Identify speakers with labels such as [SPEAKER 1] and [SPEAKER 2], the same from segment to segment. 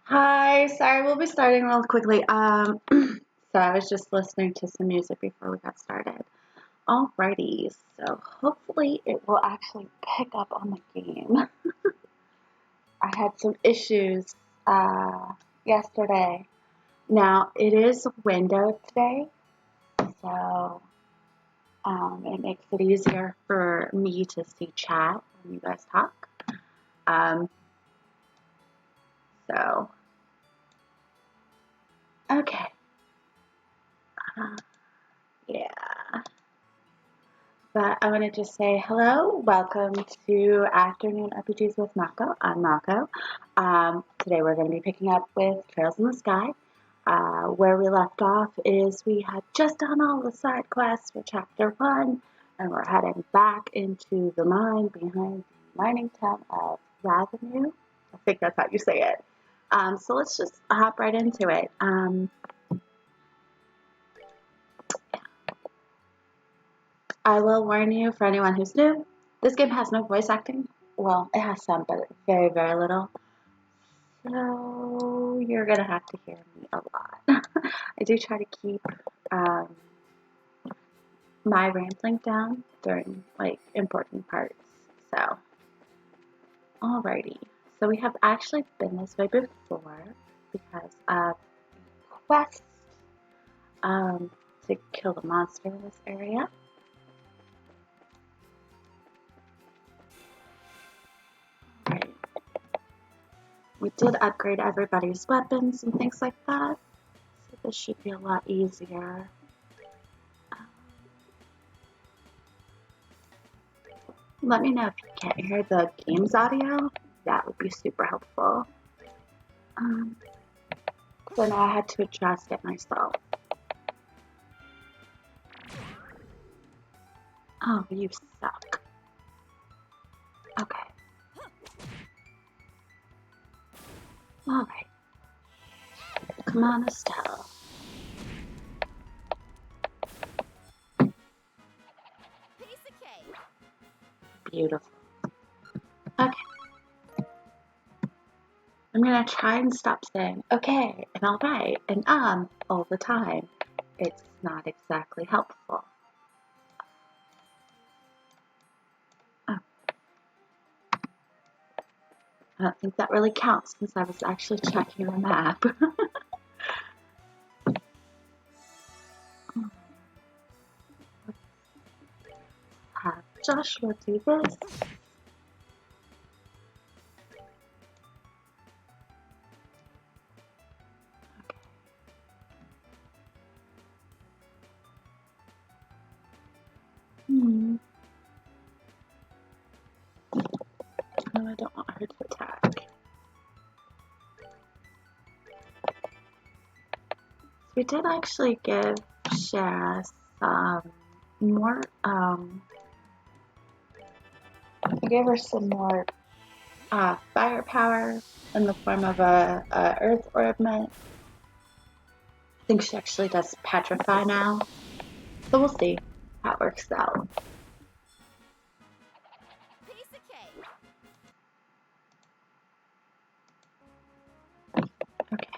[SPEAKER 1] Hi, sorry, we'll be starting real quickly. So I was just listening to some music before we got started. Alrighty, so hopefully it will actually pick up on the game. I had some issues yesterday. Now it is window today, so it makes it easier for me to see chat when you guys talk. Um, so okay, uh, yeah. But I want to just say hello, welcome to Afternoon RPGs with Mako. I'm Mako. Today we're going to be picking up with Trails in the Sky. Where we left off is we had just done all the side quests for Chapter 1, and we're heading back into the mine behind the mining town of Ravenue. I think that's how you say it. So let's just hop right into it. I will warn you, for anyone who's new, this game has no voice acting. Well, it has some, but very, very little. So you're going to have to hear me a lot. I do try to keep my rambling down during important parts. So, alrighty. So we have actually been this way before because of the quest to kill the monster in this area. We did upgrade everybody's weapons and things like that, so this should be a lot easier. Let me know if you can't hear the game's audio. That would be super helpful. So now I had to adjust it myself. Oh, you suck. Okay. Alright. Come on, Estelle. Beautiful. Okay. I'm gonna try and stop saying okay and alright and all the time. It's not exactly helpful. Oh. I don't think that really counts since I was actually checking the map. Have Joshua do this. No, I don't want her to attack. So we did actually give Shara some more, we gave her some more firepower in the form of a earth ornament. I think she actually does petrify now, so we'll see how it works out. Okay.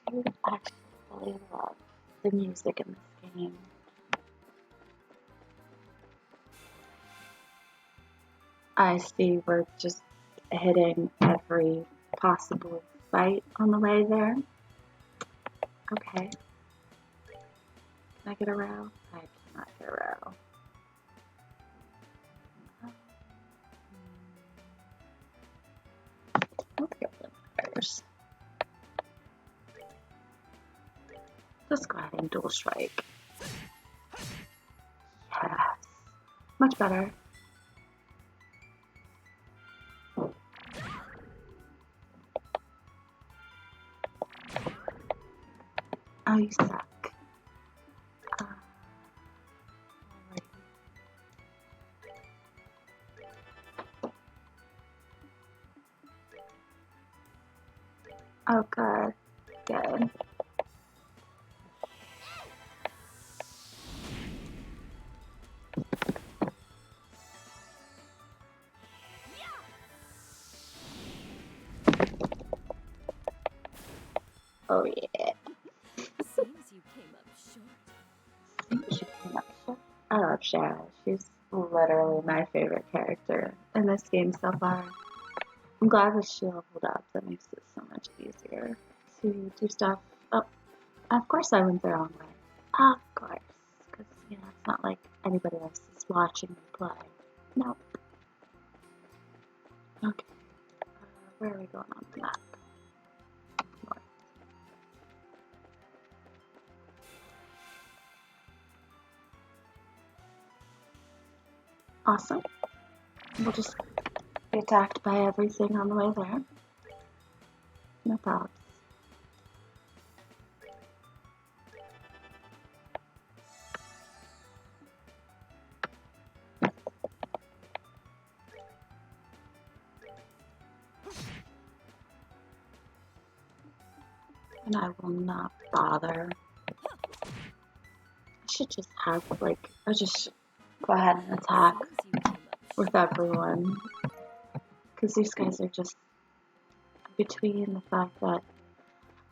[SPEAKER 1] I actually really love the music in this game. I see we're just hitting every possible fight on the way there. Okay. Can I get a row? I cannot get a row. Let's get limiters. Just go ahead and dual strike. Yes. Much better. Oh, you suck. Oh, good. Good. Oh yeah.
[SPEAKER 2] Seems you came up short.
[SPEAKER 1] Seems you came up short. I love Cheryl. She's literally my favorite character in this game so far. I'm glad that she leveled up. That makes it so much easier to do stuff. Oh, of course I went the wrong way. Of course. Because, you know, it's not like anybody else is watching me play. Nope. Okay. Where are we going on the map? North. Awesome. We'll just be attacked by everything on the way there. No problems. And I will not bother. I should just have, like, I just go ahead and attack
[SPEAKER 2] Seems you came up
[SPEAKER 1] with
[SPEAKER 2] short.
[SPEAKER 1] everyone. Because these guys are just between the fact that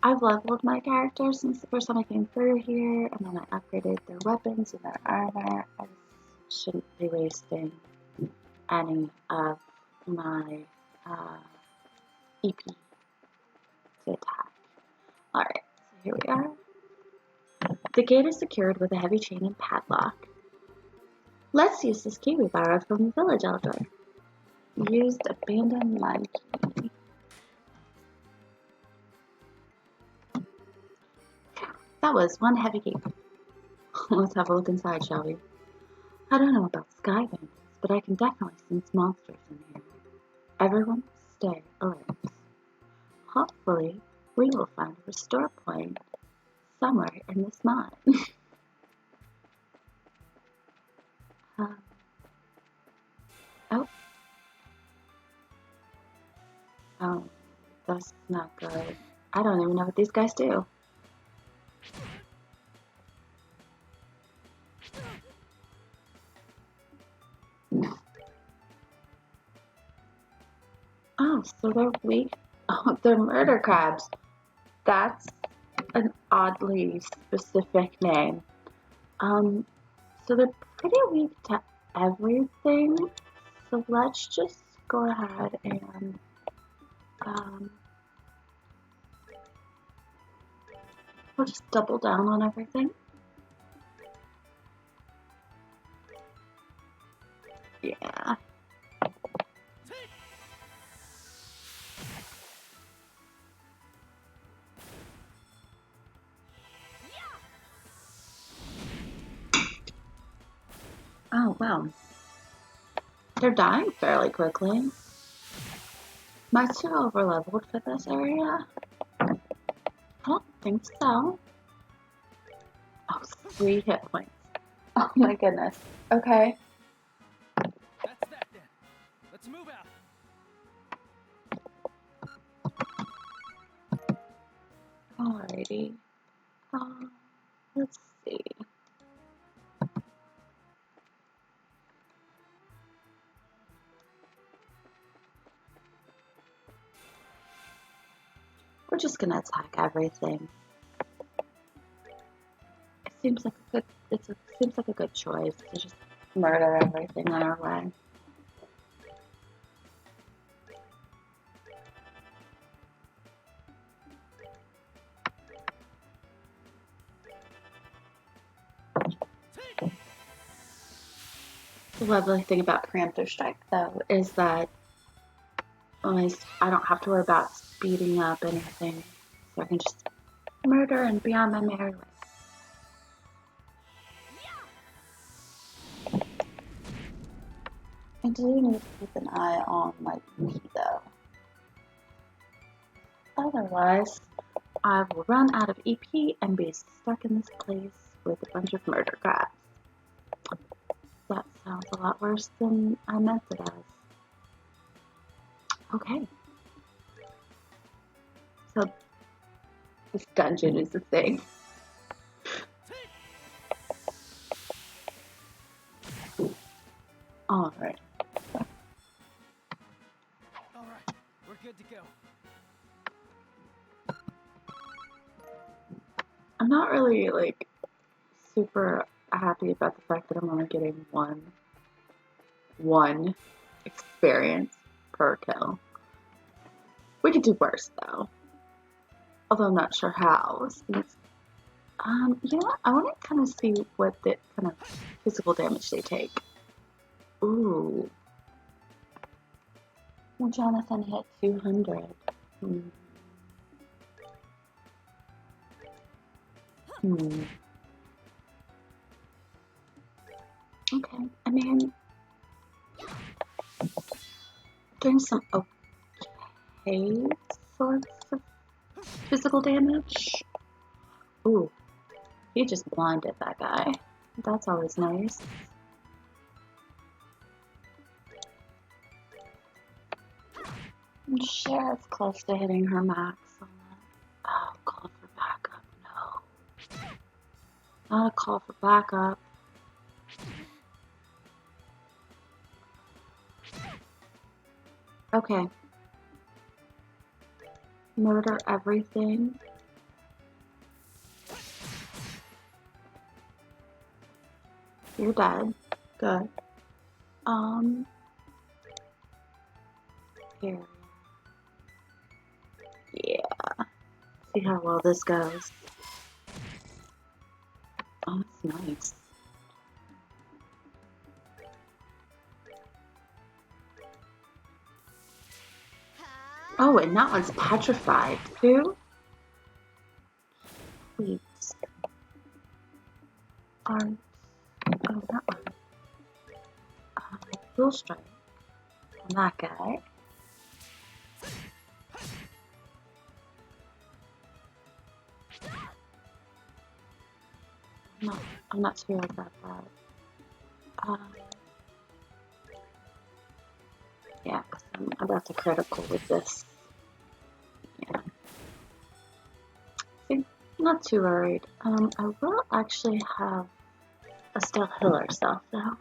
[SPEAKER 1] I've leveled my character since the first time I came through here, and then I upgraded their weapons and their armor. I just shouldn't be wasting any of my EP to attack. Alright, so here we are. The gate is secured with a heavy chain and padlock. Let's use this key we borrowed from the village elder. Used abandoned mine key. That was one heavy gate. Let's have a look inside, shall we? I don't know about sky bandits, but I can definitely sense monsters in here. Everyone, stay alert. Hopefully, we will find a restore point somewhere in this mine. Oh. Oh, that's not good. I don't even know what these guys do. Oh, so they're weak. Oh, they're murder crabs. That's an oddly specific name. So they're pretty weak to everything. So let's just go ahead and we'll just double down on everything. Yeah. Oh, wow. They're dying fairly quickly. Am I too overleveled for this area? I don't think so. Oh, 3 hit points. Oh my goodness. Okay.
[SPEAKER 3] That's that then. Let's move out.
[SPEAKER 1] Alrighty. Let's see. We're just gonna attack everything. It seems like a good choice to just murder everything on our way. The lovely thing about Preemptive Strike, though, is that I don't have to worry about speeding up anything, so I can just murder and be on my merry way. I do need to keep an eye on my EP, though. Otherwise, I will run out of EP and be stuck in this place with a bunch of murder crabs. That sounds a lot worse than I meant it as. Okay. So, this dungeon is a thing.
[SPEAKER 3] All
[SPEAKER 1] Alright.
[SPEAKER 3] right, we're good to go.
[SPEAKER 1] I'm not really, like, super happy about the fact that I'm only getting one experience per kill. We could do worse, though. Although I'm not sure how. Since, you know what? I want to kind of see what the kind of physical damage they take. Ooh. Well, Jonathan hit 200. Okay, I mean, doing some okay sorts of physical damage. Ooh, he just blinded that guy. That's always nice. Sheriff's close to hitting her max on that. Oh, call for backup. No. Not a call for backup. Okay. Murder everything. You're dead. Good. Here. Yeah. See how well this goes. Oh, that's nice. Oh, and that one's petrified too. Sweet. Oh, that one. Full strike on that guy. No, I'm not sure about that. Yeah, because I'm about to critical with this. Yeah. See, not too worried. I will actually have Estelle heal herself though.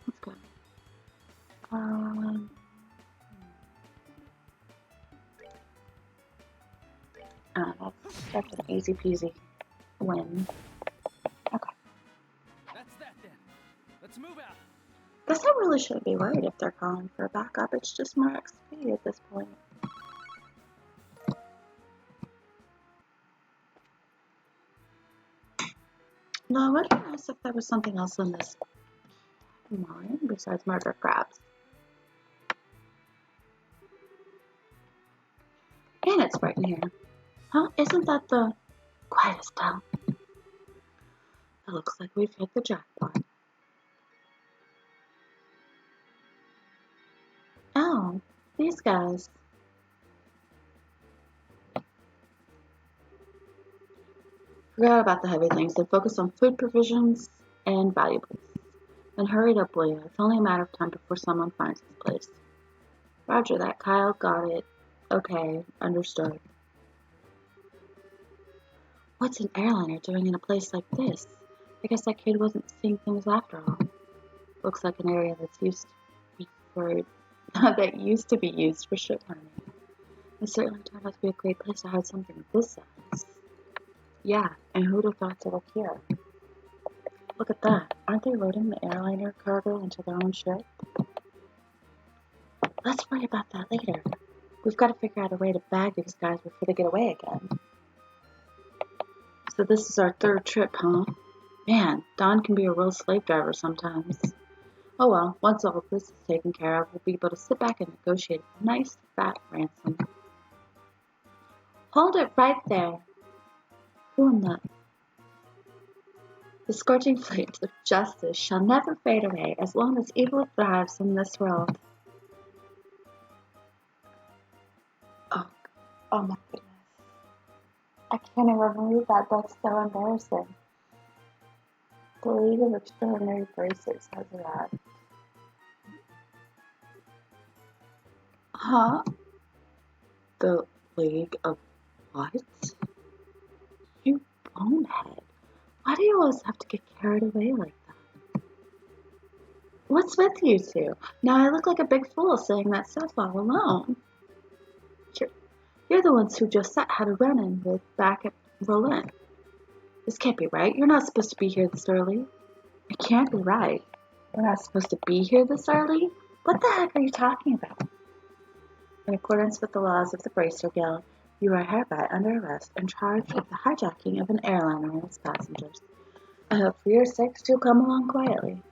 [SPEAKER 1] Let's go. That's an easy peasy win. Okay.
[SPEAKER 3] That's that then. Let's move out.
[SPEAKER 1] Guess I really shouldn't be worried if they're calling for a backup. It's just more XP at this point. No, it would be nice if there was something else in this mine besides murder crabs. And it's right in here. Huh? Isn't that the quietest town? It looks like we've hit the jackpot. Oh, these guys. Forgot about the heavy things. They focus on food provisions and valuables. Then hurried up, Leah. It's only a matter of time before someone finds this place. Roger that, Kyle. Got it. Okay, understood. What's an airliner doing in a place like this? I guess that kid wasn't seeing things after all. Looks like an area that's used to be for that used to be used for ship hunting. It certainly turned out to be a great place to hide something of this size. Yeah, and who'd have thought to look here? Look at that. Aren't they loading the airliner cargo into their own ship? Let's worry about that later. We've got to figure out a way to bag these guys before they get away again. So this is our third trip, huh? Man, Don can be a real slave driver sometimes. Oh well, once all of this is taken care of, we'll be able to sit back and negotiate a nice fat ransom. Hold it right there. Who in the scorching flames of justice shall never fade away as long as evil thrives in this world. Oh my goodness. I can't even believe that. That's so embarrassing. The League of Extraordinary Braces has arrived. Huh? The League of what? You bonehead. Why do you always have to get carried away like that? What's with you two? Now I look like a big fool saying that stuff all alone. You're the ones who Josette had a run-in with back at Berlin. This can't be right. You're not supposed to be here this early. It can't be right. We're not supposed to be here this early? What the heck are you talking about? In accordance with the laws of the Bracer Guild, you are hereby under arrest and charged with the hijacking of an airliner and its passengers. I hope for your sakes you'll come along quietly.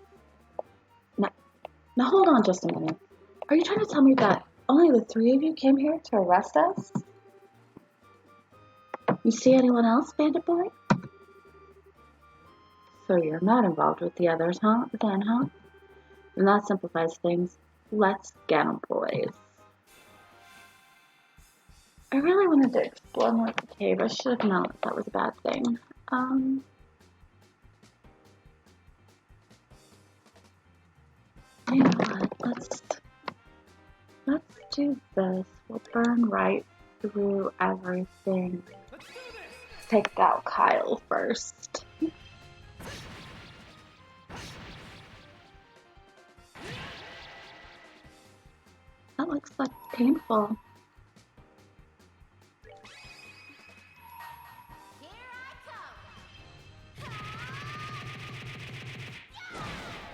[SPEAKER 1] Now hold on just a minute. Are you trying to tell me that only the three of you came here to arrest us? You see anyone else, Bandit Boy? So you're not involved with the others, huh? Then, huh? And that simplifies things. Let's get 'em, boys. I really wanted to explore more of the cave. I should have known that was a bad thing. You know what? Let's do this. We'll burn right through everything.
[SPEAKER 3] Let's do this!
[SPEAKER 1] Take out Kyle first. That looks like painful.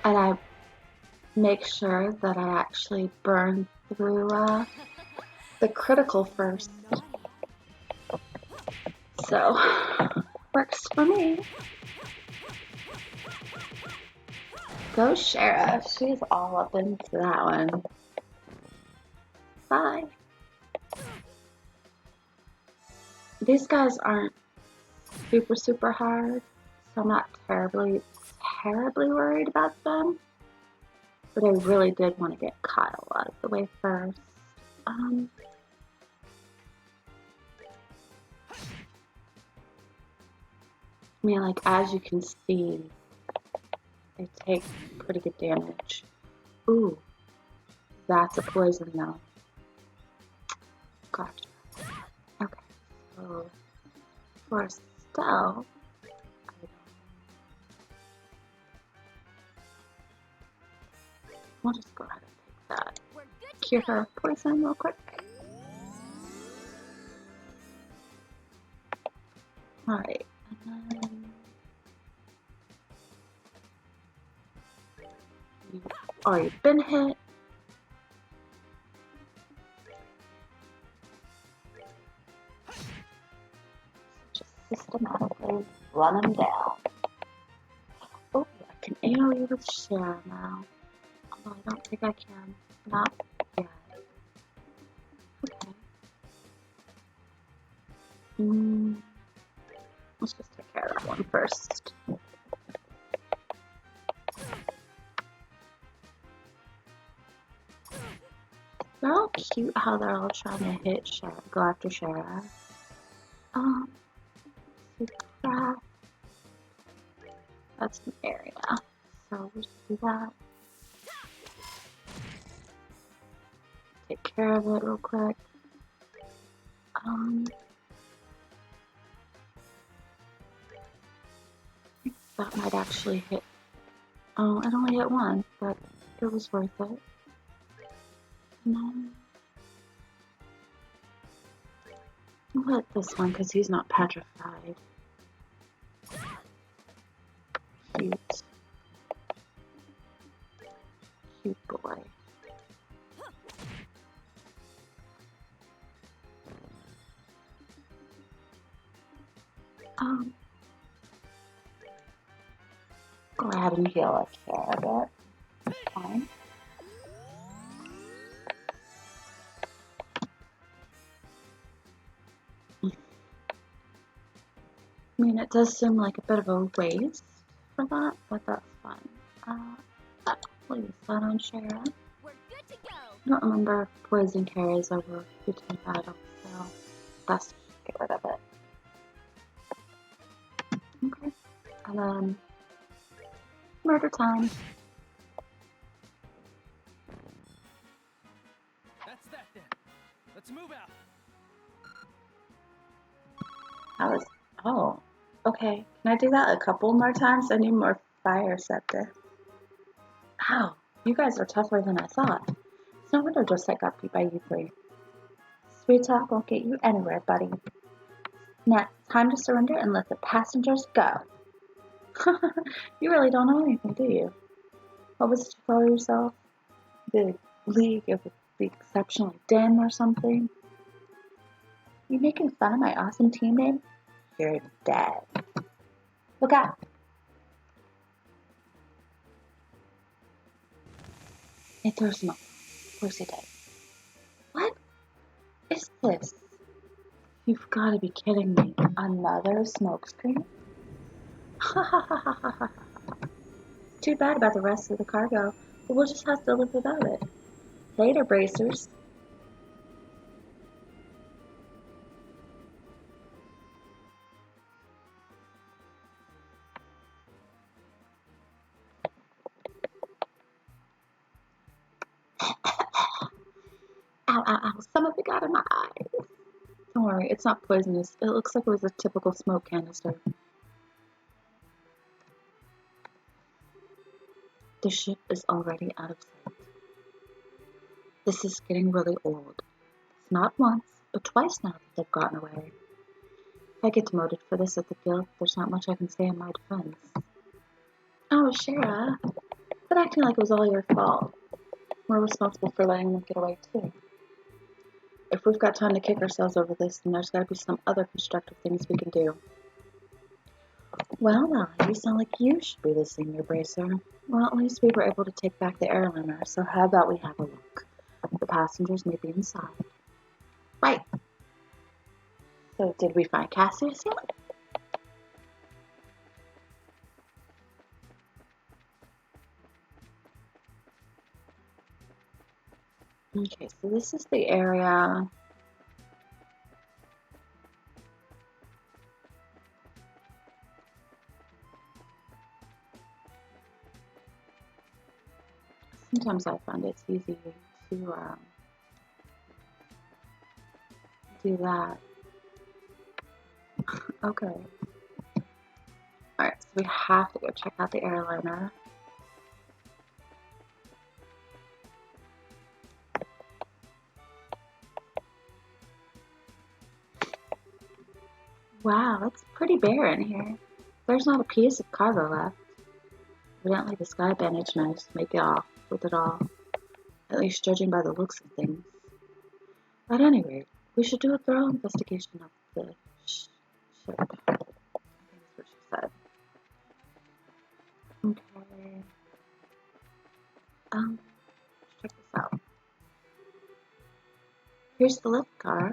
[SPEAKER 1] And I make sure that I actually burn through the critical first. So, works for me. Go Shara, she's all up into that one. Bye. These guys aren't super hard, so I'm not terribly worried about them. But I really did want to get Kyle out of the way first. I mean, like, as you can see, they take pretty good damage. Ooh, that's a poison now. Gotcha. Okay, so for Estelle, we'll just go ahead and take that. Cure her poison real quick. Alright, and then you've already been hit. Just systematically run them down. Oh, I can AoE with Shara now. Although I don't think I can. Not yet. Okay. Let's just take care of that one first. They're all cute how they're all trying to hit Shara, go after Shara. Craft. That's an area. So we'll just do that. Take care of it real quick. That might actually hit. Oh, it only hit one, but it was worth it. No. I'll hit this one because he's not petrified. Cute. Cute boy. Go ahead and heal up here a bit. That's fine. I mean, it does seem like a bit of a waste for that, but that's fine. We'll use that on Shara.
[SPEAKER 2] We're good to go.
[SPEAKER 1] I don't remember if poison carries over between battles, so best get rid of it. Okay. And then murder time.
[SPEAKER 3] That's that then. Let's move out.
[SPEAKER 1] That was, oh, okay. Can I do that a couple more times? I need more fire septic. Ow, You guys are tougher than I thought. It's no wonder Josette got beat by you three. Sweet talk won't get you anywhere, buddy. Now, time to surrender and let the passengers go. You really don't know anything, do you? What was it you call yourself? The League of the Exceptionally Dim or something? You making fun of my awesome team name? You're dead. Look out. It throws smoke. Of course it did. What is this? You've got to be kidding me. Another smokescreen? Ha ha ha ha ha ha. It's too bad about the rest of the cargo, but we'll just have to live without it. Later, bracers. Ow, ow, ow. Some of it got in my eyes. Don't worry, it's not poisonous. It looks like it was a typical smoke canister. The ship is already out of sight. This is getting really old. It's not once, but twice now that they've gotten away. If I get demoted for this at the guild, there's not much I can say in my defense. Oh, Shara, but acting like it was all your fault. We're responsible for letting them get away, too. If we've got time to kick ourselves over this, then there's got to be some other constructive things we can do. Well, you sound like you should be the senior bracer. Well, at least we were able to take back the airliner, so how about we have a look? The passengers may be inside. Right. So, did we find Cassius yet? Okay, so this is the area. Sometimes I find it's easy to do that. Okay. Alright, so we have to go check out the airliner. Wow, it's pretty bare in here. There's not a piece of cargo left. Evidently, the sky bandits managed to make it off with it all, at least judging by the looks of things. At any rate, we should do a thorough investigation of the ship. I think that's what she said. Okay. Let's check this out. Here's the lift car.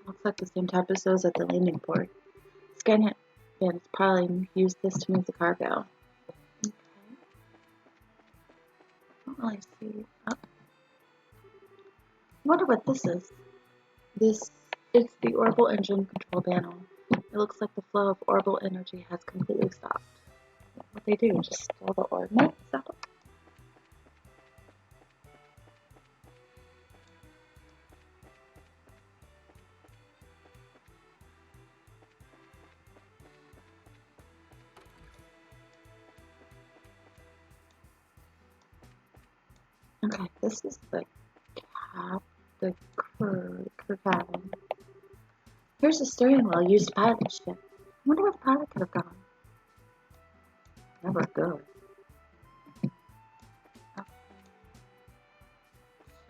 [SPEAKER 1] Looks like the same type as those at the landing port. Scannet bandits probably used this to move the cargo. Okay. Don't really see. Oh. I wonder what this is. It's the orbital engine control panel. It looks like the flow of orbital energy has completely stopped. What they do, just steal the ordnance out? Okay, this is the crew cabin. Here's the steering wheel used to pilot the ship. I wonder where the pilot could have gone. Never good. Okay.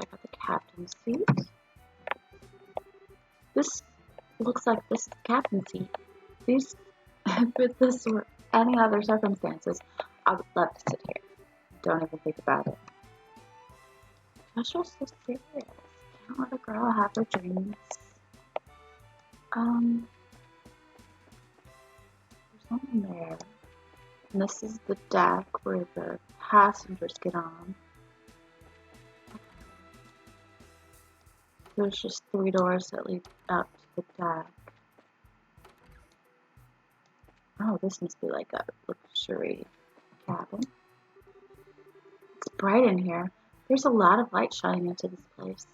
[SPEAKER 1] Check out the captain's seat. This looks like this is the captain's seat. If this were any other circumstances, I would love to sit here. Don't even think about it. Joshua's so serious. Can't let a girl have her dreams. There's something there. And this is the deck where the passengers get on. There's just 3 doors that lead out to the deck. Oh, this must be like a luxury cabin. It's bright in here. There's a lot of light shining into this place.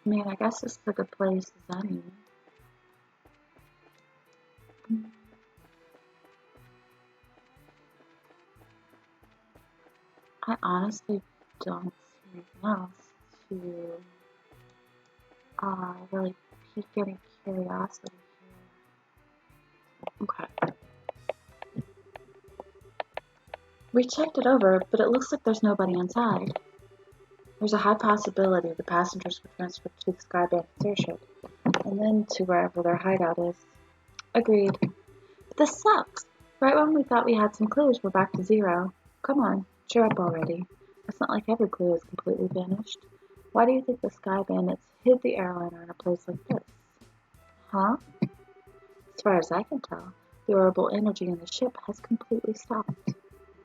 [SPEAKER 1] I mean, I guess this is a good place as any. I honestly don't see anything else to really pique any curiosity here. Okay. We checked it over, but it looks like there's nobody inside. There's a high possibility the passengers were transferred to the Sky Bandits airship, and then to wherever their hideout is. Agreed. But this sucks. Right when we thought we had some clues, we're back to zero. Come on, cheer up already. It's not like every clue is completely vanished. Why do you think the Sky Bandits hid the airliner in a place like this? Huh? As far as I can tell, the orbital energy in the ship has completely stopped,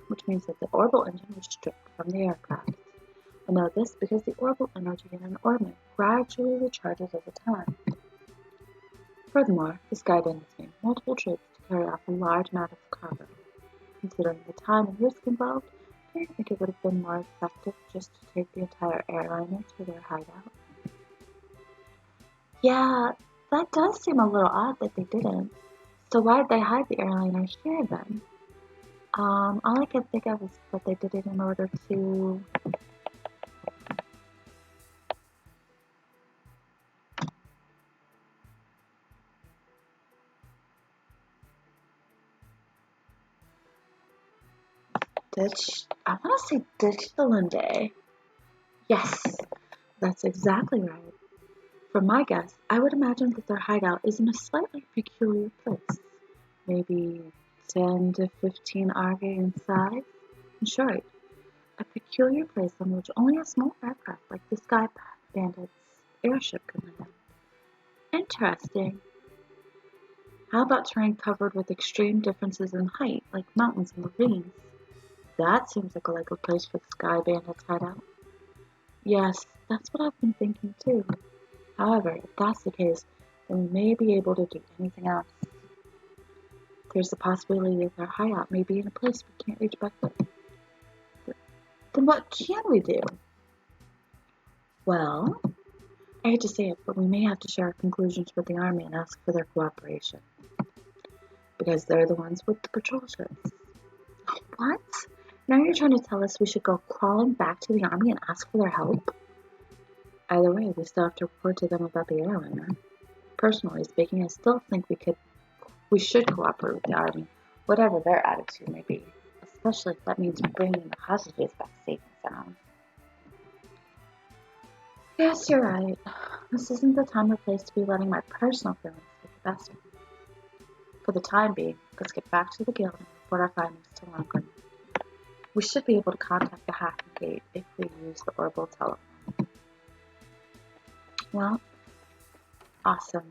[SPEAKER 1] which means that the orbital engine was stripped from the aircraft. I know this because the orbital energy in an orbit gradually recharges over time. Furthermore, the Sky Bandits made multiple trips to carry off a large amount of cargo. Considering the time and risk involved, do you think it would have been more effective just to take the entire airliner to their hideout? Yeah, that does seem a little odd that they didn't. So why did they hide the airliner here then? All I could think of is that they did it in order to... I want to say ditch the Linde. Yes, that's exactly right. From my guess, I would imagine that their hideout is in a slightly peculiar place. Maybe 10 to 15 argy in size. In short, a peculiar place on which only a small aircraft like the Sky Bandits airship could land. Interesting. How about terrain covered with extreme differences in height, like mountains and ravines? That seems like a likely place for the Sky Bandits hideout. Yes, that's what I've been thinking too. However, if that's the case, then we may be able to do anything else. There's the possibility that their hideout may be in a place we can't reach by foot. Then what can we do? Well, I hate to say it, but we may have to share our conclusions with the army and ask for their cooperation. Because they're the ones with the patrol ships. What? Now you're trying to tell us we should go crawling back to the army and ask for their help? Either way, we still have to report to them about the airliner. Personally speaking, I still think we should cooperate with the army, whatever their attitude may be, especially if that means bringing the hostages back safe and sound. Yes, you're right. This isn't the time or place to be letting my personal feelings get the best of me. For the time being, let's get back to the guild and report our findings to Lundgren. We should be able to contact the Hacking Gate if we use the orbital telephone. Well, awesome.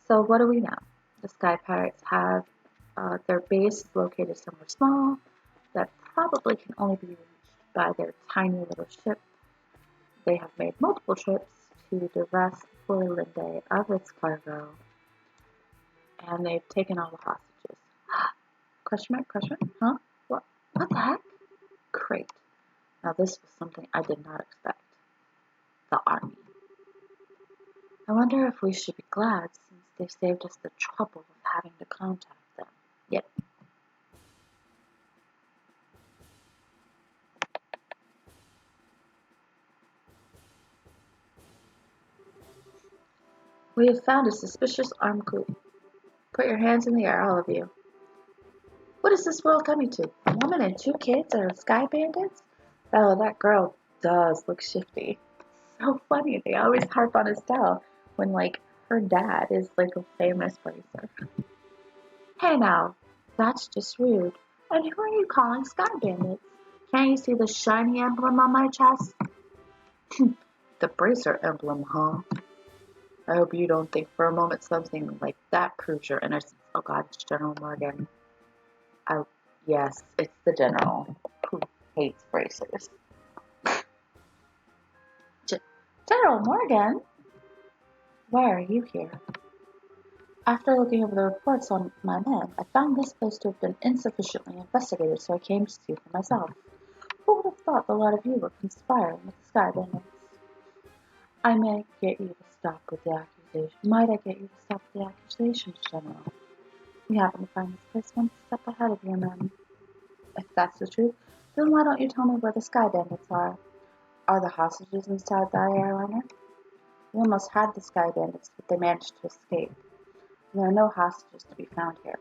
[SPEAKER 1] So what do we know? The Sky Pirates have their base located somewhere small that probably can only be reached by their tiny little ship. They have made multiple trips to divest Linde of its cargo, and they've taken all the hostages. Question mark, question mark? Huh? What the heck? Great. Now this was something I did not expect. The army. I wonder if we should be glad since they saved us the trouble of having to contact them. Yep. We have found a suspicious armed group. Put your hands in the air, all of you. What is this world coming to? A woman and 2 kids are Sky Bandits? Oh, that girl does look shifty. So funny, they always harp on Estelle when, like, her dad is, like, a famous racer. Hey now, that's just rude. And who are you calling Sky Bandits? Can't you see the shiny emblem on my chest? The bracer emblem, huh? I hope you don't think for a moment something like that proves your innocence. Oh god, it's General Morgan. Yes, it's the General who hates bracers. General Morgan? Why are you here? After looking over the reports on my men, I found this place to have been insufficiently investigated, so I came to see for myself. Who would have thought the lot of you were conspiring with the Sky Bandits? Might I get you to stop with the accusations, General? We happen to find this place one step ahead of your men. If that's the truth, then why don't you tell me where the sky bandits are? Are the hostages inside the airliner? We almost had the sky bandits, but they managed to escape. And there are no hostages to be found here.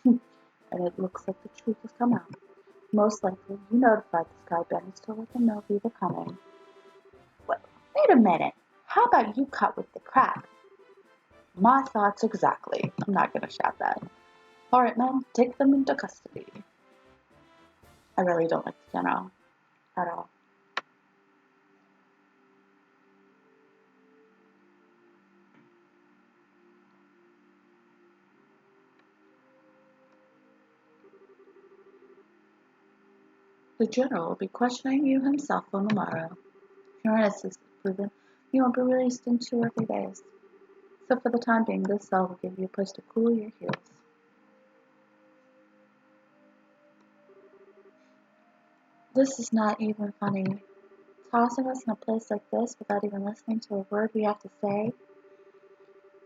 [SPEAKER 1] And it looks like the truth has come out. Most likely, you notified the sky bandits to let them know we were coming. Wait a minute. How about you cut with the crap? My thoughts exactly. I'm not going to shout that. All right, men, take them into custody. I really don't like the general at all. The general will be questioning you himself on the morrow. If your innocence is proven, you won't be released in 2 or 3 days. So for the time being, this cell will give you a place to cool your heels. This is not even funny. Tossing us in a place like this without even listening to a word we have to say.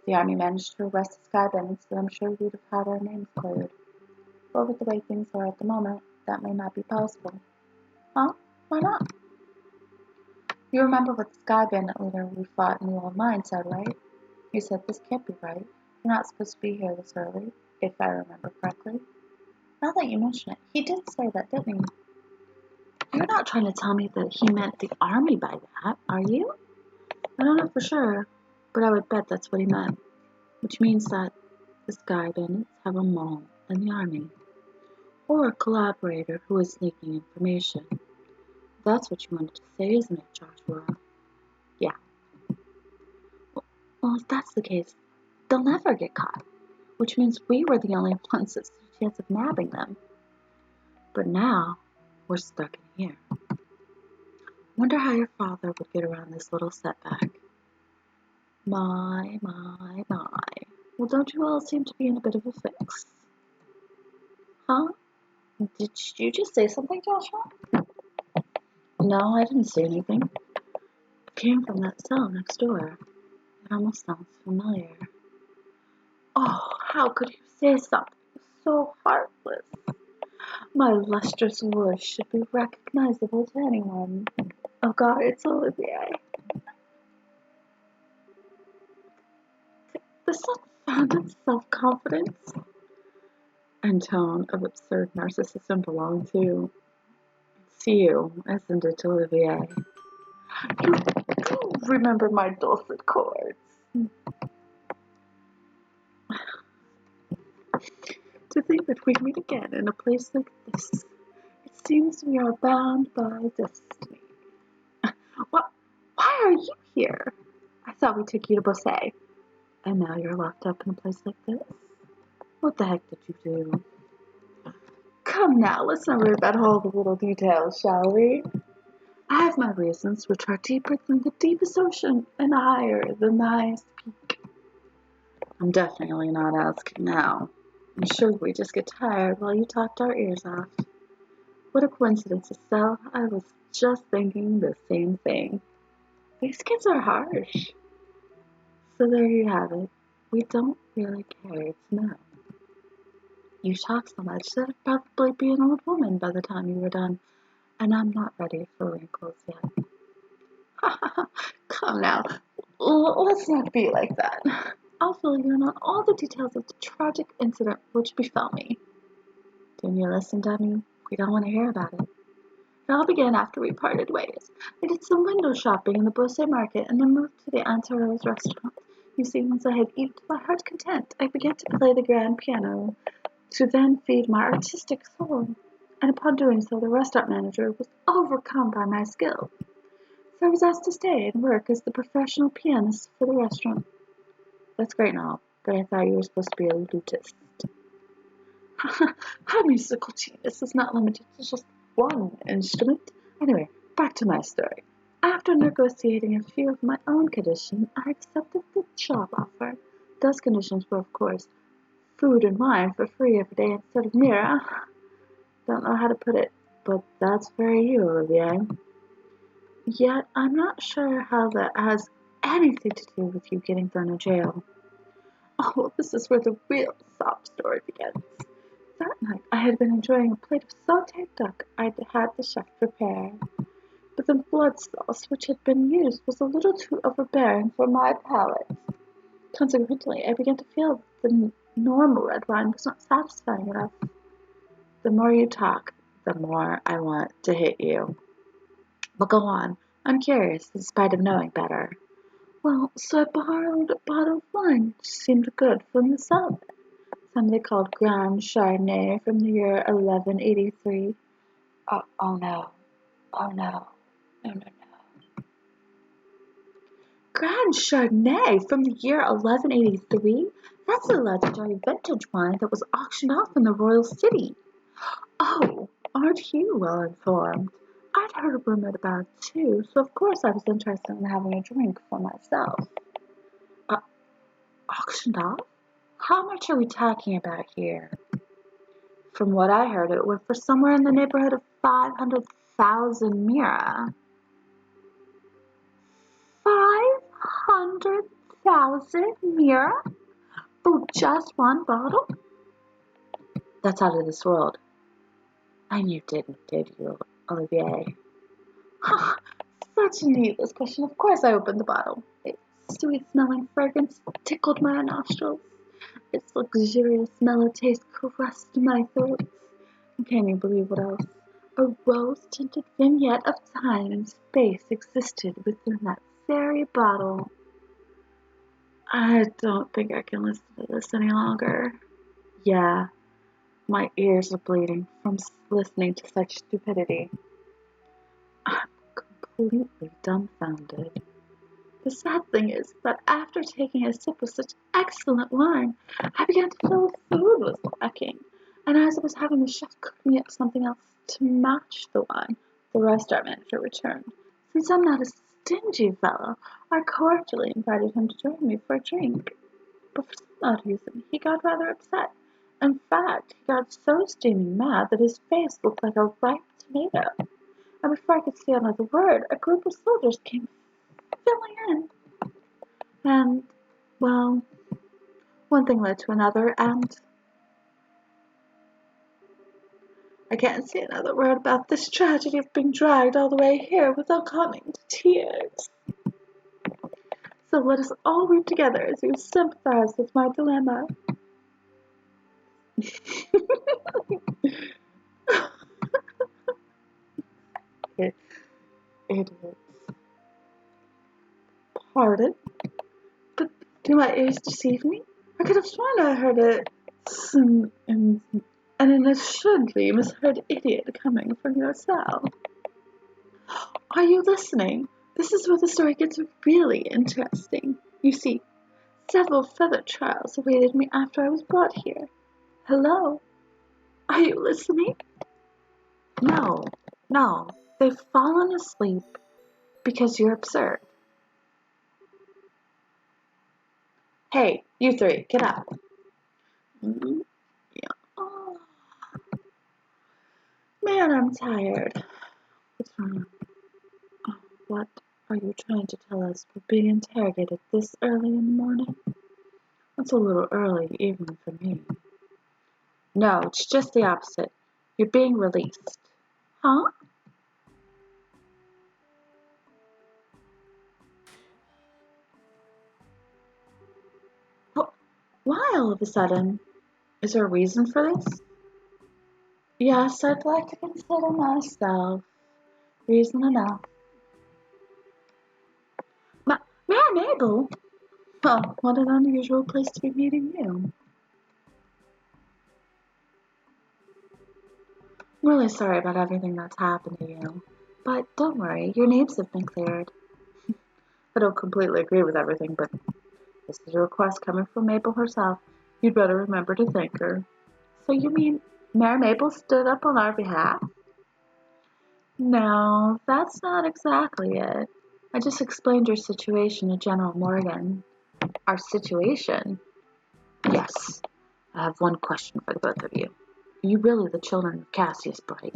[SPEAKER 1] The army managed to arrest the sky bandits, but I'm sure we'd have had our names cleared. But with the way things are at the moment, that may not be possible. Huh? Why not? You remember what the sky bandit leader we fought in the old mine said, right? He said this can't be right. You're not supposed to be here this early, if I remember correctly. Now that you mention it, he did say that, didn't he? You're not trying to tell me that he meant the army by that, are you? I don't know for sure, but I would bet that's what he meant. Which means that the sky bandits have a mole in the army. Or a collaborator who is leaking information. That's what you wanted to say, isn't it, Joshua? Yeah. Well, if that's the case, they'll never get caught. Which means we were the only ones that stood a chance of nabbing them. But now, we're stuck in here. Wonder how your father would get around this little setback. My. Well, don't you all seem to be in a bit of a fix? Huh? Did you just say something, Joshua? No, I didn't say anything. It came from that cell next door. It almost sounds familiar. Oh, how could you say something so heartless? My lustrous voice should be recognizable to anyone. Oh God, it's Olivier. This unfounded self-confidence and tone of absurd narcissism belong to you, isn't it, Olivier? You remember my dulcet chords. To think that we meet again in a place like this. It seems we are bound by destiny. What? Why are you here? I thought we took you to Bosset. And now you're locked up in a place like this? What the heck did you do? Come now, let's not worry about all the little details, shall we? I have my reasons, which are deeper than the deepest ocean and higher than the highest peak. I'm definitely not asking now. I'm sure we just get tired while you talked our ears off. What a coincidence, Estelle. I was just thinking the same thing. These kids are harsh. So there you have it. We don't really care to know. You talk so much that I'd probably be an old woman by the time you were done, and I'm not ready for wrinkles yet. Come now, let's not be like that. I'll fill you in on all the details of the tragic incident which befell me. Didn't you listen, dummy? We don't want to hear about it. It all began after we parted ways. I did some window shopping in the Bosset market and then moved to the Antaros restaurant. You see, once I had eaten to my heart's content, I began to play the grand piano, to then feed my artistic soul. And upon doing so, the restaurant manager was overcome by my skill. So I was asked to stay and work as the professional pianist for the restaurant. That's great and all, but I thought you were supposed to be a lutist. My musical genius is not limited to just one instrument. Anyway, back to my story. After negotiating a few of my own conditions, I accepted the job offer. Those conditions were, of course, food and wine for free every day instead of Mira. Don't know how to put it, but that's very you, Olivier. Yet, I'm not sure how that has anything to do with you getting thrown in jail. Oh, this is where the real sob story begins. That night I had been enjoying a plate of sautéed duck I'd had the chef prepare, but the blood sauce which had been used was a little too overbearing for my palate. Consequently, I began to feel that the normal red wine was not satisfying enough. The more you talk, the more I want to hit you. But go on, I'm curious, in spite of knowing better. Well, so I borrowed a bottle of wine, which seemed good from the cellar. Some they called Grand Chardonnay from the year 1183. Oh no, oh no, no. Grand Chardonnay from the year 1183? That's a legendary vintage wine that was auctioned off in the royal city. Oh, aren't you well informed? I'd heard a rumor about it too, so of course I was interested in having a drink for myself. Auctioned off? How much are we talking about here? From what I heard, it went for somewhere in the neighborhood of 500,000 mira. 500,000 mira? For just one bottle? That's out of this world. And you didn't, did you, Olivier? Such a needless question. Of course I opened the bottle. Its sweet-smelling fragrance tickled my nostrils. Its luxurious mellow taste caressed my throat. And can you believe what else? A rose-tinted vignette of time and space existed within that very bottle. I don't think I can listen to this any longer. Yeah, my ears are bleeding from listening to such stupidity. I'm completely dumbfounded. The sad thing is that after taking a sip of such excellent wine, I began to feel the food was lacking, and as I was having the chef cook me up something else to match the wine, the restaurant manager returned. Since I'm not a stingy fellow, I cordially invited him to join me for a drink. But for some odd reason, he got rather upset. In fact, he got so steaming mad that his face looked like a ripe tomato. And before I could say another word, a group of soldiers came filling in. And, well, one thing led to another, and I can't say another word about this tragedy of being dragged all the way here without coming to tears. So let us all weep together as you sympathize with my dilemma. Idiots. Pardon? But do my ears deceive me? I could have sworn I heard an assuredly misheard idiot coming from yourself. Are you listening? This is where the story gets really interesting. You see, several further trials awaited me after I was brought here. Hello? Are you listening? No, they've fallen asleep because you're absurd. Hey, you three, get up. Yeah. Oh. Man, I'm tired. What's wrong? Oh, what are you trying to tell us? We're being interrogated this early in the morning? That's a little early, even for me. No, it's just the opposite. You're being released. Huh? Why all of a sudden? Is there a reason for this? Yes, I'd like to consider myself. Reason enough. Mary Mabel? Oh, what an unusual place to be meeting you. I'm really sorry about everything that's happened to you. But don't worry, your names have been cleared. I don't completely agree with everything, but this is a request coming from Mabel herself. You'd better remember to thank her. So you mean Mary Mabel stood up on our behalf? No, that's not exactly it. I just explained your situation to General Morgan. Our situation? Yes. I have one question for the both of you. Are you really the children of Cassius Bright?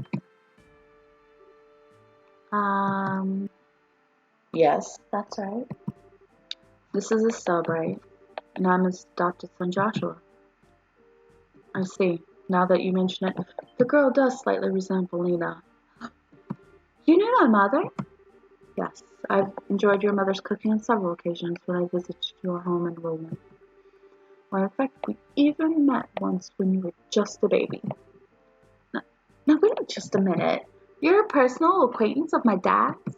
[SPEAKER 1] Yes, that's right. This is Estelle Bright, and I'm his adopted son Joshua. I see. now that you mention it, the girl does slightly resemble Lena. You knew my mother? Yes, I've enjoyed your mother's cooking on several occasions when I visited your home in Rome. Well, in fact, we even met once when you were just a baby. Now wait just a minute. You're a personal acquaintance of my dad's?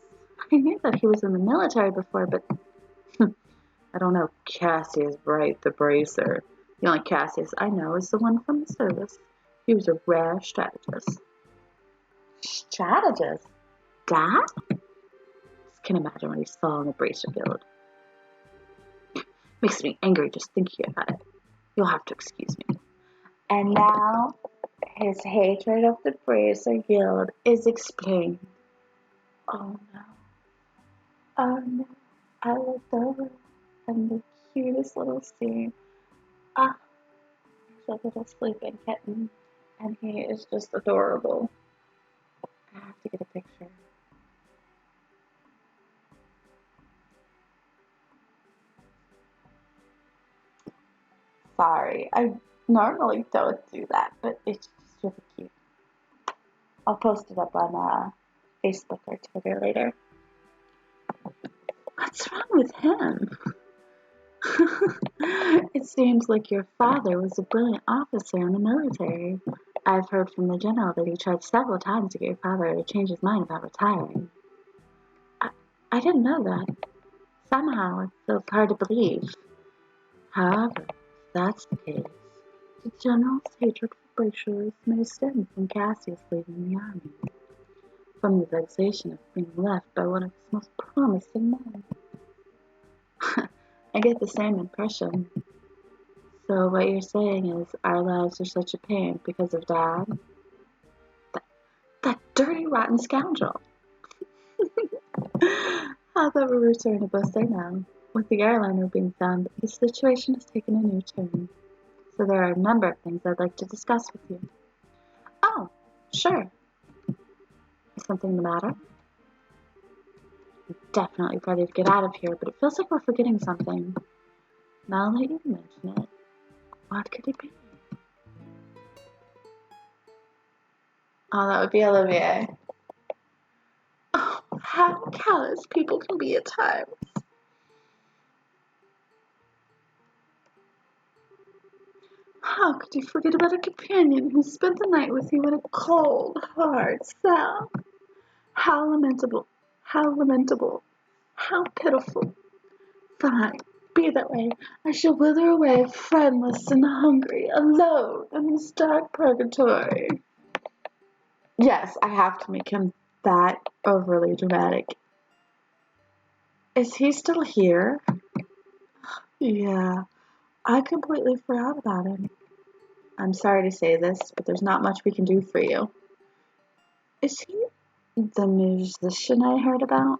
[SPEAKER 1] I knew that he was in the military before, but I don't know Cassius Bright, the bracer. The only Cassius I know is the one from the service. He was a rare strategist. Strategist? Dad? Just can't imagine what he saw in the bracer guild. Makes me angry just thinking about it. You'll have to excuse me. And now, his hatred of the bracer guild is explained. Oh no. Oh no. I looked over and the cutest little scene. Ah, there's a little sleeping kitten. And he is just adorable. I have to get a picture. Sorry, I normally don't do that, but it's just really cute. I'll post it up on Facebook or Twitter later. What's wrong with him? It seems like your father was a brilliant officer in the military. I've heard from the general that he tried several times to get your father to change his mind about retiring. I didn't know that. Somehow it feels hard to believe. However, if that's the case, the general's hatred for bracers may stem from Cassius leaving the army, from the vexation of being left by one of his most promising men. I get the same impression. So what you're saying is our lives are such a pain because of Dad? That dirty, rotten scoundrel. However, return to Buster now. With the airliner being found, the situation has taken a new turn. So there are a number of things I'd like to discuss with you. Oh, sure. Is something the matter? I'm definitely ready to get out of here, but it feels like we're forgetting something. Now that you mention it, what could it be? Oh, that would be Olivier. Oh, how callous people can be at times. How could you forget about a companion who spent the night with you in a cold, hard cell? How lamentable, how lamentable, how pitiful. Fine, be that way. I shall wither away friendless and hungry, alone in this dark purgatory. Yes, I have to make him that overly dramatic. Is he still here? Yeah, I completely forgot about him. I'm sorry to say this, but there's not much we can do for you. Is he the musician I heard about?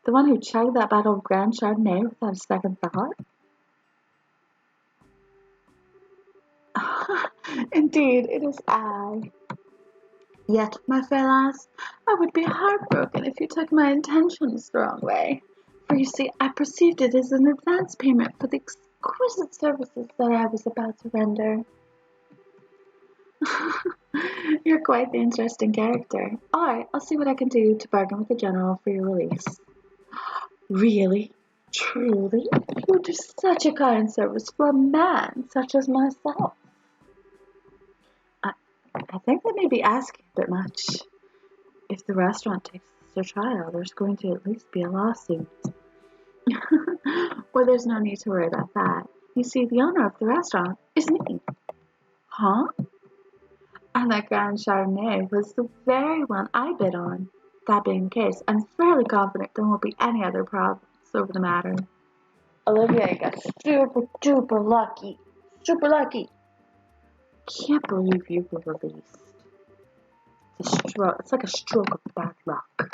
[SPEAKER 1] The one who chugged that bottle of Grand Chardonnay without a second thought? Indeed, it is I. Yet, my fair lass, I would be heartbroken if you took my intentions the wrong way. For you see, I perceived it as an advance payment for the exquisite services that I was about to render. You're quite the interesting character. Alright, I'll see what I can do to bargain with the general for your release. Really? Truly? You would do such a kind service for a man such as myself. I think they may be asking a bit much. If the restaurant takes this to trial, there's going to at least be a lawsuit. Well, there's no need to worry about that. You see, the owner of the restaurant is me. Huh? And that Grand Chardonnay was the very one I bid on. That being the case, I'm fairly confident there won't be any other problems over the matter. Olivia got super duper lucky. Super lucky. Can't believe you were released. It's like a stroke of bad luck.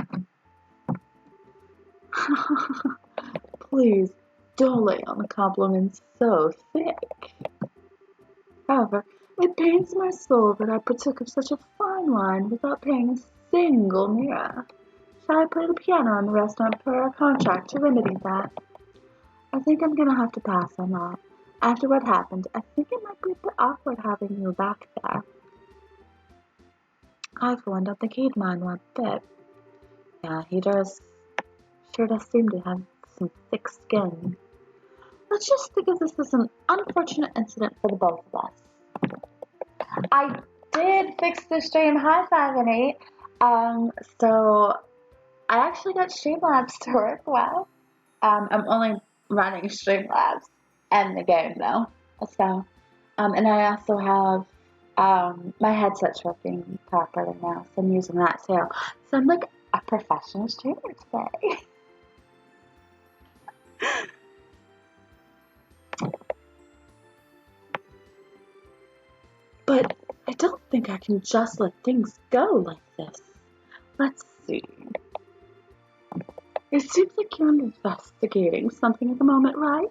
[SPEAKER 1] Please, don't lay on the compliments so thick. However, it pains my soul that I partook of such a fine wine without paying a single lira. Shall I play the piano in the restaurant per our contract to remedy that? I think I'm gonna have to pass on that. After what happened, I think it might be a bit awkward having you back there. I, for one, don't think he'd mind one bit. Yeah, he sure does seem to have some thick skin. Let's just think of this as an unfortunate incident for the both of us. I did fix the stream. Hi, 5 and 8. So I actually got Streamlabs to work well. I'm only running Streamlabs and the game though. So, and I also have my headset's working properly now, so I'm using that too. So I'm like a professional streamer today. But I don't think I can just let things go like this. Let's see. It seems like you're investigating something at the moment, right?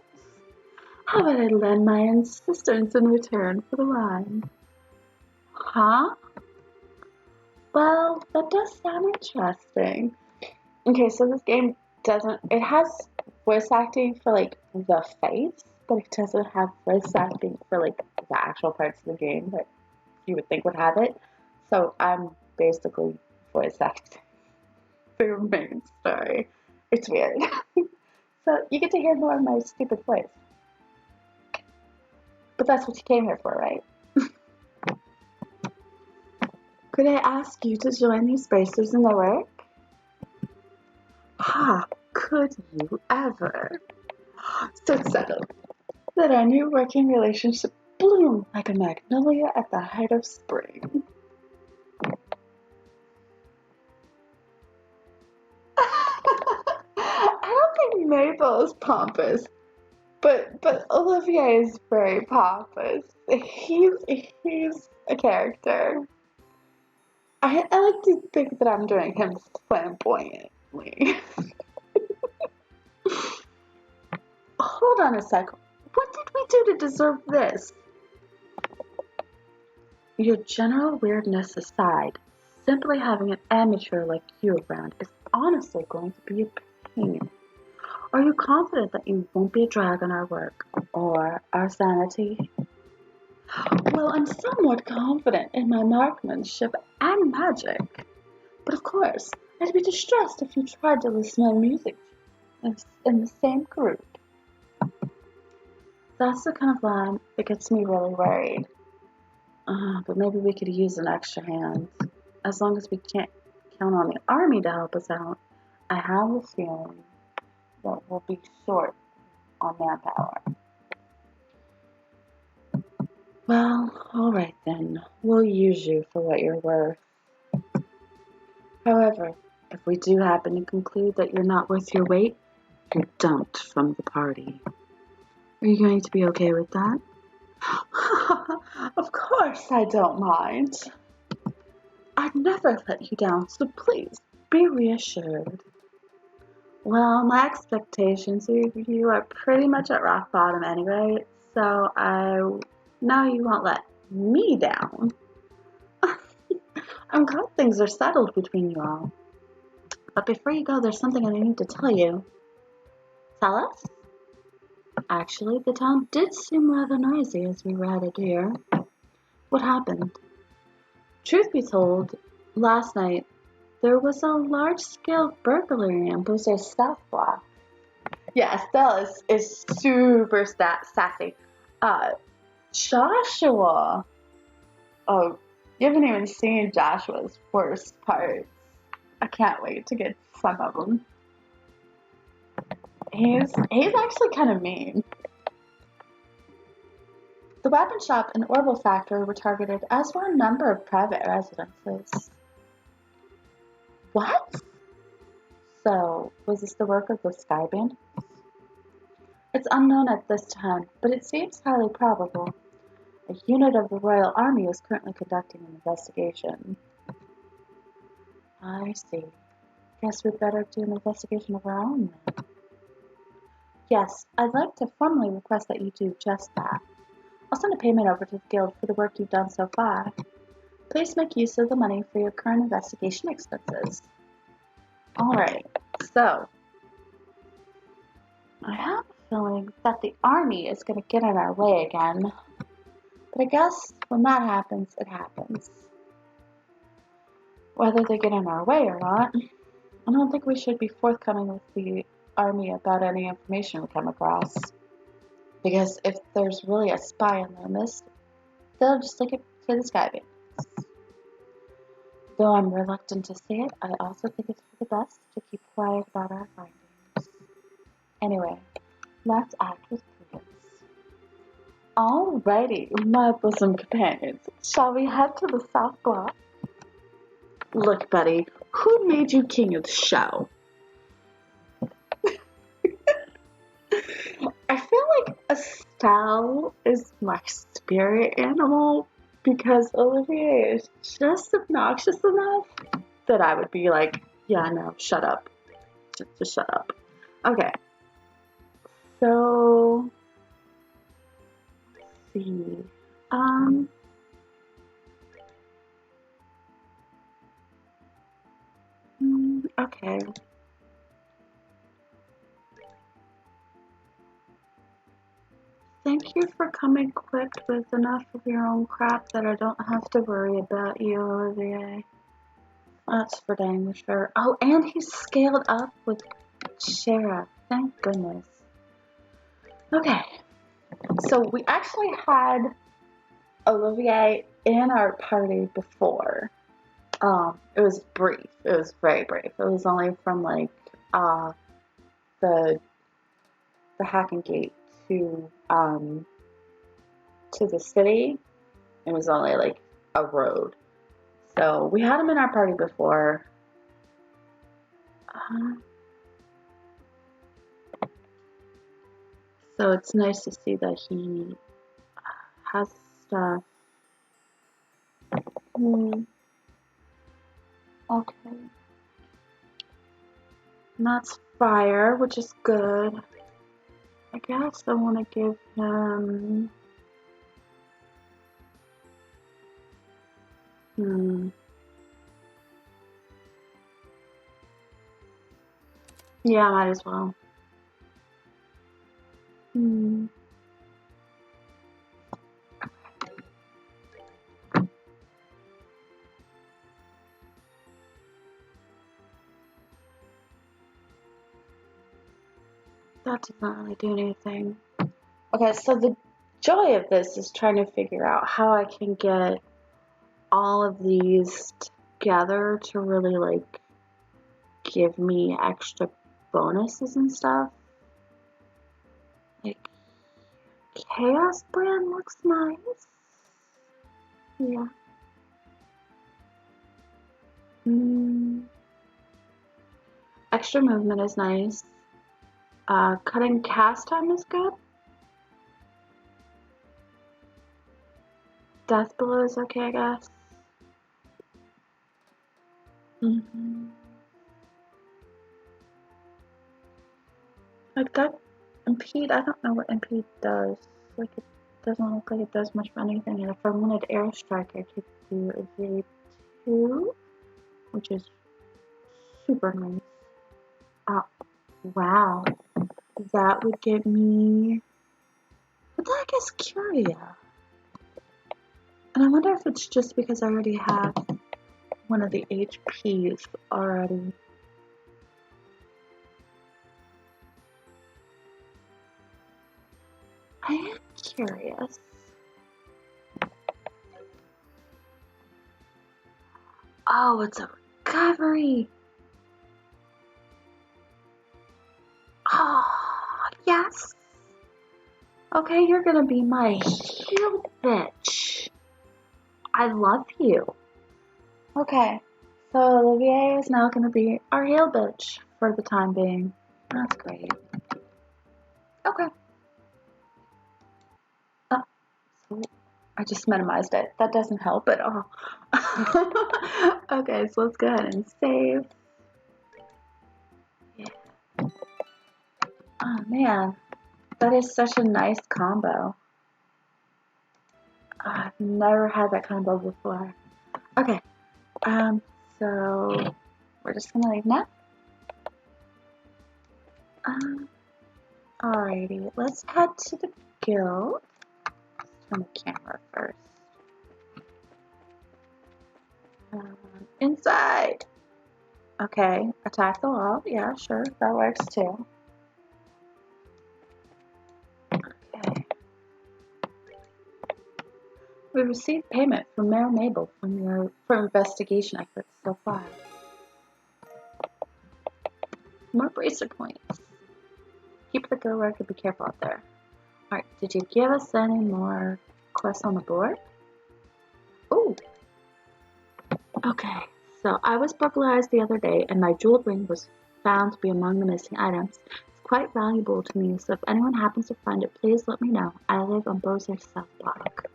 [SPEAKER 1] How about I lend my assistance in return for the rhyme? Huh? Well, that does sound interesting. Okay, so this game it has voice acting for like the face, but it doesn't have voice acting for like the actual parts of the game that you would think would have it. So I'm basically voice acting for your main story. It's weird. So you get to hear more of my stupid voice. But that's what you came here for, right? Could I ask you to join these spaces in the work? Ah, could you ever? So it's settled. Let our new working relationship bloom like a magnolia at the height of spring. I don't think Mabel is pompous, but Olivier is very pompous. He's a character. I like to think that I'm doing him flamboyantly. Hold on a sec. What did we do to deserve this? Your general weirdness aside, simply having an amateur like you around is honestly going to be a pain. Are you confident that you won't be a drag on our work or our sanity? Well, I'm somewhat confident in my marksmanship and magic. But of course, I'd be distressed if you tried to listen to music in the same group. That's the kind of line that gets me really worried. But maybe we could use an extra hand. As long as we can't count on the army to help us out, I have a feeling that we'll be short on manpower. Well, alright then. We'll use you for what you're worth. However, if we do happen to conclude that you're not worth your weight, you're dumped from the party. Are you going to be okay with that? Of course I don't mind. I'd never let you down, so please be reassured. Well, my expectations of you are pretty much at rock bottom anyway, so I know you won't let me down. I'm glad things are settled between you all. But before you go, there's something I need to tell you. Tell us? Actually, the town did seem rather noisy as we were headed here. What happened? Truth be told, last night there was a large-scale burglary in Boozer's South Block. Yeah, Estelle is super sassy. Joshua. Oh, you haven't even seen Joshua's worst parts. I can't wait to get some of them. He's actually kind of mean. The weapon shop and Orbital factory were targeted, as were a number of private residences. What? So, was this the work of the Sky Bandits? It's unknown at this time, but it seems highly probable. A unit of the Royal Army is currently conducting an investigation. I see. Guess we'd better do an investigation of our own then. Yes, I'd like to formally request that you do just that. I'll send a payment over to the Guild for the work you've done so far. Please make use of the money for your current investigation expenses. Alright, so I have a feeling that the army is going to get in our way again. But I guess when that happens, it happens. whether they get in our way or not. I don't think we should be forthcoming with the army about any information we come across. Because if there's really a spy in their midst, they'll just take it to the sky bandits. Though I'm reluctant to say it, I also think it's for the best to keep quiet about our findings. Anyway, let's act with prudence. Alrighty, my bosom companions, shall we head to the South Block? Look, buddy, who made you king of the show? I feel like Estelle is my spirit animal because Olivier is just obnoxious enough that I would be like, yeah, no, shut up. Just shut up. Okay. So, let's see. Okay. Thank you for coming equipped with enough of your own crap that I don't have to worry about you, Olivier. That's for dang sure. Oh, and he's scaled up with Sheriff. Thank goodness. Okay. So we actually had Olivier in our party before. It was brief. It was very brief. It was only from like the Hacking Gate to the city. It was only like a road. So we had him in our party before. So it's nice to see that he has stuff. Okay. And that's fire, which is good. I guess I want to give him... Yeah, might as well. That does not really do anything. Okay, so the joy of this is trying to figure out how I can get all of these together to really like give me extra bonuses and stuff. Like Chaos brand looks nice. Yeah. Extra movement is nice. Cutting cast time is good. Death below is okay, I guess. Like that impede, I don't know what impede does. Like it doesn't look like it does much of anything. And if I wanted airstrike, I could do a J2, which is super nice. Wow. That would give me... What the heck is Curia? And I wonder if it's just because I already have one of the HPs already. I am curious. Oh, it's a recovery. Oh, yes. Okay, you're gonna be my heal bitch. I love you. Okay, so Olivier is now gonna be our heal bitch for the time being. That's great. Okay. So I just minimized it. That doesn't help at all. Okay, so let's go ahead and save. Yeah. Oh man, that is such a nice combo. I've never had that combo before. Okay, so we're just gonna leave now. Alrighty, let's head to the guild. Let's turn the camera first. Inside! Okay, attack the wall. Yeah, sure, that works too. Okay. We received payment from Mayor Mabel for investigation efforts so far. More bracer points. Keep the good work and be careful out there. Alright, did you give us any more quests on the board? Ooh! Okay, so I was burglarized the other day and my jeweled ring was found to be among the missing items. It's quite valuable to me, so if anyone happens to find it, please let me know. I live on Bozer's South Block.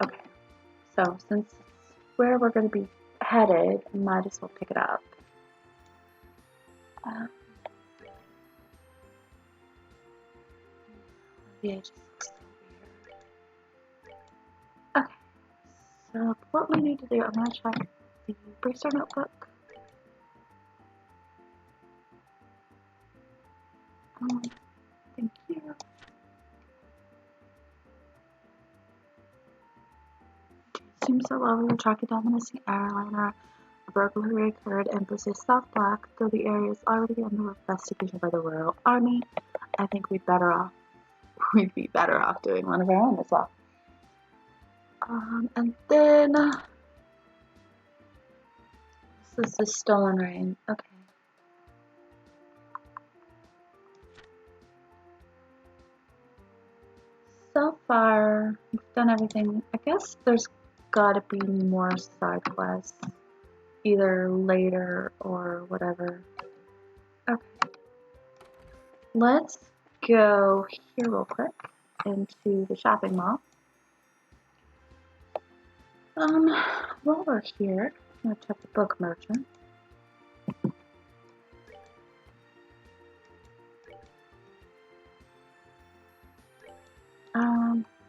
[SPEAKER 1] Okay, so since it's where we're going to be headed, I might as well pick it up. Yeah, it just looks so weird. Okay, so what we need to do, I'm going to check the bracer notebook. Thank you. Seems so while we were tracking down the missing airliner, a burglary occurred in Brazil's South Block. Though the area is already under investigation by the Royal Army, I think we'd be better off doing one of our own as well. And then this is the stolen ring. Okay. So far, we've done everything. I guess there's gotta be more side quests, either later or whatever. Okay. Let's go here real quick into the shopping mall. While we're here, I'm gonna check the book merchant.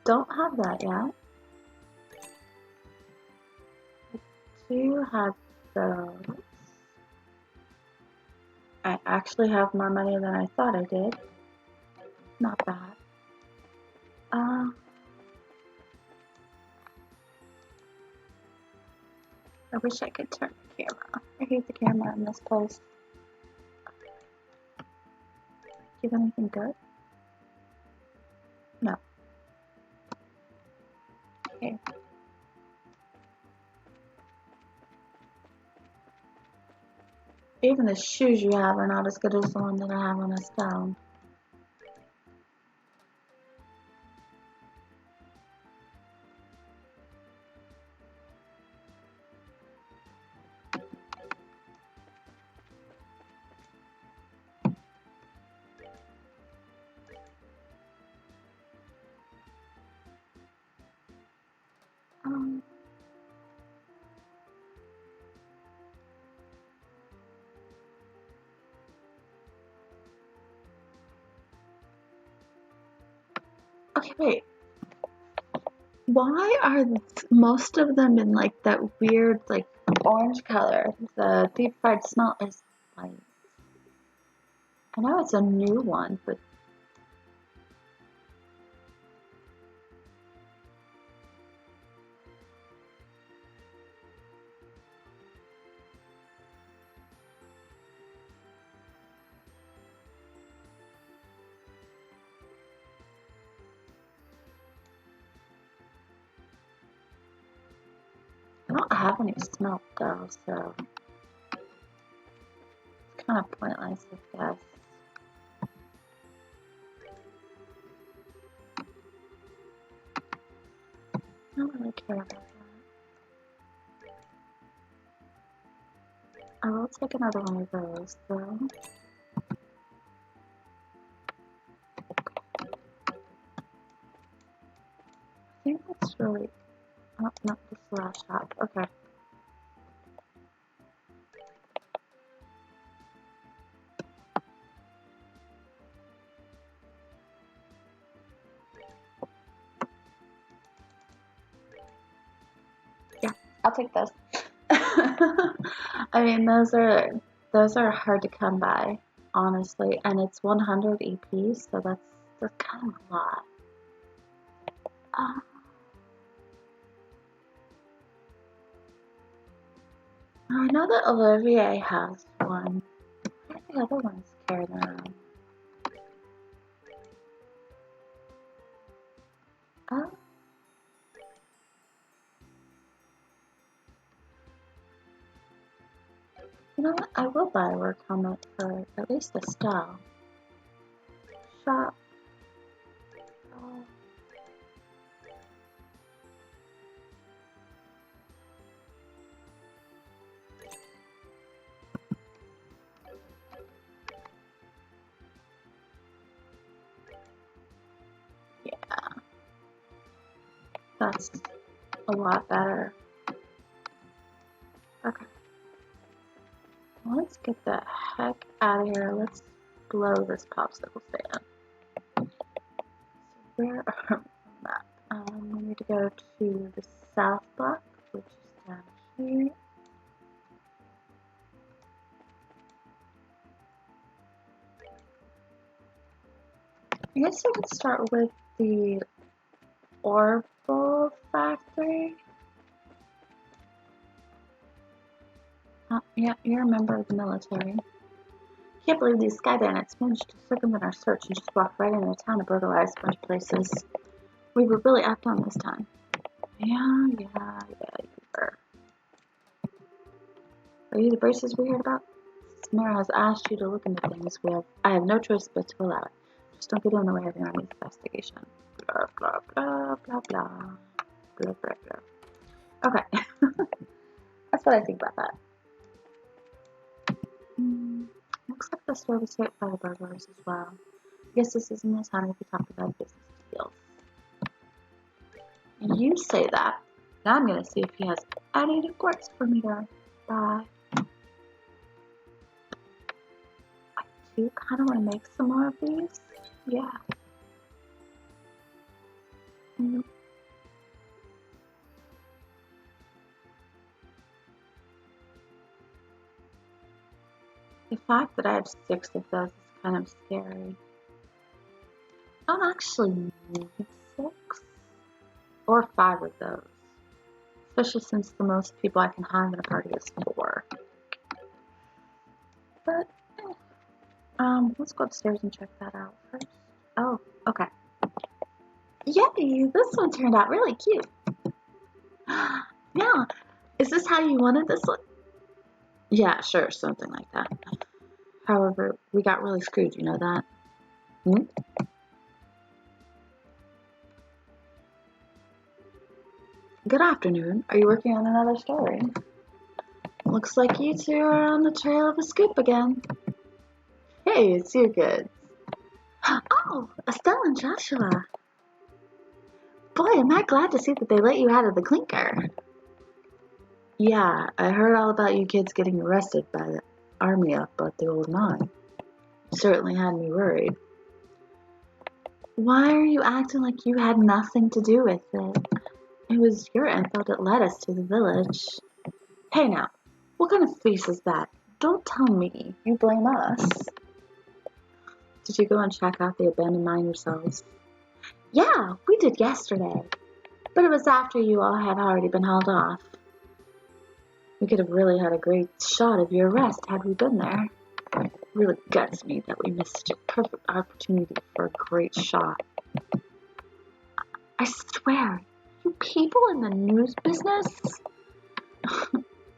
[SPEAKER 1] Don't have that yet. I do have those. I actually have more money than I thought I did. Not bad. I wish I could turn the camera. I hate the camera in this place. Give anything good? No. Okay. Even the shoes you have are not as good as the one that I have on Estelle. Okay, wait. Why are most of them in like that weird like orange color? The deep fried smell is like, I know it's a new one, but I don't have any smell though, so it's kind of pointless, I guess. I don't really care about that. I will take another one of those though. I think that's really, oh, no, this is the last shop. Okay. Yeah, I'll take those. I mean, those are hard to come by, honestly, and it's 100 EP, so that's kind of a lot. I know that Olivier has one. Where do the other ones carry them around? Oh. You know what? I will buy a work helmet for at least Estelle. Shop. Oh. Yeah, that's a lot better. Okay. Let's get the heck out of here. Let's blow this popsicle stand. So where are we map? We need to go to the south block, which is down here. I guess we could start with the Orbital Factory. Yeah, you're a member of the military. Can't believe these sky bandits managed to circumvent our search and just walk right into the town and burglarize a bunch of places. We were really outdone this time. Yeah, you were. Are you the braces we heard about? This mayor has asked you to look into things. I have no choice but to allow it. Just don't get in the way of the Army's investigation. Blah, blah, blah, blah, blah. Blah, blah, blah. Okay. That's what I think about that. Looks like the store was hit by the burglars as well. I guess this isn't the time to be talking about business deals. You say that. Now I'm gonna see if he has any reports for me to buy. I do kind of want to make some more of these. Yeah. The fact that I have 6 of those is kind of scary. I don't actually need 6 or 5 of those, especially since the most people I can have in a party is 4. But let's go upstairs and check that out first. Oh, okay. Yay! This one turned out really cute. Yeah, is this how you wanted this look? Yeah, sure, something like that. However, we got really screwed, you know that? Good afternoon. Are you working on another story? Looks like you two are on the trail of a scoop again. Hey, it's you kids. Oh, Estelle and Joshua. Boy, am I glad to see that they let you out of the clinker. Yeah, I heard all about you kids getting arrested by the army up at the old mine. Certainly had me worried. Why are you acting like you had nothing to do with it? It was your info that led us to the village. Hey now, what kind of face is that? Don't tell me. You blame us. Did you go and check out the abandoned mine yourselves? Yeah, we did yesterday. But it was after you all had already been hauled off. We could have really had a great shot of your arrest had we been there. It really guts me that we missed such a perfect opportunity for a great shot. I swear, you people in the news business?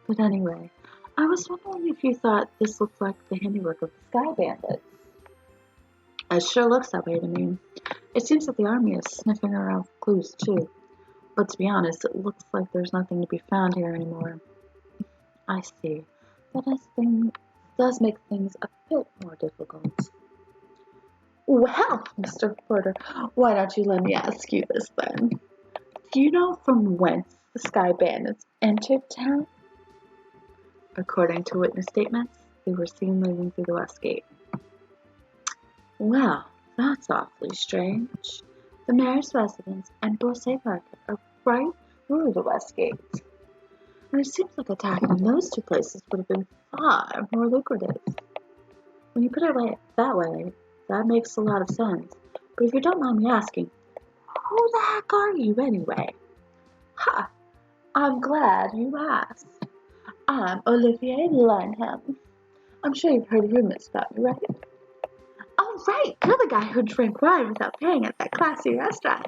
[SPEAKER 1] But anyway, I was wondering if you thought this looked like the handiwork of the sky bandits. It sure looks that way to me. It seems that the army is sniffing around clues too. But to be honest, it looks like there's nothing to be found here anymore. I see. That does make things a bit more difficult. Well, Mr. Reporter, why don't you let me ask you this then? Do you know from whence the Sky Bandits entered town? According to witness statements, they were seen moving through the west gate. Well, that's awfully strange. The mayor's residence and Bourset Market are right through the west gate. And it seems like attacking those 2 places would have been far more lucrative. When you put it that way, that makes a lot of sense. But if you don't mind me asking, who the heck are you anyway? Ha! I'm glad you asked. I'm Olivier Lanham. I'm sure you've heard rumors about me, right? Oh, right, you're the guy who drank wine without paying at that classy restaurant.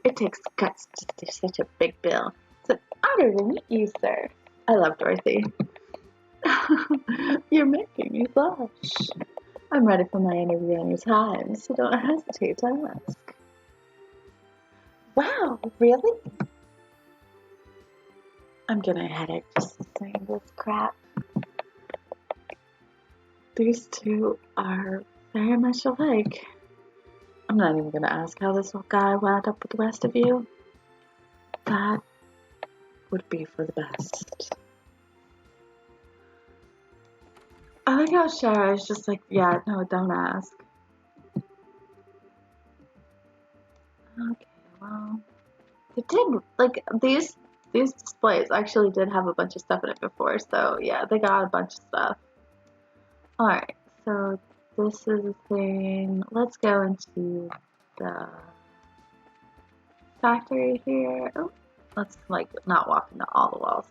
[SPEAKER 1] It takes guts to do such a big bill. It's an honor to meet you, sir. I love Dorothy. You're making me blush. I'm ready for my interview anytime, so don't hesitate to ask. Wow, really? I'm getting a headache just saying this crap. These two are very much alike. I'm not even gonna ask how this guy wound up with the rest of you. That would be for the best. I like how Shara is just like, yeah, no, don't ask. Okay, well, they did, like, these displays actually did have a bunch of stuff in it before, so yeah, they got a bunch of stuff. Alright, so this is a thing. Let's go into the factory here. Oh, let's, like, not walk into all the walls.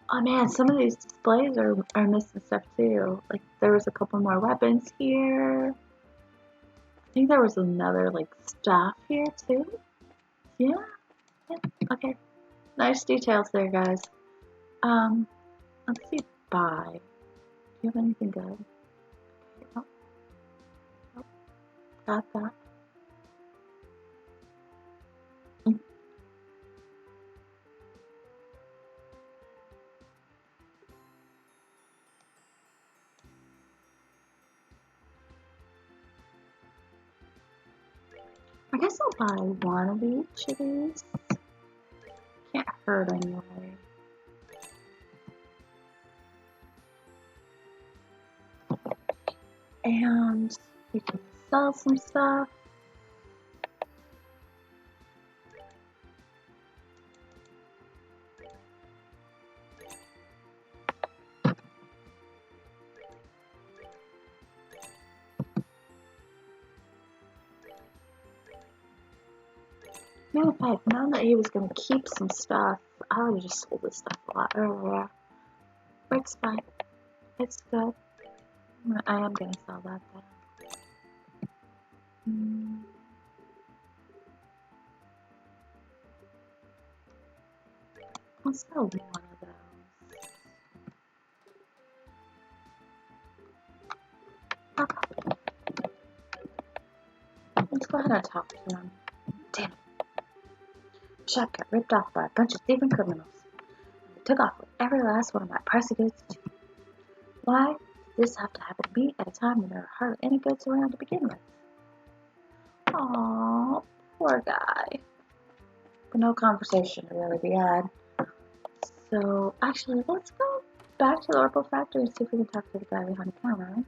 [SPEAKER 1] Oh man, some of these displays are missing stuff too. Like, there was a couple more weapons here. I think there was another, like, staff here too. Yeah, okay. Nice details there, guys. Let's see, buy. Do you have anything good? Oh, got that. I guess I'll buy one of each of these. Can't hurt anyway. And we can sell some stuff. Matter of fact, now that he was going to keep some stuff, I would have just sold this stuff a lot earlier. But it's fine. It's good. I am going to sell that then. I'll sell one of those. Okay. Let's go ahead and talk to him. Damn it. Shop got ripped off by a bunch of thieving criminals. And they took off with every last one of my pricey goods too. Why did this have to happen to me at a time when there were hardly any goods around to begin with? Aww, poor guy. But no conversation to really be had. So, actually, let's go back to the Liberl factory and see if we can talk to the guy behind the counter, right?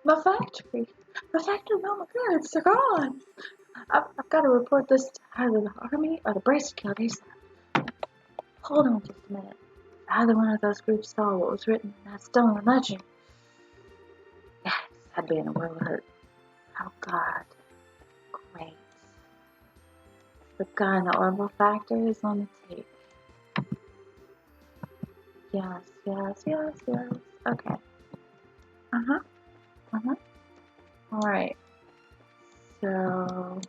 [SPEAKER 1] My factory, all my goods, they're gone. I've got to report this to either the army or the brace securities. Hold on just a minute. If either one of those groups saw what was written in that stone legend, yes, I'd be in a world of hurt. Oh God, great. The guy in the Liberl factory is on the tape. Yes. Okay. Alright. So...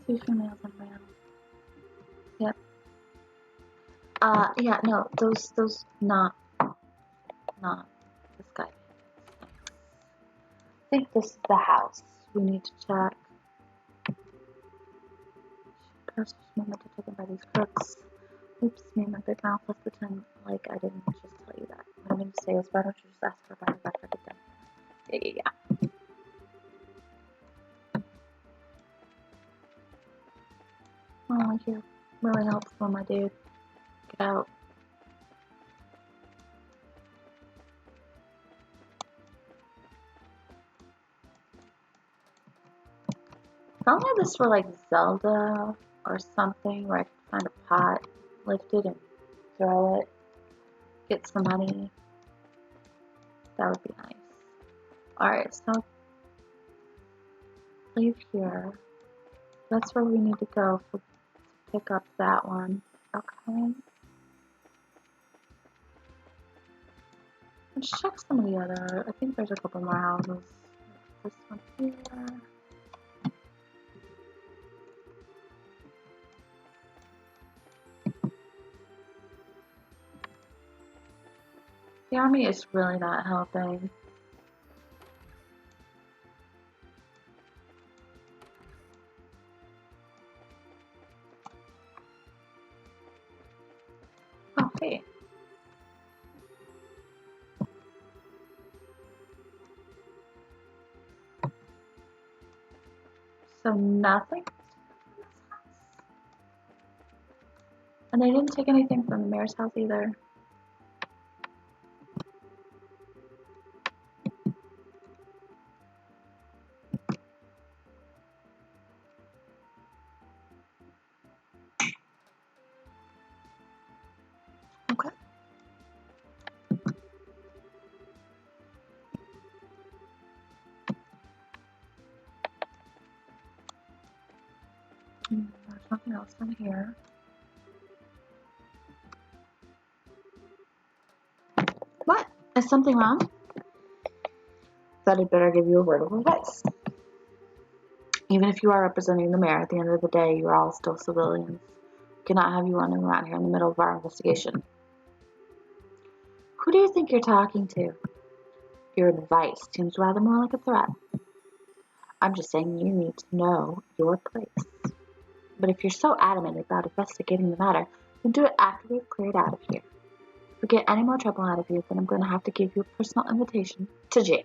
[SPEAKER 1] two females and male. Yep. Yeah, no, those, not this guy. I think this is the house. We need to check. First moment to taken by these crooks. Oops, me and my big mouth. Let's pretend like I didn't just tell you that. What I'm going to say is, why don't you just ask her about it after I get done? Yeah. Oh, you're really helpful, my dude. Get out. If only this were like Zelda or something where I could find a pot, lift it, and throw it, get some money. That would be nice. Alright, so leave here. That's where we need to go to pick up that one. Okay. Let's check some of the other. I think there's a couple more houses. This one here. The army is really not helping. Oh, hey. So nothing? And they didn't take anything from the mayor's house either. Okay. There's nothing else in here. What? Is something wrong? Thought I'd better give you a word of advice. Even if you are representing the mayor, at the end of the day, you are all still civilians. We cannot have you running around here in the middle of our investigation. Who do you think you're talking to? Your advice seems rather more like a threat. I'm just saying you need to know your place. But if you're so adamant about investigating the matter, then do it after we've cleared out of here. If we get any more trouble out of you, then I'm going to have to give you a personal invitation to jail.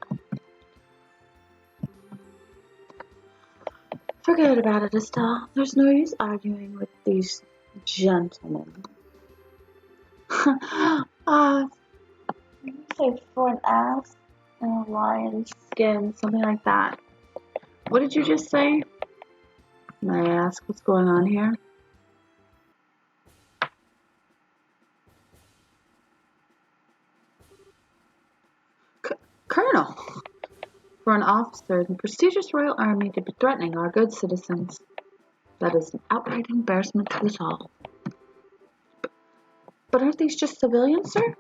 [SPEAKER 1] Forget about it, Estelle. There's no use arguing with these gentlemen. Say for an ass and a lion's skin, something like that. What did you just say? May I ask what's going on here? Colonel! For an officer in the prestigious Royal Army to be threatening our good citizens. That is an outright embarrassment to us all. But aren't these just civilians, sir?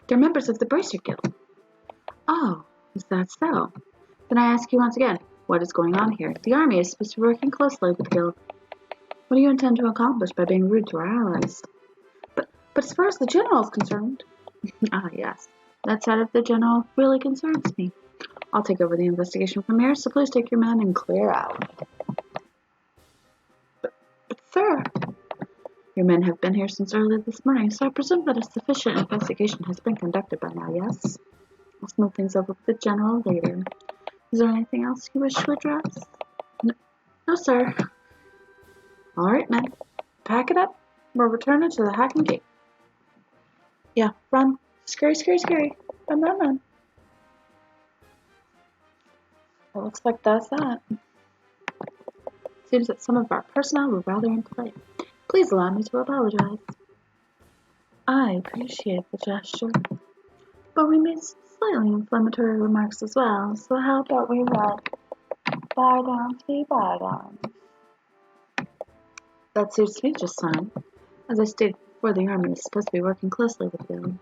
[SPEAKER 1] They're members of the Bracer Guild. Oh, is that so? Then I ask you once again, what is going on here? The army is supposed to be working closely with the guild. What do you intend to accomplish by being rude to our allies? But as far as the general is concerned... yes. That side of the general really concerns me. I'll take over the investigation from here, so please take your men and clear out. But sir... Your men have been here since early this morning, so I presume that a sufficient investigation has been conducted by now, yes? I'll smooth things over with the general later. Is there anything else you wish to address? No, sir. All right, men. Pack it up. We're returning to the Hacking Gate. Yeah, run. Scurry, scurry, scurry. Run, run, run. It looks like that's that. Seems that some of our personnel were rather impolite. Please allow me to apologize. I appreciate the gesture. But we made slightly inflammatory remarks as well, so how about we let bygones be bygones? That suits me just fine. As I stated before, the Army is supposed to be working closely with the Guild.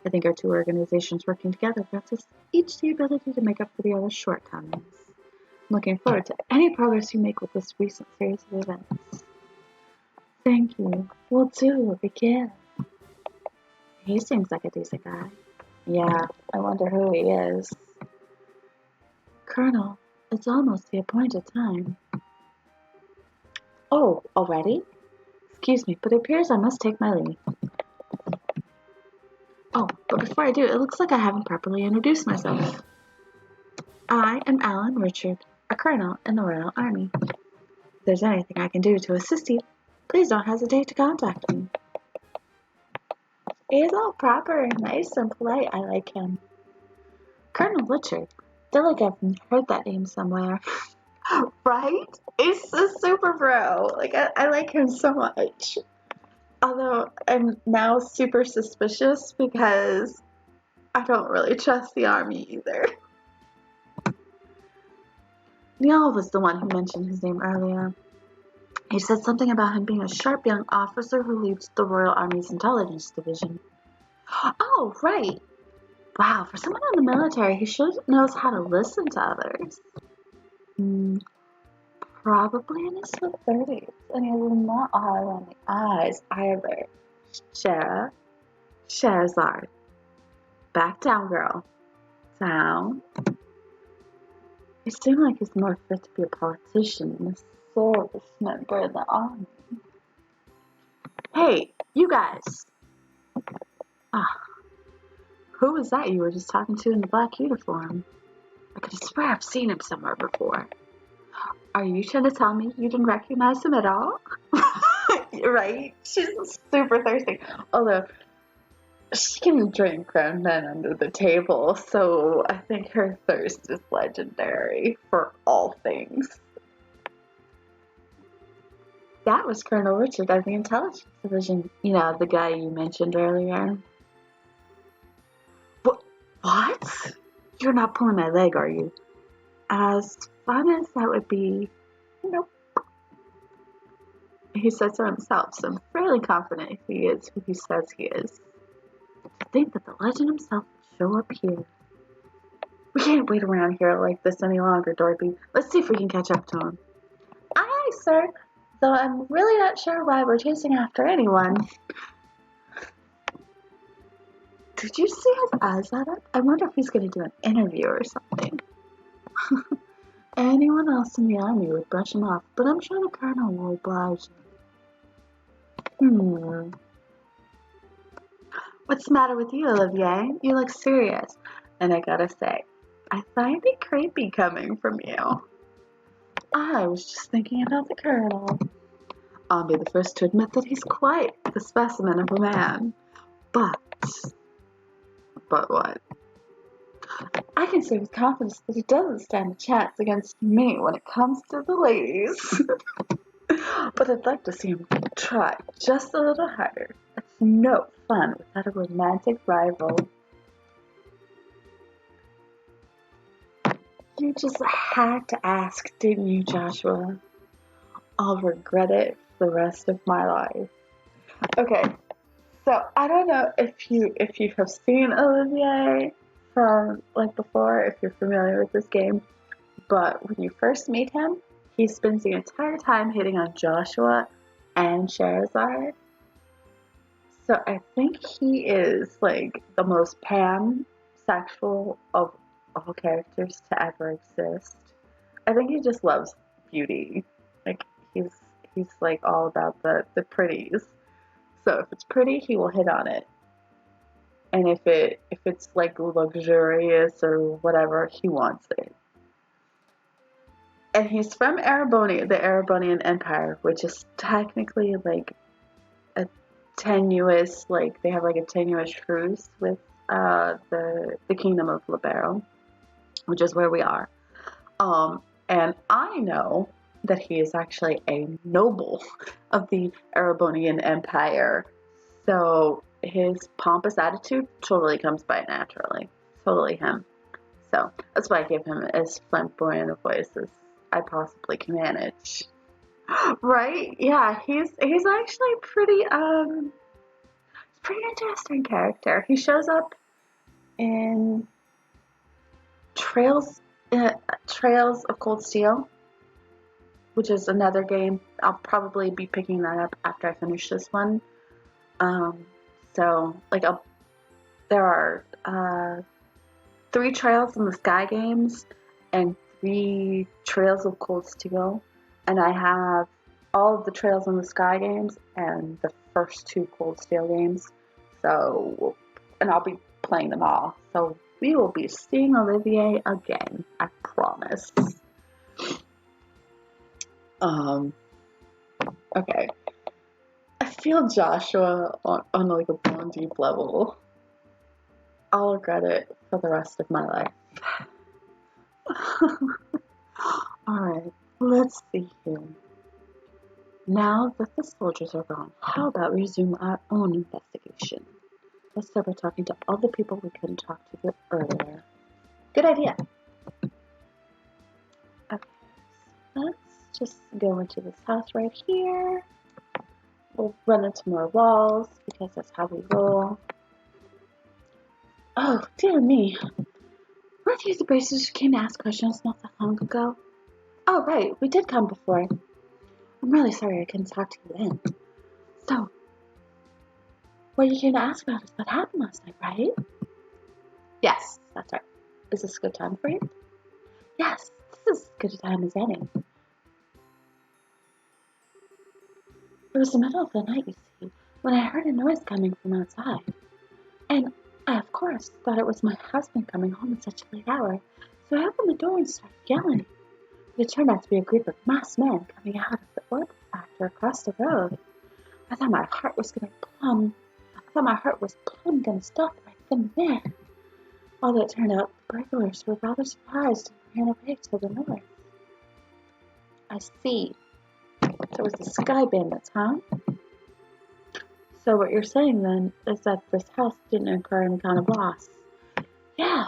[SPEAKER 1] I think our two organizations working together grants us each the ability to make up for the other's shortcomings. I'm looking forward to any progress you make with this recent series of events. Thank you. We'll do it again. He seems like a decent guy. Yeah, I wonder who he is. Colonel, it's almost the appointed time. Oh, already? Excuse me, but it appears I must take my leave. Oh, but before I do, it looks like I haven't properly introduced myself. I am Alan Richard, a colonel in the Royal Army. If there's anything I can do to assist you, please don't hesitate to contact me. He's all proper and nice and polite. I like him. Colonel Richard. I feel like I've heard that name somewhere. Right? He's a super bro. Like, I like him so much. Although I'm now super suspicious because I don't really trust the Army either. Neil was the one who mentioned his name earlier. He said something about him being a sharp young officer who leads the Royal Army's intelligence division. Oh, right. Wow, for someone in the military, he sure knows how to listen to others. Probably in his mid-30s, and he was not hard on the eyes either. Sherazard. Back down, girl. Down. He seemed like he's more fit to be a politician than a service member in the army. Hey, you guys! Who was that you were just talking to in the black uniform? I could have swear I've seen him somewhere before. Are you trying to tell me you didn't recognize him at all? Right? She's super thirsty. Although, she can drink grown men under the table, so I think her thirst is legendary for all things. That was Colonel Richard of the Intelligence Division. You know, the guy you mentioned earlier. What? You're not pulling my leg, are you? As fun as that would be, nope. He said so himself, so I'm fairly confident he is who he says he is. To think that the legend himself will show up here. We can't wait around here like this any longer, Dorothy. Let's see if we can catch up to him. Aye, aye, sir. Though I'm really not sure why we're chasing after anyone. Did you see his eyes at it? I wonder if he's going to do an interview or something. Anyone else in the army would brush him off, but I'm sure the colonel will oblige him. What's the matter with you, Olivier? You look serious. And I gotta say, I find it creepy coming from you. I was just thinking about the colonel. I'll be the first to admit that he's quite the specimen of a man. But what? I can say with confidence that he doesn't stand a chance against me when it comes to the ladies. But I'd like to see him try just a little harder. It's no fun without a romantic rival. You just had to ask, didn't you, Joshua? I'll regret it for the rest of my life. Okay, so I don't know if you have seen Olivier from like before, if you're familiar with this game, but when you first meet him, he spends the entire time hitting on Joshua and Sherazard. So I think he is like the most pansexual of all characters to ever exist. I think he just loves beauty. Like he's like all about the pretties. So if it's pretty, he will hit on it. And if it's like luxurious or whatever, he wants it. And he's from Ereboni, the Erebonian Empire, which is technically like a tenuous, like they have like a tenuous truce with the kingdom of Liberl, which is where we are. And I know that he is actually a noble of the Erebonian Empire. So his pompous attitude totally comes by naturally. Totally him. So that's why I give him as flamboyant a voice as I possibly can manage. Right? Yeah, he's actually pretty interesting character. He shows up in Trails of Cold Steel, which is another game. I'll probably be picking that up after I finish this one. So like there are 3 Trails in the Sky games and 3 Trails of Cold Steel, and I have all of the Trails in the Sky games and the first 2 Cold Steel games. So, and I'll be playing them all. So we will be seeing Olivier again, I promise. Okay. I feel Joshua on like a bone deep level. I'll regret it for the rest of my life. Alright, let's see here. Now that the soldiers are gone, how about we resume our own investigation? Let's start by talking to all the people we couldn't talk to earlier. Good idea. Okay. Let's just go into this house right here. We'll run into more walls because that's how we roll. Oh, dear me. Weren't you the braces who came to ask questions not that long ago? Oh, right. We did come before. I'm really sorry I couldn't talk to you then. So, what you came to ask about is what happened last night, right? Yes, that's right. Is this a good time for you? Yes, this is as good a time as any. It was the middle of the night, you see, when I heard a noise coming from outside. And I, of course, thought it was my husband coming home at such a late hour, so I opened the door and started yelling. But it turned out to be a group of masked men coming out of the oil factor across the road. I thought my heart was plumb gonna stop right then and there. Although it turned out the burglars were rather surprised and ran away to the north. I see. So it was the sky bandits, huh? So what you're saying then is that this house didn't incur any kind of loss. Yeah,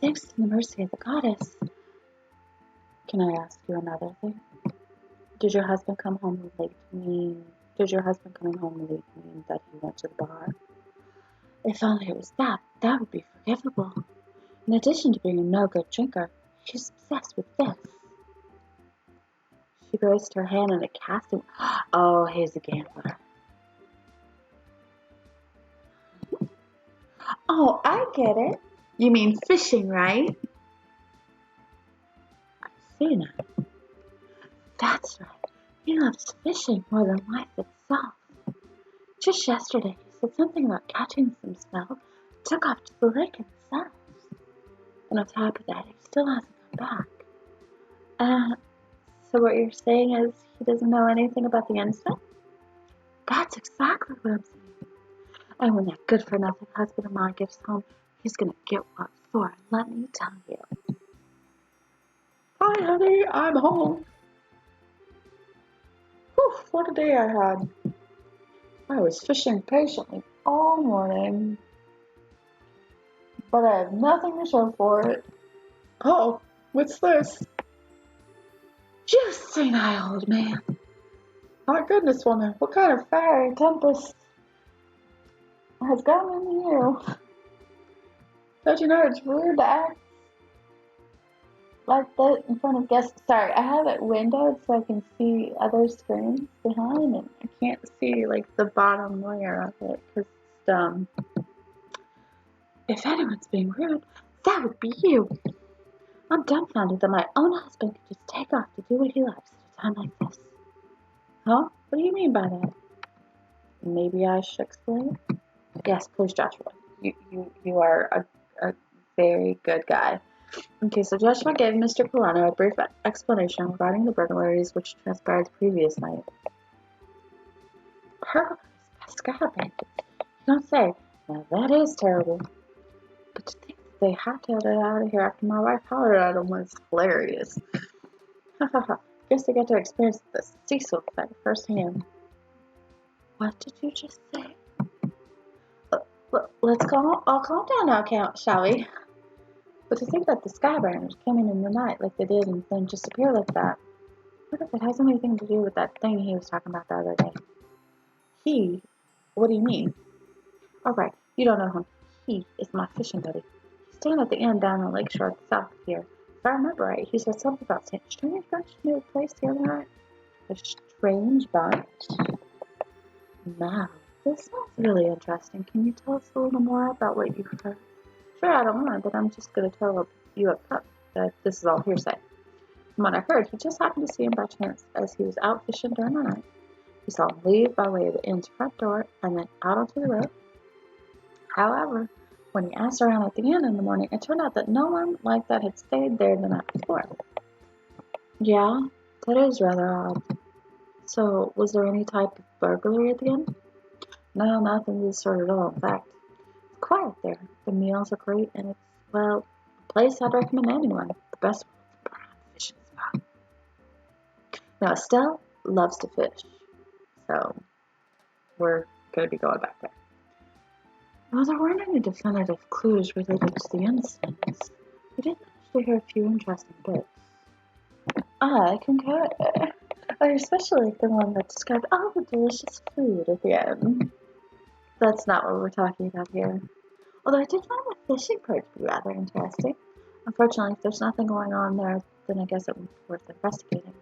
[SPEAKER 1] thanks to the mercy of the goddess. Can I ask you another thing? Did your husband coming home late mean that he went to the bar? If only it was that would be forgivable. In addition to being a no-good drinker, he's obsessed with this. She raised her hand in a casting. Oh, he's a gambler. Oh, I get it. You mean fishing, right? I see now. That's right. He loves fishing more than life itself. Just yesterday, he said something about catching some smell, took off to the lake himself. And on top of that, he still hasn't come back. So what you're saying is he doesn't know anything about the incident? That's exactly what I'm saying. And when that good-for-nothing husband of mine gets home, he's gonna get what for, let me tell you. Hi, honey, I'm home. Whew, what a day I had. I was fishing patiently all morning, but I have nothing to show for it. Oh, what's this? You senile old man. My goodness, woman, what kind of fiery tempest has gotten into you? Don't you know it's rude to act like that in front of guests? Sorry, I have it windowed so I can see other screens behind, and I can't see like the bottom layer of it because it's dumb. If anyone's being rude, that would be you. I'm dumbfounded that my own husband could just take off to do what he likes at a time like this. Huh? What do you mean by that? Maybe I should explain? Yes, please, Joshua. You are a very good guy. Okay, so Joshua gave Mr. Polano a brief explanation regarding the burglaries which transpired the previous night. Burglaries by sky bandits? You don't say. Now that is terrible. But to think that they hightailed it out of here after my wife hollered at them was hilarious. Ha ha ha. Guess they get to experience the Cecil effect firsthand. What did you just say? Let's all calm down now, shall we? But to think that the skyburners came in the night like they did and then disappeared like that. What if it has anything to do with that thing he was talking about the other day? He? What do you mean? Alright, you don't know him. He is my fishing buddy. He's staying at the inn down on the lakeshore at the south of here. If I remember right, he said something about St. Strange Bunch near the place the other night. A strange bunch? Now, this sounds really interesting. Can you tell us a little more about what you've heard? Sure, I don't mind, but I'm just going to tell you up front that this is all hearsay. From what I heard, he just happened to see him by chance as he was out fishing during the night. He saw him leave by way of the inn's front door and then out onto the road. However, when he asked around at the inn in the morning, it turned out that no one like that had stayed there the night before. Yeah, that is rather odd. So, was there any type of burglary at the inn? No, nothing of this sort at all. In fact, it's quiet there. The meals are great, and it's, well, a place I'd recommend to anyone. The best one is a prime fishing spot. Now, Estelle loves to fish, so we're going to be going back there. Well, there weren't any definitive clues related to the incidents. We did manage to hear a few interesting bits. I concur. I especially like the one that described all the delicious food at the end. That's not what we're talking about here. Although I did find the fishing part to be rather interesting. Unfortunately, if there's nothing going on there, then I guess it wouldn't be worth investigating.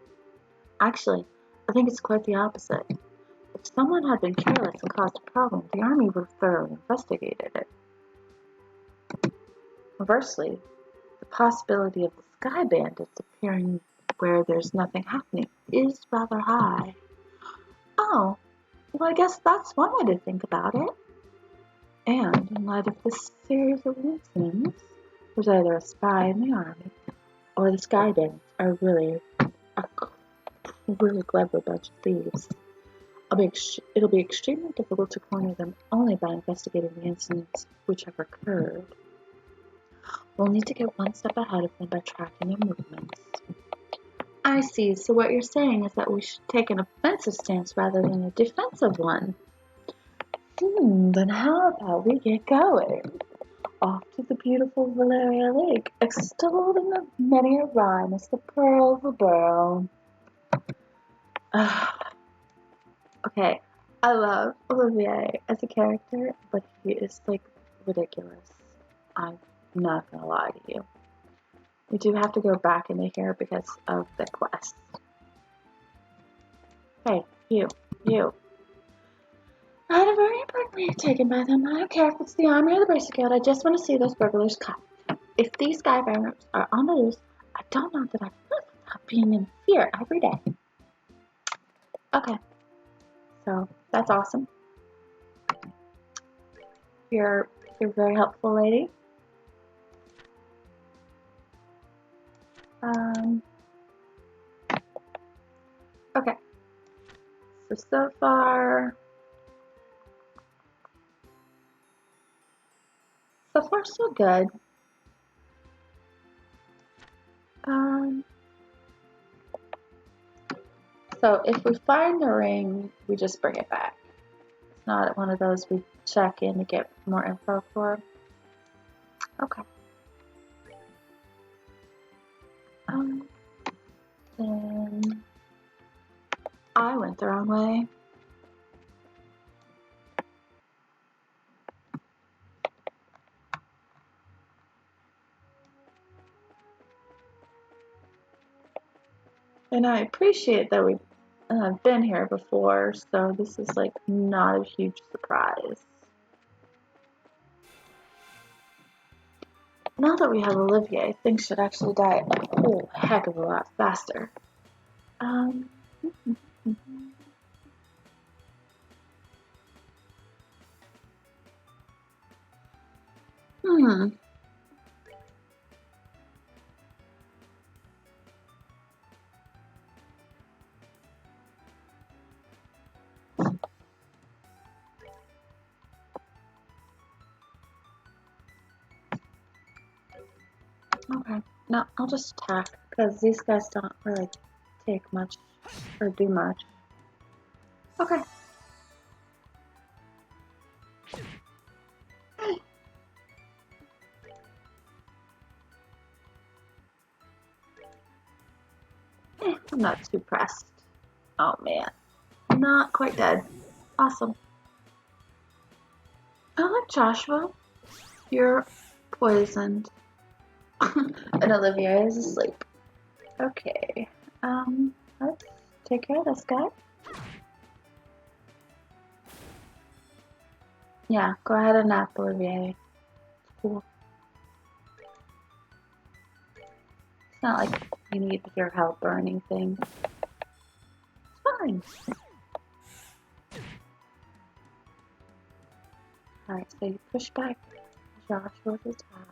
[SPEAKER 1] Actually, I think it's quite the opposite. If someone had been careless and caused a problem, the army would have thoroughly investigated it. Conversely, the possibility of the sky bandits appearing where there's nothing happening is rather high. Oh, well, I guess that's one way to think about it. And in light of this series of incidents, there's either a spy in the army, or the sky bandits are really a really clever bunch of thieves. It'll be extremely difficult to corner them only by investigating the incidents which have occurred. We'll need to get one step ahead of them by tracking their movements. I see, so what you're saying is that we should take an offensive stance rather than a defensive one. Then how about we get going? Off to the beautiful Valeria Lake, extolled in the many a rhyme as the pearl of the burl. Okay, I love Olivier as a character, but he is, like, ridiculous. I'm not gonna lie to you. We do have to go back into here because of the quest. Hey, you. I had a very important lead taken by them. I don't care if it's the army or the Bracer Guild. I just want to see those burglars caught. If these sky bandits are on the loose, I don't know that I feel without being in fear every day. Okay. So, that's awesome. You're a very helpful lady. Okay. So far, so good. So if we find the ring, we just bring it back. It's not one of those we check in to get more info for. Okay. Then I went the wrong way. And I appreciate that we've been here before, so this is like not a huge surprise. Now that we have Olivier, things should actually die a whole heck of a lot faster. Okay, no, I'll just attack, because these guys don't really take much, or do much. Okay. I'm not too pressed. Oh man, not quite dead. Awesome. Oh look, Joshua, you're poisoned. And Olivier is asleep. Okay, let's take care of this guy. Yeah, go ahead and nap, Olivier. It's cool. It's not like you need your help or anything. It's fine. Alright, so you push back Joshua's attack.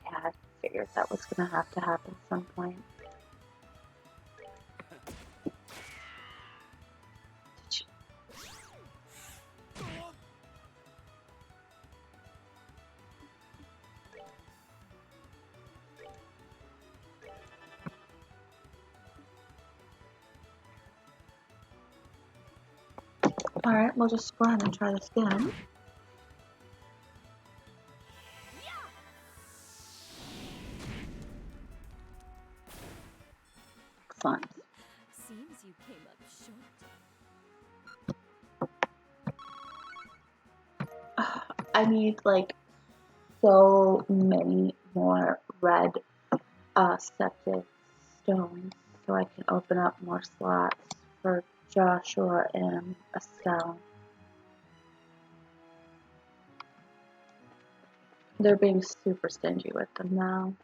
[SPEAKER 1] Yeah, I figured that was gonna have to happen at some point. Alright, we'll just go ahead and try this again. Excellent.
[SPEAKER 2] Seems you came up short.
[SPEAKER 1] I need like so many more red septic stones so I can open up more slots for Joshua and Estelle. They're being super stingy with them now.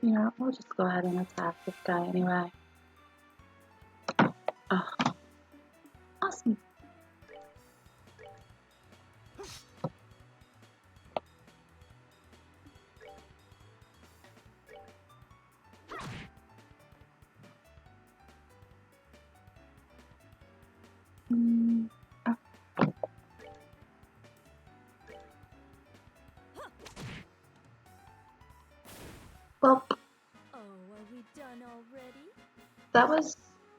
[SPEAKER 1] You know, we'll just go ahead and attack this guy anyway. Oh, awesome. Oh. Well,
[SPEAKER 2] Oh, are we done already?
[SPEAKER 1] that was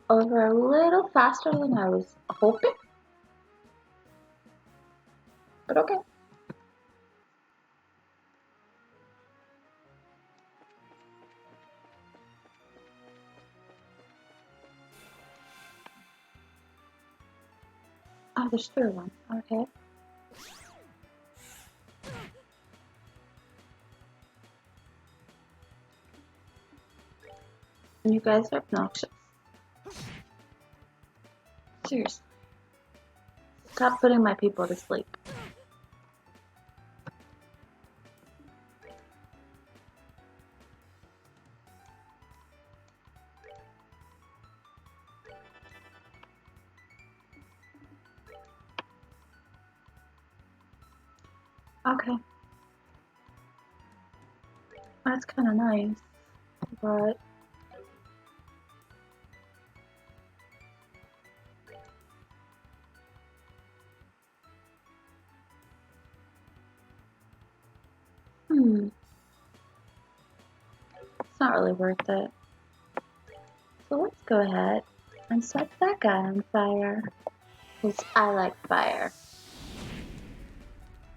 [SPEAKER 1] over a little faster than I was hoping. But okay. Oh, there's 3 of them. Okay. And you guys are obnoxious. Seriously. Stop putting my people to sleep. Okay. That's kind of nice, but it's not really worth it. So let's go ahead and set that guy on fire. Because I like fire.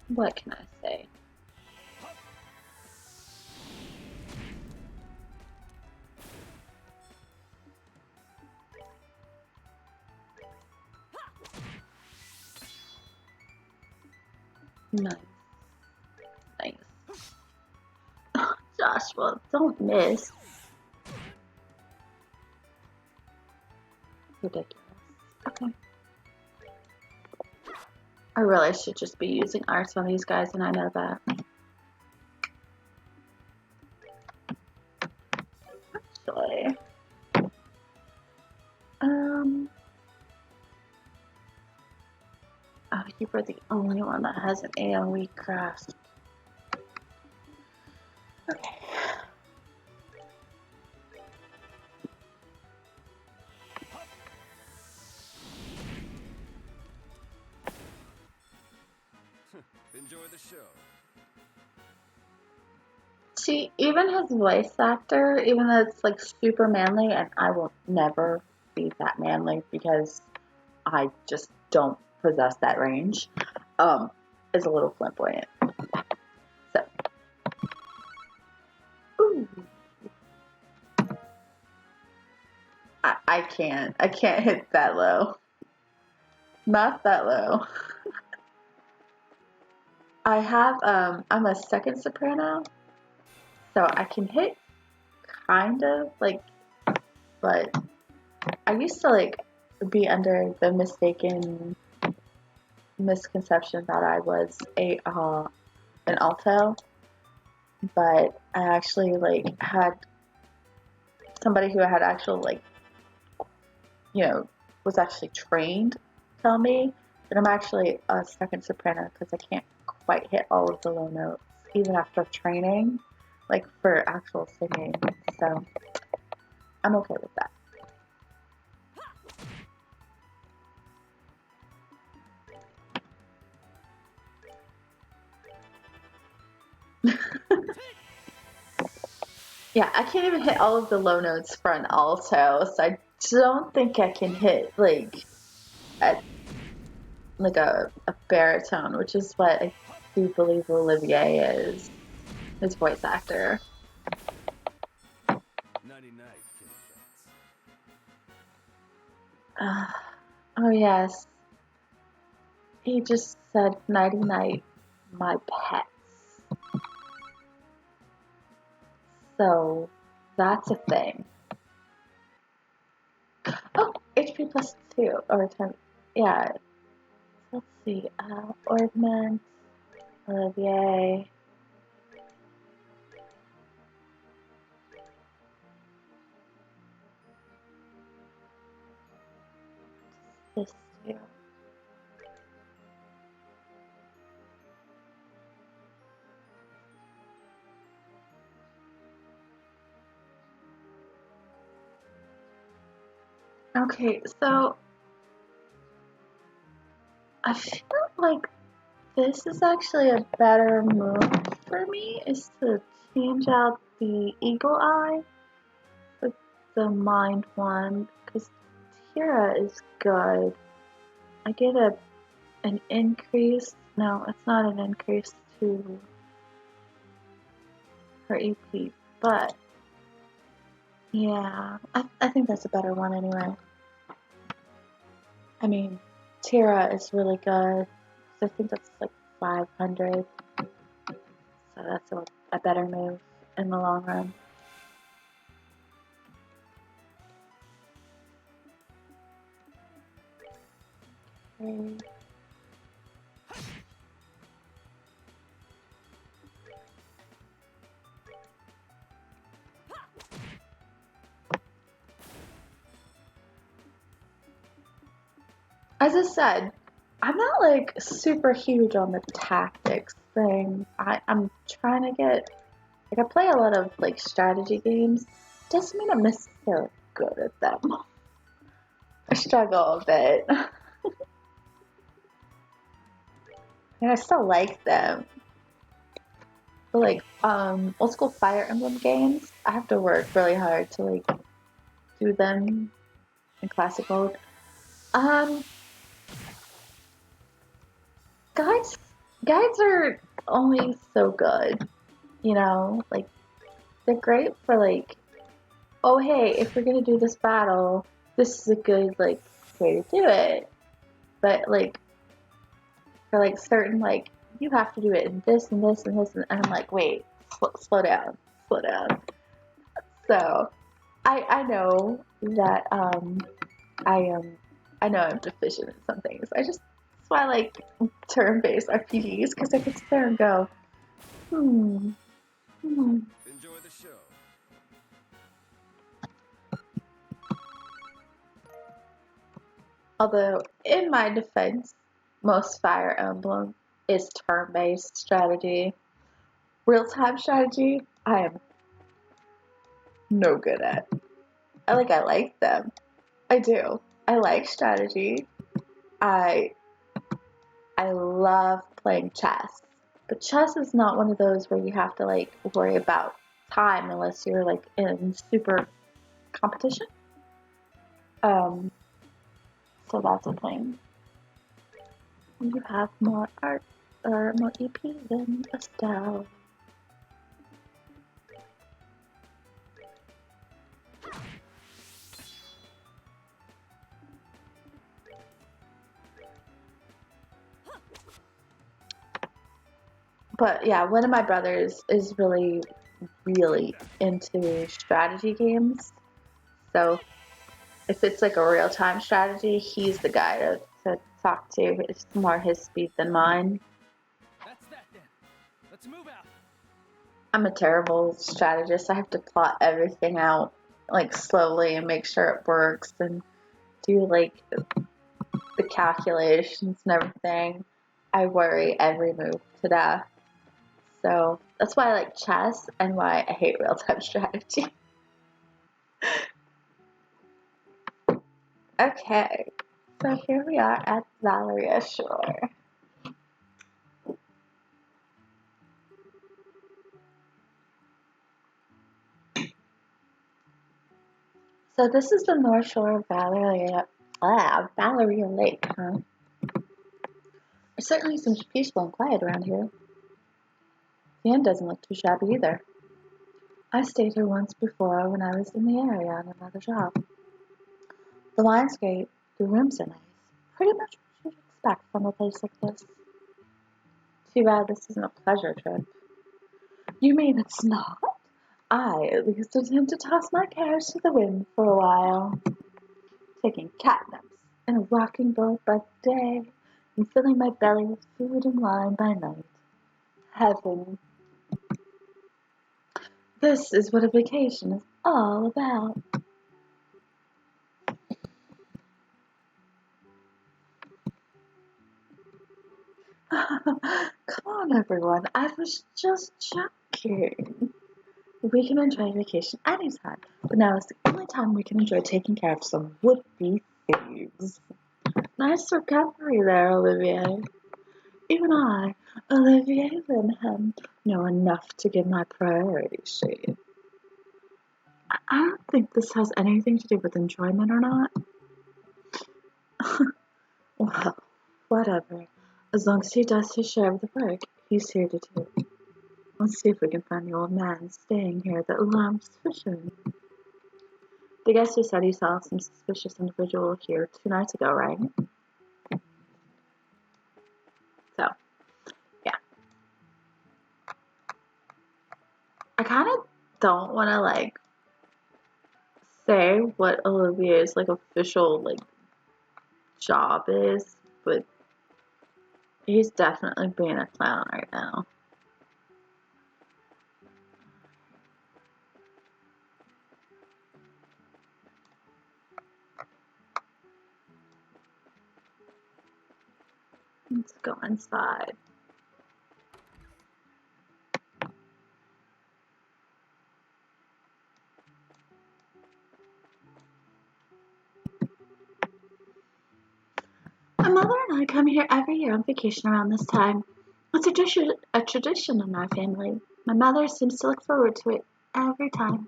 [SPEAKER 1] What can I say? Nice. Nice. Joshua, don't miss. Ridiculous. Okay. I really should just be using arts on these guys, and I know that. Actually, oh, you were the only one that has an AoE craft. Okay.
[SPEAKER 3] Enjoy the show.
[SPEAKER 1] See, even his voice actor, even though it's like super manly, and I will never be that manly because I just don't possess that range, is a little flamboyant. So, ooh. I can't hit that low. Not that low. I have, I'm a second soprano, so I can hit kind of, like, but I used to, like, be under the misconception that I was an alto, but I actually, like, had somebody who had actual, like, was actually trained tell me that I'm actually a second soprano because I can't quite hit all of the low notes, even after training, like, for actual singing, so I'm okay with that. Yeah, I can't even hit all of the low notes for an alto, so I don't think I can hit, like, at like a baritone, which is what I do believe Olivier is, his voice actor.
[SPEAKER 3] Nighty night, kitty cats.
[SPEAKER 1] Oh yes, he just said nighty night, my pets. So that's a thing. Oh, HP plus 2 or 10. Yeah. Let's see. Ordnance, Olivier. This two. Okay, so I feel like this is actually a better move for me, is to change out the eagle eye with the mind one, because Tira is good. I get an increase. No, it's not an increase to her EP, but yeah, I think that's a better one anyway. I mean, Tira is really good. So I think that's like 500. So that's a better move in the long run. Okay. As I said, I'm not like super huge on the tactics thing. I'm trying to get, like, I play a lot of like strategy games. Doesn't mean I'm necessarily good at them. I struggle a bit. And I still like them. But like old school Fire Emblem games, I have to work really hard to like do them in classic mode. Um guides guides are only so good, you know? Like they're great for like, oh hey, if we're gonna do this battle, this is a good like way to do it. But like for like certain like you have to do it in this and this and this and I'm like, wait, slow down, slow down. So I know that I am I know I'm deficient in some things. That's why I like turn-based RPGs, because I can sit there and go, hmm.
[SPEAKER 3] Enjoy the show.
[SPEAKER 1] Although in my defense, most Fire Emblem is turn-based strategy. Real-time strategy, I am no good at. I like them. I do. I like strategy. I I love playing chess. But chess is not one of those where you have to like worry about time unless you're like in super competition. Um, so that's a thing. You have more art or more EP than Estelle. But yeah, one of my brothers is really, really into strategy games. So if it's like a real time strategy, he's the guy to talk to. It's more his speed than mine.
[SPEAKER 3] That's that then. Let's move out.
[SPEAKER 1] I'm a terrible strategist. I have to plot everything out like slowly and make sure it works and do like the calculations and everything. I worry every move to death. So that's why I like chess and why I hate real time strategy. Okay, so here we are at Valeria Shore. So this is the North Shore of Valeria. Ah, Valeria Lake, huh? It certainly seems peaceful and quiet around here. The inn doesn't look too shabby either. I stayed here once before when I was in the area on another job. The wine's great, the rooms are nice. Pretty much what you'd expect from a place like this. Too bad this isn't a pleasure trip. You mean it's not? I at least intend to toss my cares to the wind for a while. Taking catnaps in a rocking boat by day and filling my belly with food and wine by night. Heaven. This is what a vacation is all about. Come on, everyone. I was just joking. We can enjoy vacation anytime, but now is the only time we can enjoy taking care of some would-be thieves. Nice recovery there, Olivier. Even I, Olivier Linham, know enough to give my priority shade. I don't think this has anything to do with enjoyment or not. Well, whatever. As long as he does his share of the work, he's here to do it. Let's see if we can find the old man staying here that loves fishing. The guest who said he saw some suspicious individual here 2 nights ago, right? So, yeah. I kind of don't want to, say what Olivier's, official, job is, but he's definitely being a clown right now. Let's go inside. My mother and I come here every year on vacation around this time. It's a tradition in our family. My mother seems to look forward to it every time.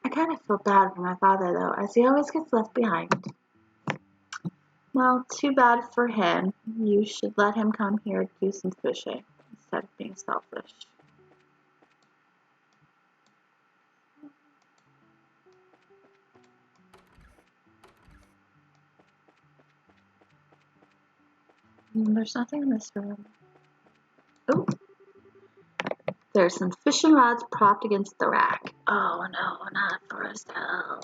[SPEAKER 1] I kind of feel bad for my father, though, as he always gets left behind. Well, too bad for him. You should let him come here to do some fishing instead of being selfish. There's nothing in this room. Oh, there's some fishing rods propped against the rack. Oh no, not for Estelle.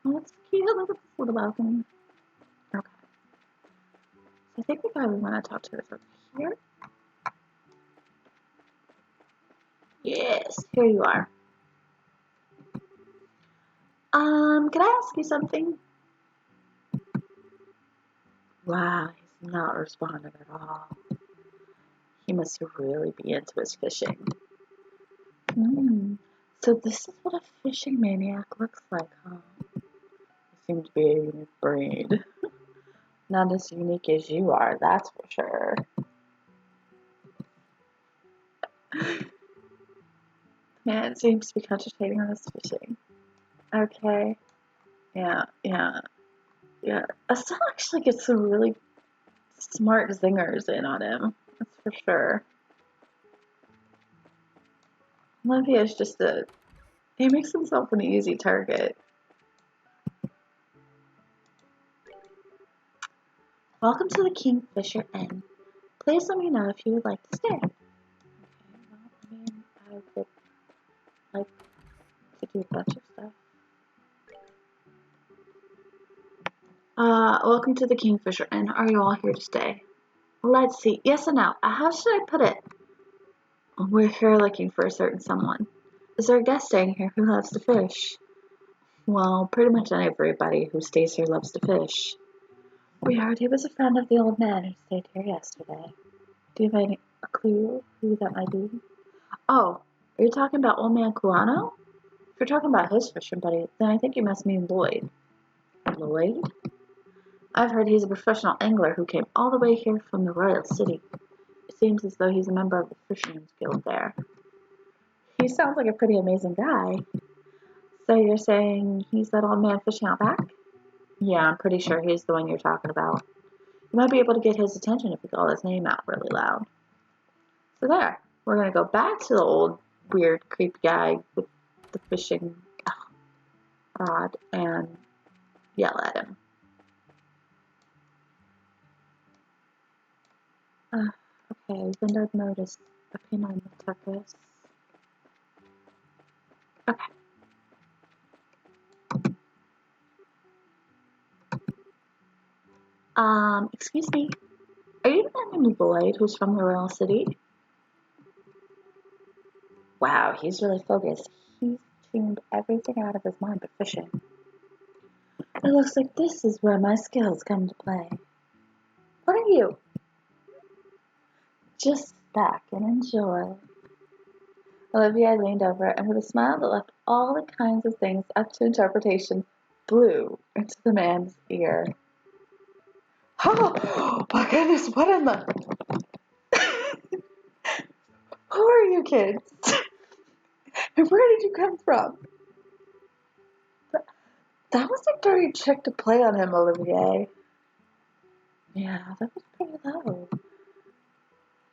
[SPEAKER 1] Oh, that's cute. Look at this little balcony. Okay. So I think the guy we want to talk to is over here. Yes, here you are. Can I ask you something? Wow, he's not responding at all. He must really be into his fishing. So this is what a fishing maniac looks like, huh? You seem to be a unique breed. Not as unique as you are, that's for sure. Man seems to be concentrating on his fishing. Okay. Yeah. Estelle actually gets some really smart zingers in on him. That's for sure. Olivia is just he makes himself an easy target. Welcome to the Kingfisher Inn. Please let me know if you would like to stay. Okay, well, I would like to do a bunch of stuff. Welcome to the Kingfisher Inn. Are you all here to stay? Let's see. Yes and no. How should I put it? We're here looking for a certain someone. Is there a guest staying here who loves to fish? Well, pretty much everybody who stays here loves to fish. We heard he was a friend of the old man who stayed here yesterday. Do you have any clue who that might be? Oh, are you talking about old man Kuano? If you're talking about his fishing buddy, then I think you must mean Lloyd. Lloyd? I've heard he's a professional angler who came all the way here from the royal city. It seems as though he's a member of the Fishermen's Guild there. He sounds like a pretty amazing guy. So you're saying he's that old man fishing out back? Yeah, I'm pretty sure he's the one you're talking about. You might be able to get his attention if you call his name out really loud. So there, we're going to go back to the old, weird, creepy guy with the fishing rod and yell at him. Okay, windowed notice. Okay, on the turquoise. Okay. Excuse me. Are you the man named Boyd who's from the royal city? Wow, he's really focused. He's tuned everything out of his mind but fishing. It looks like this is where my skills come to play. What are you? Just back and enjoy. Olivia leaned over and with a smile that left all the kinds of things up to interpretation blew into the man's ear. Oh my goodness, what in the... Who are you kids? And where did you come from? That was a dirty trick to play on him, Olivier. Yeah, that was pretty low.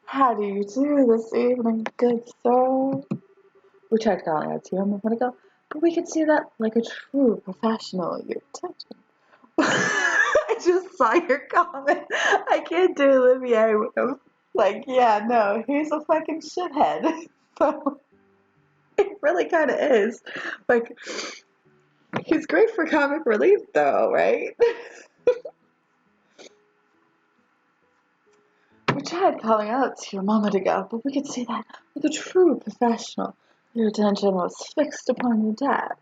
[SPEAKER 1] How do you do this evening, good sir? We tried calling out to you a moment ago, but we could see that like a true professional, your attention. I just saw your comment. I can't do Olivier with him. Like, yeah, no, he's a fucking shithead. So, it really kind of is. Like, he's great for comic relief, though, right? We tried calling out to you a moment ago, but we could see that like a true professional. Your attention was fixed upon your task.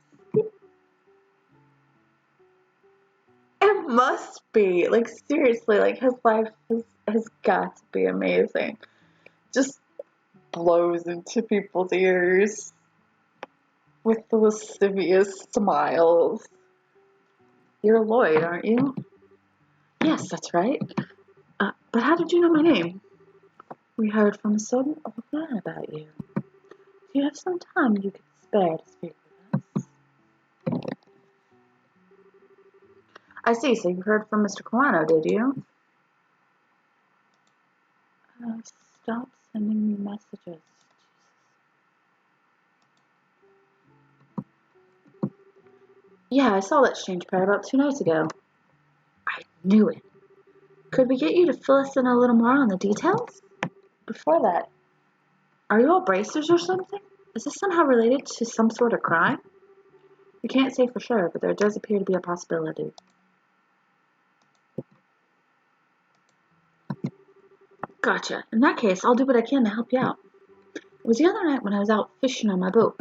[SPEAKER 1] It must be. Like, seriously, like, his life has got to be amazing. Just blows into people's ears with the lascivious smiles. You're Lloyd, aren't you? Yes, that's right. But how did you know my name? We heard from a certain old man about you. Do you have some time you could spare to speak with us? I see, so you heard from Mr. Kawano, did you? Stop sending me messages. Yeah, I saw that strange pair about 2 nights ago. I knew it. Could we get you to fill us in a little more on the details? Before that, are you all bracers or something? Is this somehow related to some sort of crime? We can't say for sure, but there does appear to be a possibility. Gotcha. In that case, I'll do what I can to help you out. It was the other night when I was out fishing on my boat.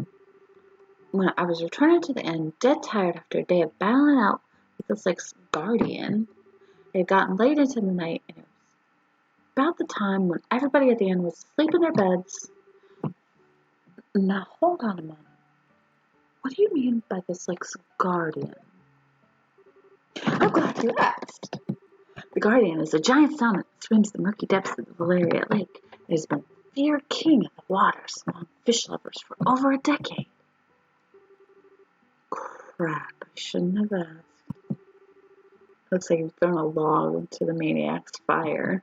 [SPEAKER 1] When I was returning to the inn, dead tired after a day of battling out with this, like, guardian. It had gotten late into the night, and it was about the time when everybody at the inn was asleep in their beds. Now, hold on a moment. What do you mean by this, like, guardian? I'm glad you asked. The guardian is a giant salmon that swims the murky depths of the Valeria Lake. It has been the feared king of the waters among fish lovers for over a decade. Crap, I shouldn't have asked. Looks like you've thrown a log into the maniac's fire.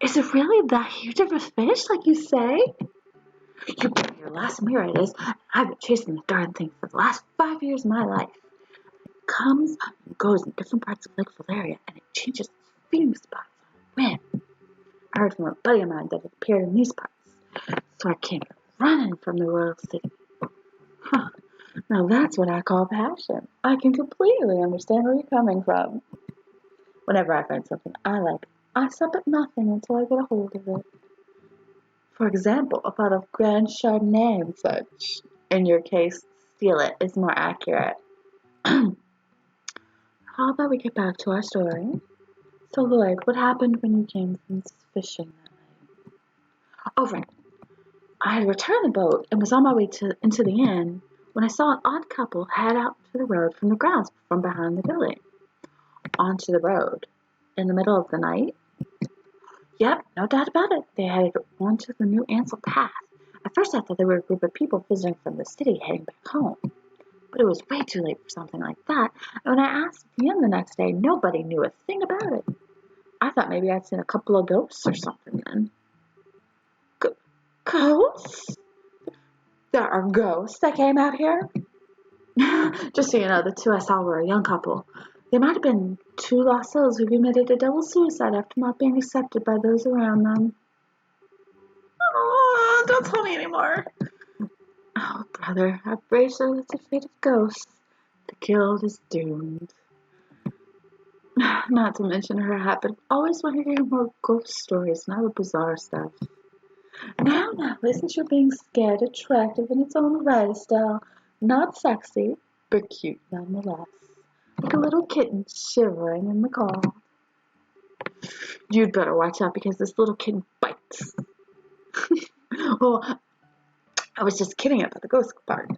[SPEAKER 1] Is it really that huge of a fish, like you say? You bet your last mirror it is. I've been chasing the darn thing for the last 5 years of my life. It comes and goes in different parts of Lake Valeria, and it changes its feeding spots on a whim. I heard from a buddy of mine that it appeared in these parts, so I came running from the royal city. Huh. Now that's what I call passion. I can completely understand where you're coming from. Whenever I find something I like, I stop at nothing until I get a hold of it. For example, a pot of Grand Chardonnay and such. In your case, steal it is more accurate. How about we get back to our story? So, Lloyd, what happened when you came from fishing that night? Oh, right. I had returned the boat and was on my way into the inn when I saw an odd couple head out to the road from the grounds from behind the building. onto the road in the middle of the night? Yep, no doubt about it. They headed onto the new Ansel path. At first I thought they were a group of people visiting from the city heading back home. But it was way too late for something like that. And when I asked again the next day, nobody knew a thing about it. I thought maybe I'd seen a couple of ghosts or something then. Ghosts? There are ghosts that came out here? Just so you know, the two I saw were a young couple. They might have been two lost souls who committed a double suicide after not being accepted by those around them. Oh, don't tell me anymore. Oh, brother, I've braced her with the fate of ghosts. The guild is doomed. Not to mention her habit of always wanting to hear more ghost stories and other bizarre stuff. Now, isn't your being scared attractive in its own right, Estelle? Not sexy, but cute nonetheless. Like a little kitten shivering in the cold. You'd better watch out because this little kitten bites. Well, I was just kidding about the ghost part.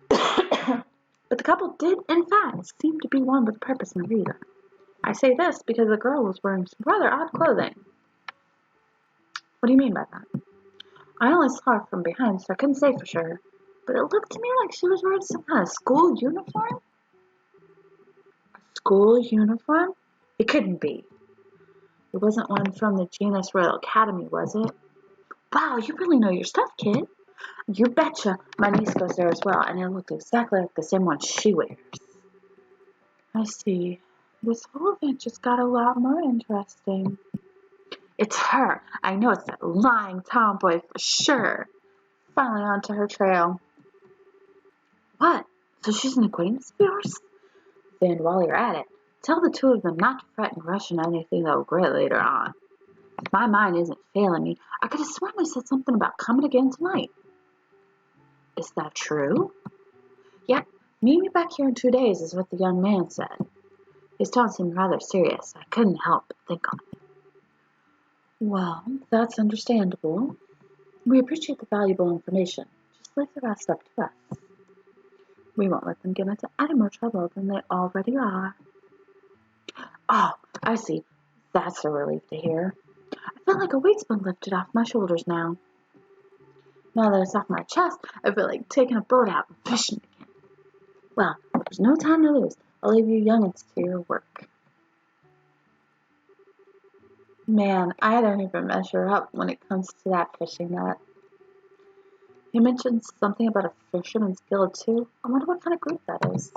[SPEAKER 1] But the couple did, in fact, seem to be one with purpose and reason. I say this because the girl was wearing some rather odd clothing. What do you mean by that? I only saw her from behind, so I couldn't say for sure. But it looked to me like she was wearing some kind of school uniform. A school uniform? It couldn't be. It wasn't one from the Janus Royal Academy, was it? Wow, you really know your stuff, kid. You betcha. My niece goes there as well, and it looked exactly like the same one she wears. I see. This whole event just got a lot more interesting. It's her. I know it's that lying tomboy for sure. Finally onto her trail. What? So she's an acquaintance of yours? Then while you're at it, tell the two of them not to fret and rush into anything they'll regret later on. If my mind isn't failing me, I could have sworn they said something about coming again tonight. Is that true? Yep. Meet me back here in 2 days is what the young man said. His tone seemed rather serious. I couldn't help but think on it. Well, that's understandable. We appreciate the valuable information. Just leave the rest up to us. We won't let them get into any more trouble than they already are. Oh, I see. That's a relief to hear. I feel like a weight's been lifted off my shoulders now. Now that it's off my chest, I feel like taking a boat out and fishing again. Well, there's no time to lose. I'll leave you young'uns to your work. Man, I don't even measure up when it comes to that fishing net. You mentioned something about a fisherman's guild too. I wonder what kind of group that is.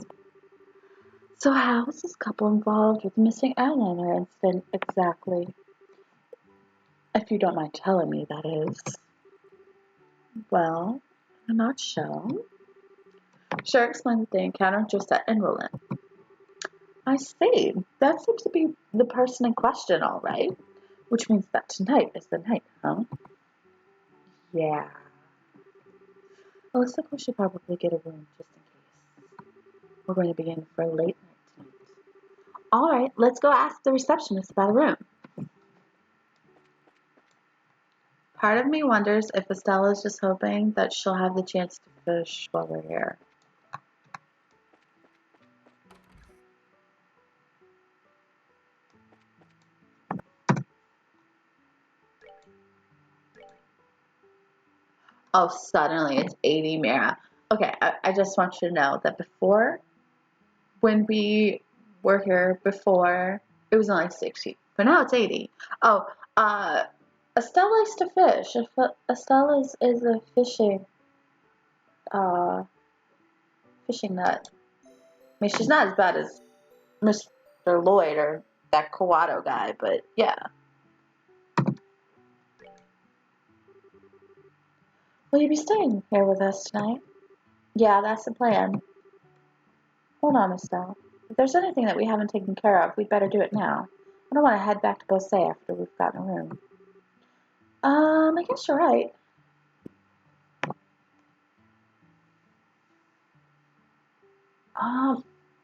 [SPEAKER 1] So how is this couple involved with the missing airliner incident exactly? If you don't mind telling me, that is. Well, in a nutshell, Cher explained that they encountered just at Enrollment. I see. That seems to be the person in question, all right. Which means that tonight is the night, huh? Yeah. It looks like we should probably get a room just in case. We're going to be in for a late night tonight. All right, let's go ask the receptionist about a room. Part of me wonders if Estelle is just hoping that she'll have the chance to fish while we're here. Oh, suddenly it's 80, Mira. Okay, I just want you to know that before, when we were here before, it was only 60, but now it's 80. Oh, Estelle likes to fish. Estelle is a uh, fishing nut. I mean, she's not as bad as Mr. Lloyd or that Kawato guy, but yeah. Will you be staying here with us tonight? Yeah, that's the plan. Hold on, Estelle. If there's anything that we haven't taken care of, we'd better do it now. I don't want to head back to Bose after we've gotten a room. I guess you're right.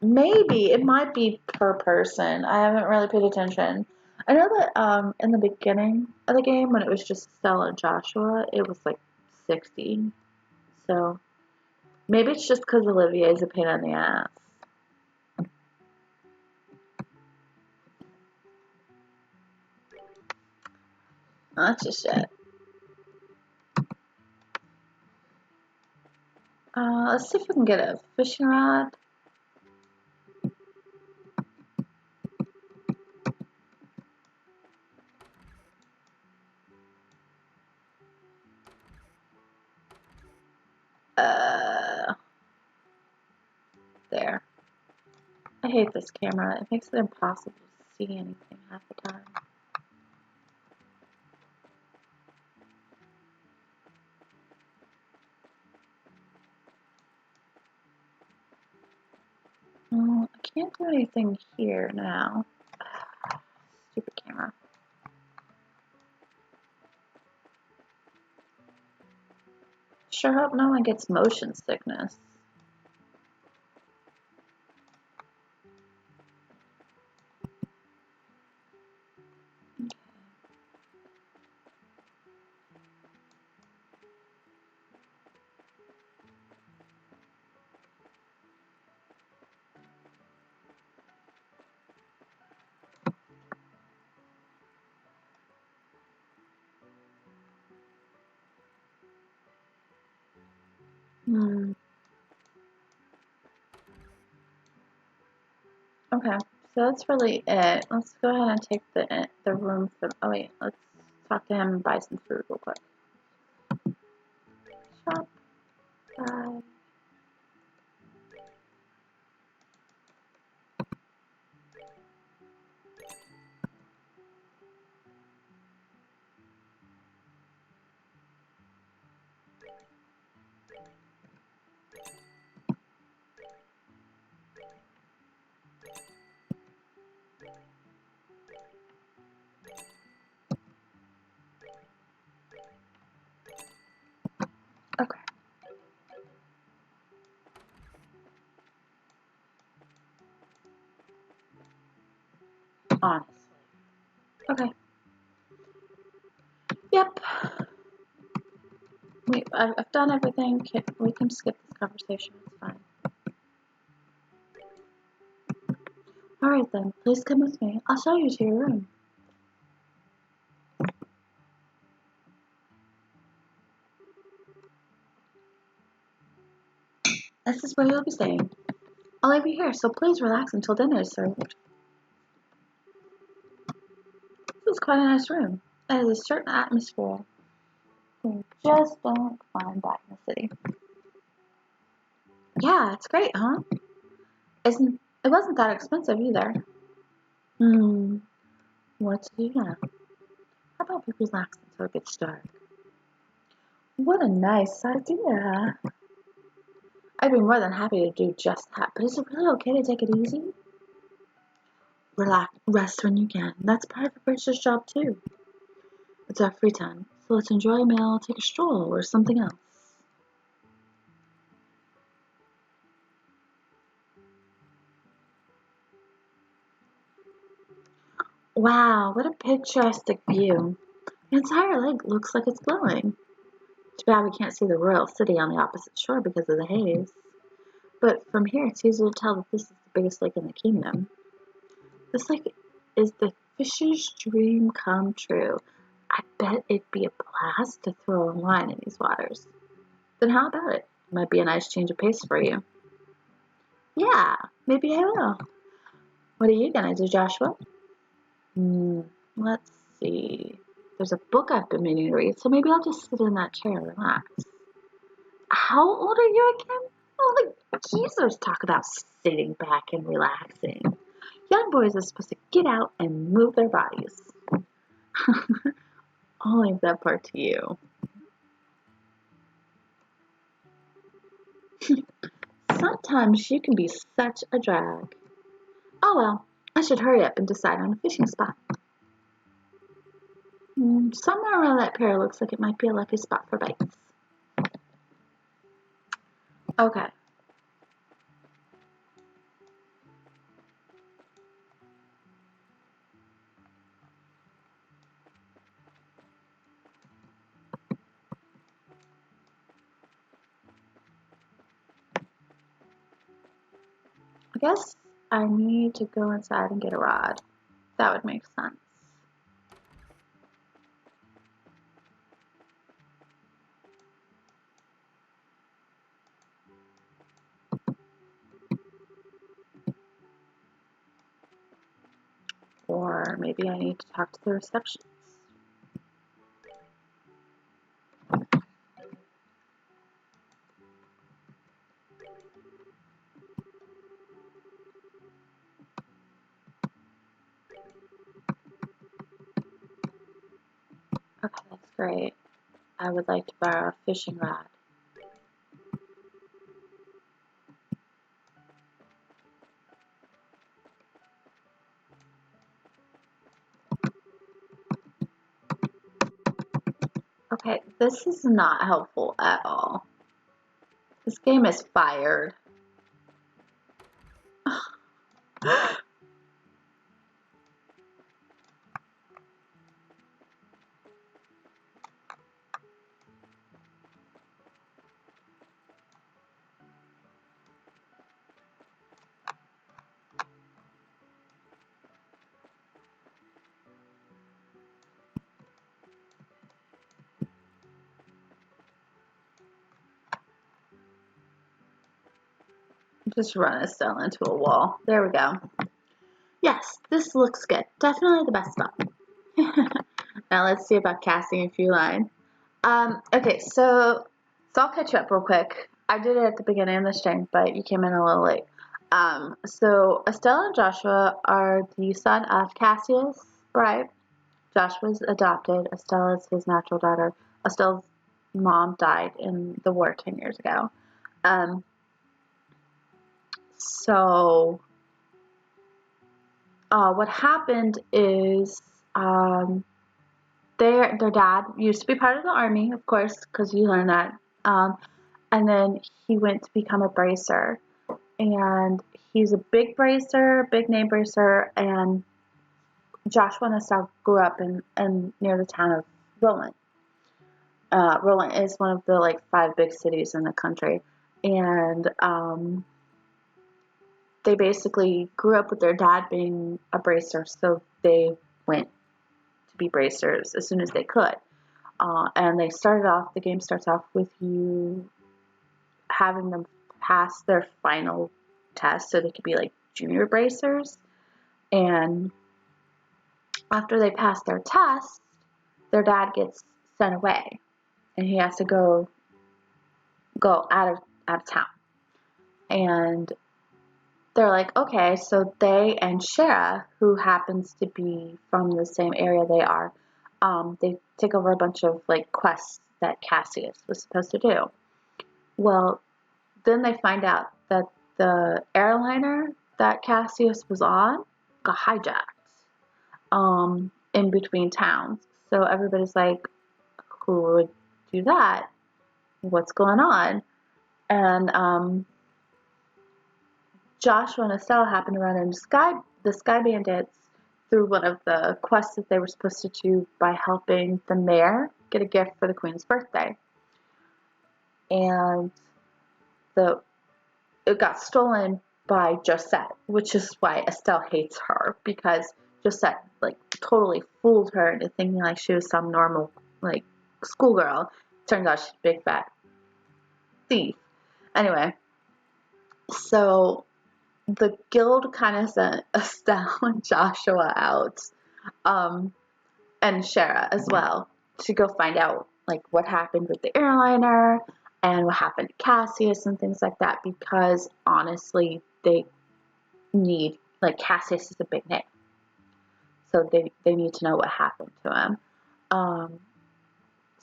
[SPEAKER 1] Maybe. It might be per person. I haven't really paid attention. I know that, in the beginning of the game, when it was just Estelle and Joshua, it was like 60. So, maybe it's just because Olivia is a pain in the ass. That's just shit. Let's see if we can get a fishing rod. There. I hate this camera. It makes it impossible to see anything half the time. I can't do anything here now. Stupid camera. Sure hope no one gets motion sickness. Okay, so that's really it. Let's go ahead and take the room for. Oh wait, let's talk to him and buy some food real quick. Shop. Buy. Okay. Honestly. Okay. Yep. I've done everything. We can skip this conversation. It's fine. Alright then, please come with me. I'll show you to your room. This is where you'll be staying. I'll leave you here, so please relax until dinner is served. This is quite a nice room. It has a certain atmosphere you just don't find back in the city. Yeah, it's great, huh? It wasn't that expensive either. What to do now? How about we relax until it gets dark? What a nice idea. I'd be more than happy to do just that, but is it really okay to take it easy? Relax, rest when you can. That's part of a British job too. It's our free time, so let's enjoy a meal, take a stroll, or something else. Wow, what a picturesque view. The entire lake looks like it's glowing. Too bad we can't see the royal city on the opposite shore because of the haze. But from here, it's easy to tell that this is the biggest lake in the kingdom. This lake is the fisher's dream come true. I bet it'd be a blast to throw a line in these waters. Then how about it? Might be a nice change of pace for you. Yeah, maybe I will. What are you gonna do, Joshua? Let's see. There's a book I've been meaning to read, so maybe I'll just sit in that chair and relax. How old are you again? Oh, the geezers talk about sitting back and relaxing. Young boys are supposed to get out and move their bodies. I'll leave that part to you. Sometimes you can be such a drag. Oh well, I should hurry up and decide on a fishing spot. Somewhere around that pier looks like it might be a lucky spot for bites. Okay. I guess I need to go inside and get a rod. That would make sense. Or maybe I need to talk to the receptionist. Okay, that's great. I would like to borrow a fishing rod. Okay, this is not helpful at all. This game is fired. Just run Estelle into a wall. There we go. Yes, this looks good. Definitely the best spot. Now let's see about casting a few lines. Okay, so I'll catch you up real quick. I did it at the beginning of the stream, but you came in a little late. So Estelle and Joshua are the son of Cassius Bright. Joshua's adopted. Estelle is his natural daughter. Estelle's mom died in the war 10 years ago. So what happened is their dad used to be part of the army, of course, because you learn that. And then he went to become a bracer. And he's a big bracer, big name bracer, and Joshua and Estelle grew up in near the town of Roland. Roland is one of the 5 big cities in the country, and they basically grew up with their dad being a bracer, so they went to be bracers as soon as they could. And the game starts off with you having them pass their final test so they could be junior bracers. And after they pass their test, their dad gets sent away and he has to go out of town. And they're like, okay, so they and Shara, who happens to be from the same area they are, they take over a bunch of quests that Cassius was supposed to do. Well, then they find out that the airliner that Cassius was on got hijacked in between towns. So everybody's like, who would do that? What's going on? And Joshua and Estelle happened to run into the Sky Bandits through one of the quests that they were supposed to do by helping the mayor get a gift for the Queen's birthday. And it got stolen by Josette, which is why Estelle hates her, because Josette totally fooled her into thinking she was some normal schoolgirl. Turns out she's a big fat thief. Anyway, so the guild kind of sent Estelle and Joshua out, and Shara as well, to go find out what happened with the airliner and what happened to Cassius and things like that, because honestly they need, Cassius is a big name, so they need to know what happened to him.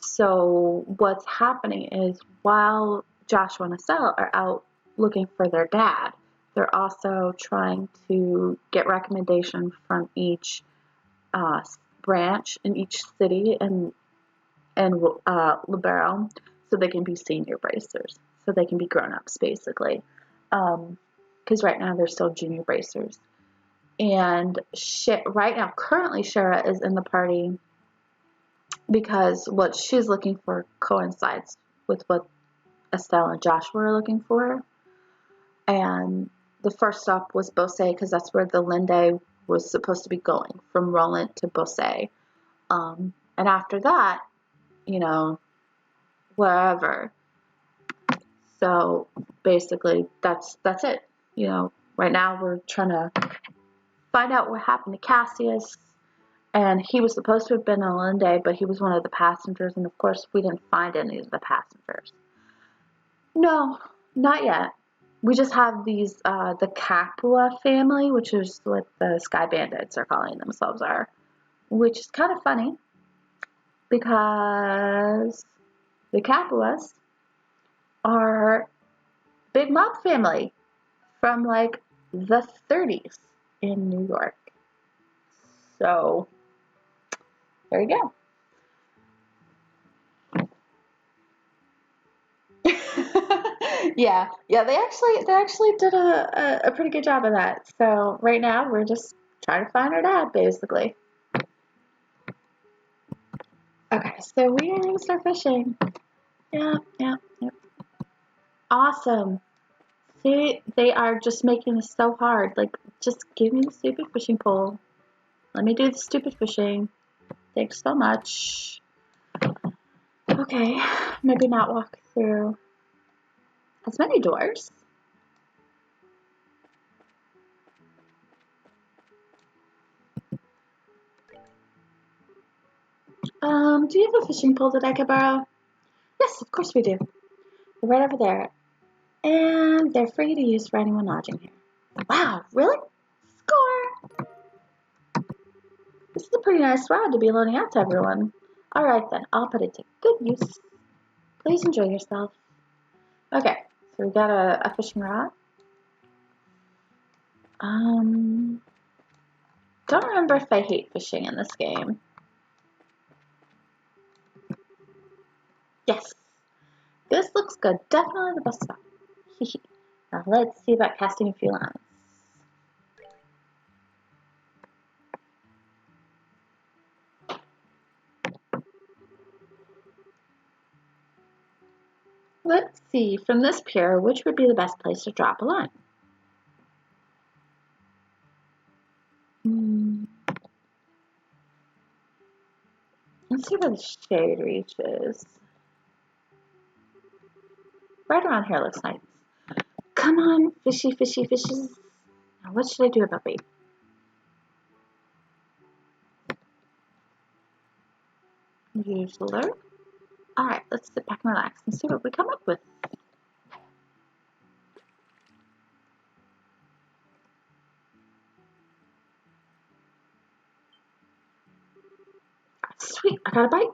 [SPEAKER 1] So what's happening is, while Joshua and Estelle are out looking for their dad, they're also trying to get recommendations from each branch in each city and Liberl, so they can be senior bracers, so they can be grown-ups basically, because right now they're still junior bracers. And right now, currently, Shara is in the party because what she's looking for coincides with what Estelle and Joshua are looking for. And the first stop was Beausset, because that's where the Linde was supposed to be going, from Roland to Beausset. And after that, wherever. So basically, that's it. Right now we're trying to find out what happened to Cassius. And he was supposed to have been on Linde, but he was one of the passengers, and of course we didn't find any of the passengers. No, not yet. We just have these, the Capua family, which is what the Sky Bandits are calling themselves are, which is kind of funny because the Capuas are big mob family from like the 30s in New York. So there you go. yeah, they actually did a pretty good job of that. So right now we're just trying to find our dad, basically. Okay, so we are gonna start fishing. Yep. Awesome. See, they are just making this so hard. Like, just give me the stupid fishing pole. Let me do the stupid fishing. Thanks so much. Okay, maybe not walk through as many doors. Do you have a fishing pole that I could borrow? Yes, of course we do. They're right over there. And they're free to use for anyone lodging here. Wow, really? Score! This is a pretty nice rod to be loaning out to everyone. Alright then, I'll put it to good use. Please enjoy yourself. Okay, so we got a fishing rod. Don't remember if I hate fishing in this game. Yes, this looks good. Definitely the best spot. Now let's see about casting a few lines. Let's see, from this pier, which would be the best place to drop a line? Let's see where the shade reaches. Right around here looks nice. Come on, fishy, fishy, fishes. Now what should I do about bait? Use the lure. Alright, let's sit back and relax and see what we come up with. Sweet, I got a bite.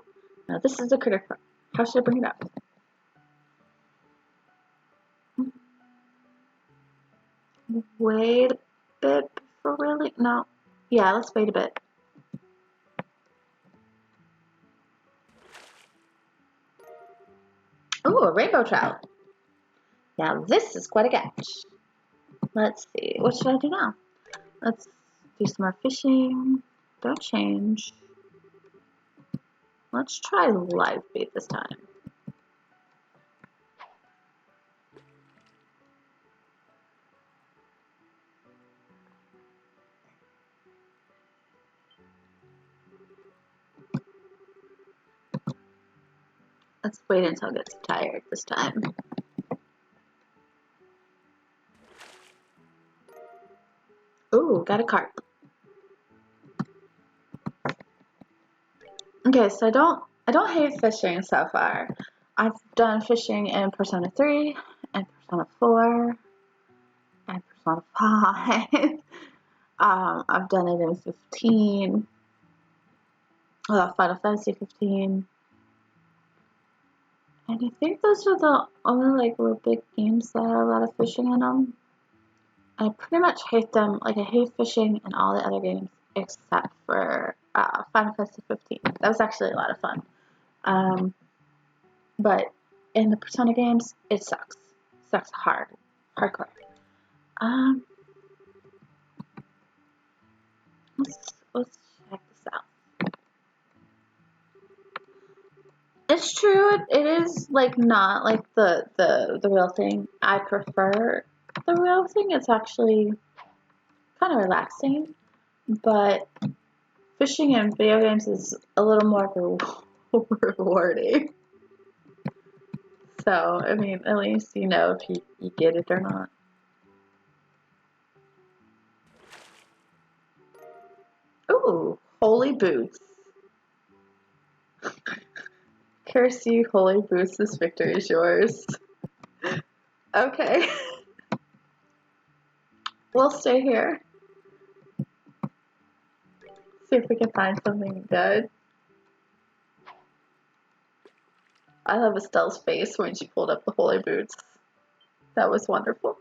[SPEAKER 1] Now this is a critter. How should I bring it up? Wait a bit before really? No. Yeah, let's wait a bit. Ooh, a rainbow trout. Now this is quite a catch. Let's see, what should I do now? Let's do some more fishing. Don't change. Let's try live bait this time. Let's wait until it gets tired this time. Ooh, got a carp. Okay, so I don't hate fishing so far. I've done fishing in Persona 3 and Persona 4 and Persona 5. I've done it in 15. Final Fantasy 15. And I think those are the only like real big games that have a lot of fishing in them. I pretty much hate them. Like I hate fishing in all the other games except for Final Fantasy 15. That was actually a lot of fun. But in the Persona games, it sucks. Sucks hardcore. Let's check this out. It's true. It is like not like the real thing. I prefer the real thing. It's actually kind of relaxing, but fishing in video games is a little more rewarding. So I mean, at least you know if you get it or not. Ooh, holy boots. Curse you, holy boots, this victory is yours. Okay. We'll stay here. See if we can find something good. I love Estelle's face when she pulled up the holy boots. That was wonderful.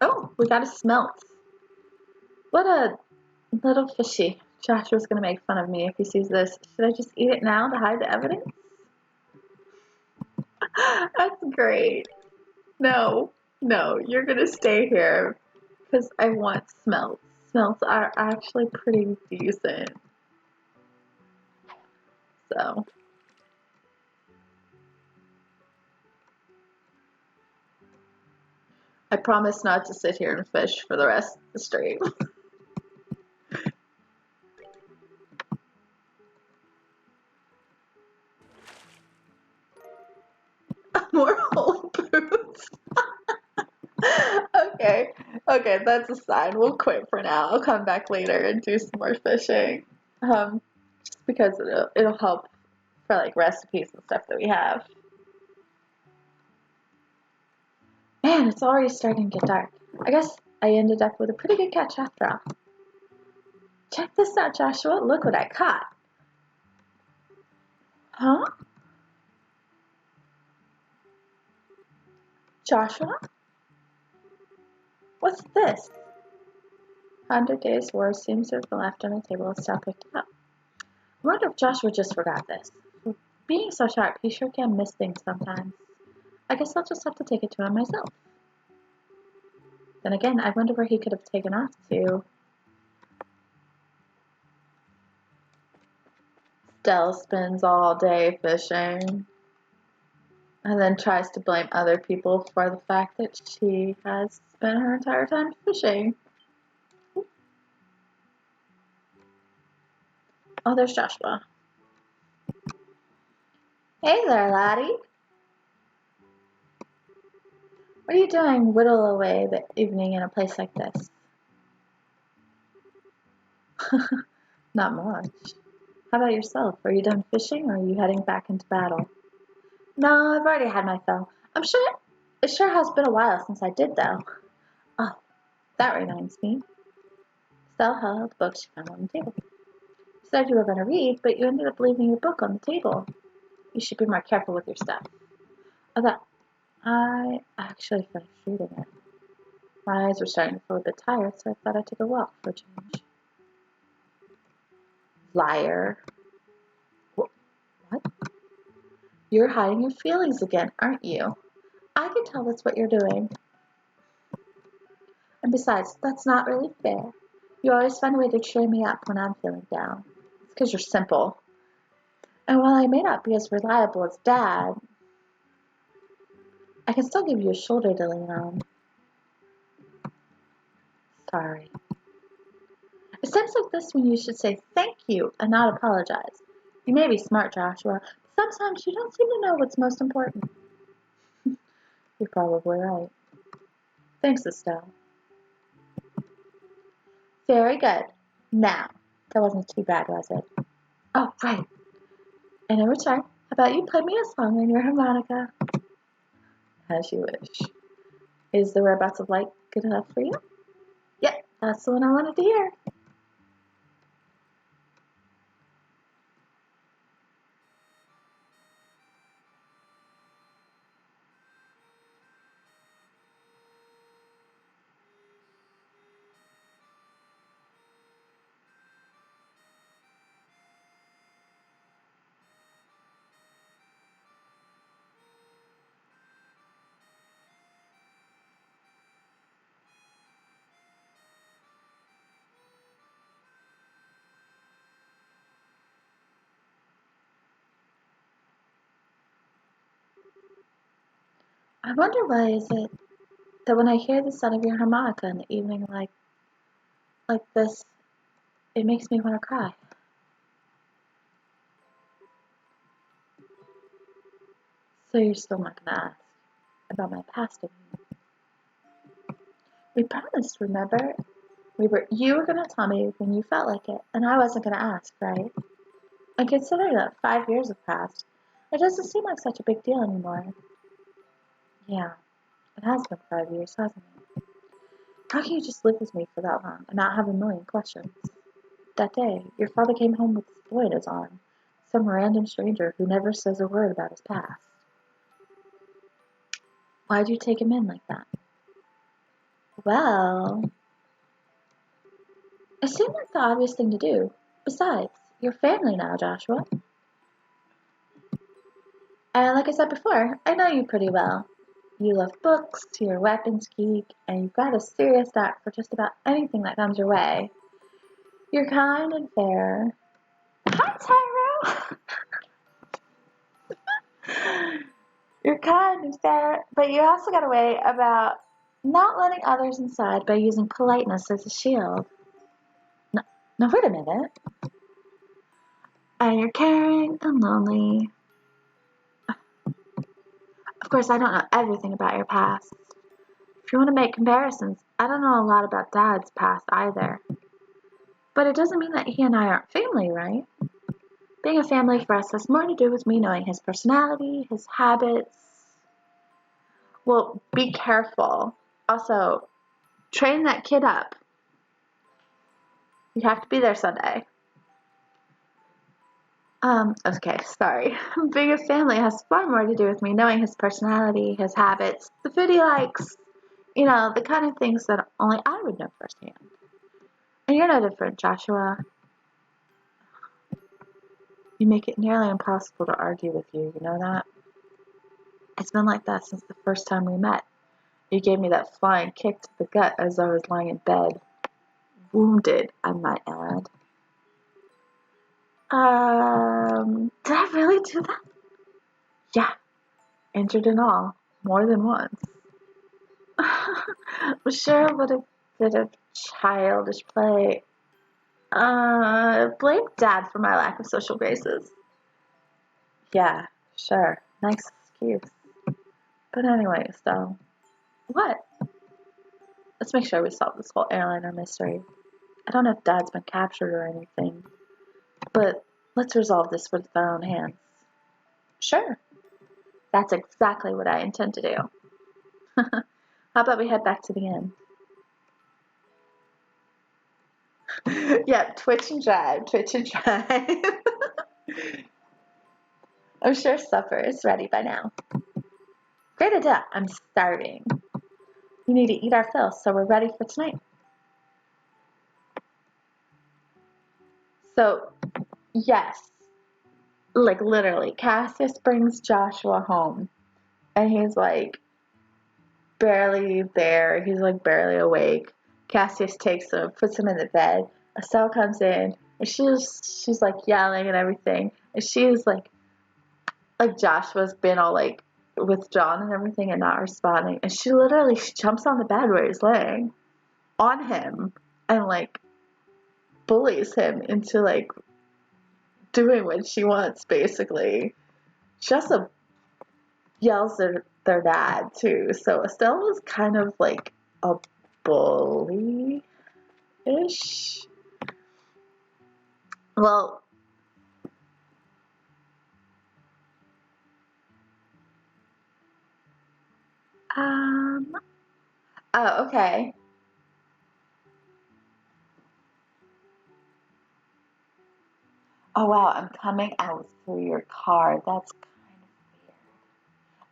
[SPEAKER 1] Oh, we got a smelt. What a little fishy. Joshua's gonna make fun of me if he sees this. Should I just eat it now to hide the evidence? That's great. No, no, you're gonna stay here because I want smelts. Smelts are actually pretty decent. So, I promise not to sit here and fish for the rest of the stream. More whole boots. Okay, okay, that's a sign. We'll quit for now. I'll come back later and do some more fishing. Just because it'll help for like recipes and stuff that we have. Man, it's already starting to get dark. I guess I ended up with a pretty good catch after all. Check this out, Joshua. Look what I caught. Huh? Joshua? What's this? 100 Days War seems to have been left on the table and still picked up. I wonder if Joshua just forgot this. Being so sharp, he sure can miss things sometimes. I guess I'll just have to take it to him myself. Then again, I wonder where he could have taken off to. Estelle spends all day fishing and then tries to blame other people for the fact that she has spent her entire time fishing. Oh, there's Joshua. Hey there, laddie. What are you doing whittle away the evening in a place like this? Not much. How about yourself? Are you done fishing or are you heading back into battle? No, I've already had my fill. I'm sure it sure has been a while since I did though. Oh, that reminds me. Estelle held out the book she found on the table. You said you were going to read, but you ended up leaving your book on the table. You should be more careful with your stuff. I actually finished reading it. My eyes were starting to feel a bit tired, so I thought I'd take a walk for a change. Liar. What? You're hiding your feelings again, aren't you? I can tell that's what you're doing. And besides, that's not really fair. You always find a way to cheer me up when I'm feeling down. It's because you're simple. And while I may not be as reliable as Dad, I can still give you a shoulder to lean on. Sorry. It's times like this when you should say thank you and not apologize. You may be smart, Joshua, but sometimes you don't seem to know what's most important. You're probably right. Thanks, Estelle. Very good. Now, that wasn't too bad, was it? Oh, right. And in return, how about you play me a song on your harmonica? As you wish. Is the Whereabouts of Light good enough for you? Yep, that's the one I wanted to hear. I wonder why is it that when I hear the sound of your harmonica in the evening like this, it makes me want to cry. So you're still not gonna ask about my past of you. We promised, remember? You were gonna tell me when you felt like it, and I wasn't gonna ask, right? And considering that 5 years have passed, it doesn't seem like such a big deal anymore. Yeah, it has been 5 years, hasn't it? How can you just live with me for that long and not have a million questions? That day, your father came home with this boy in his arm, some random stranger who never says a word about his past. Why'd you take him in like that? Well, it seemed like the obvious thing to do. Besides, you're family now, Joshua. And like I said before, I know you pretty well. You love books, you're a weapons geek, and you've got a serious knack for just about anything that comes your way. You're kind and fair. Hi, Tyro! You're kind and fair, but you also got a way about not letting others inside by using politeness as a shield. No, wait a minute. And you're caring and lonely. Of course, I don't know everything about your past. If you want to make comparisons, I don't know a lot about Dad's past either. But it doesn't mean that he and I aren't family, right? Being a family for us has more to do with me knowing his personality, his habits. Well, be careful. Also, train that kid up. You have to be there Sunday. Okay, sorry. Being a family has far more to do with me knowing his personality, his habits, the food he likes, the kind of things that only I would know firsthand. And you're no different, Joshua. You make it nearly impossible to argue with you, you know that? It's been like that since the first time we met. You gave me that flying kick to the gut as I was lying in bed. Wounded, I might add. Did I really do that? Yeah, injured and all, more than once. I'm sure it would have been a childish play. Blame Dad for my lack of social graces. Yeah, sure, nice excuse. But anyway, so, what? Let's make sure we solve this whole airliner mystery. I don't know if Dad's been captured or anything, but let's resolve this with our own hands. Sure, that's exactly what I intend to do. How about we head back to the inn? Yeah, twitch and drive, twitch and drive. I'm sure supper is ready by now. Great idea, I'm starving. We need to eat our fill, so we're ready for tonight. So, yes, like literally, Cassius brings Joshua home, and he's like barely there. He's like barely awake. Cassius takes him, puts him in the bed. Estelle comes in, and she's like yelling and everything, and she's like Joshua's been all like withdrawn and everything and not responding, and she jumps on the bed where he's laying on him and like bullies him into like doing what she wants basically. She also yells at their dad too, so Estelle was kind of like a bully-ish. Well, oh, okay. Oh wow, I'm coming out through your car. That's kind of weird.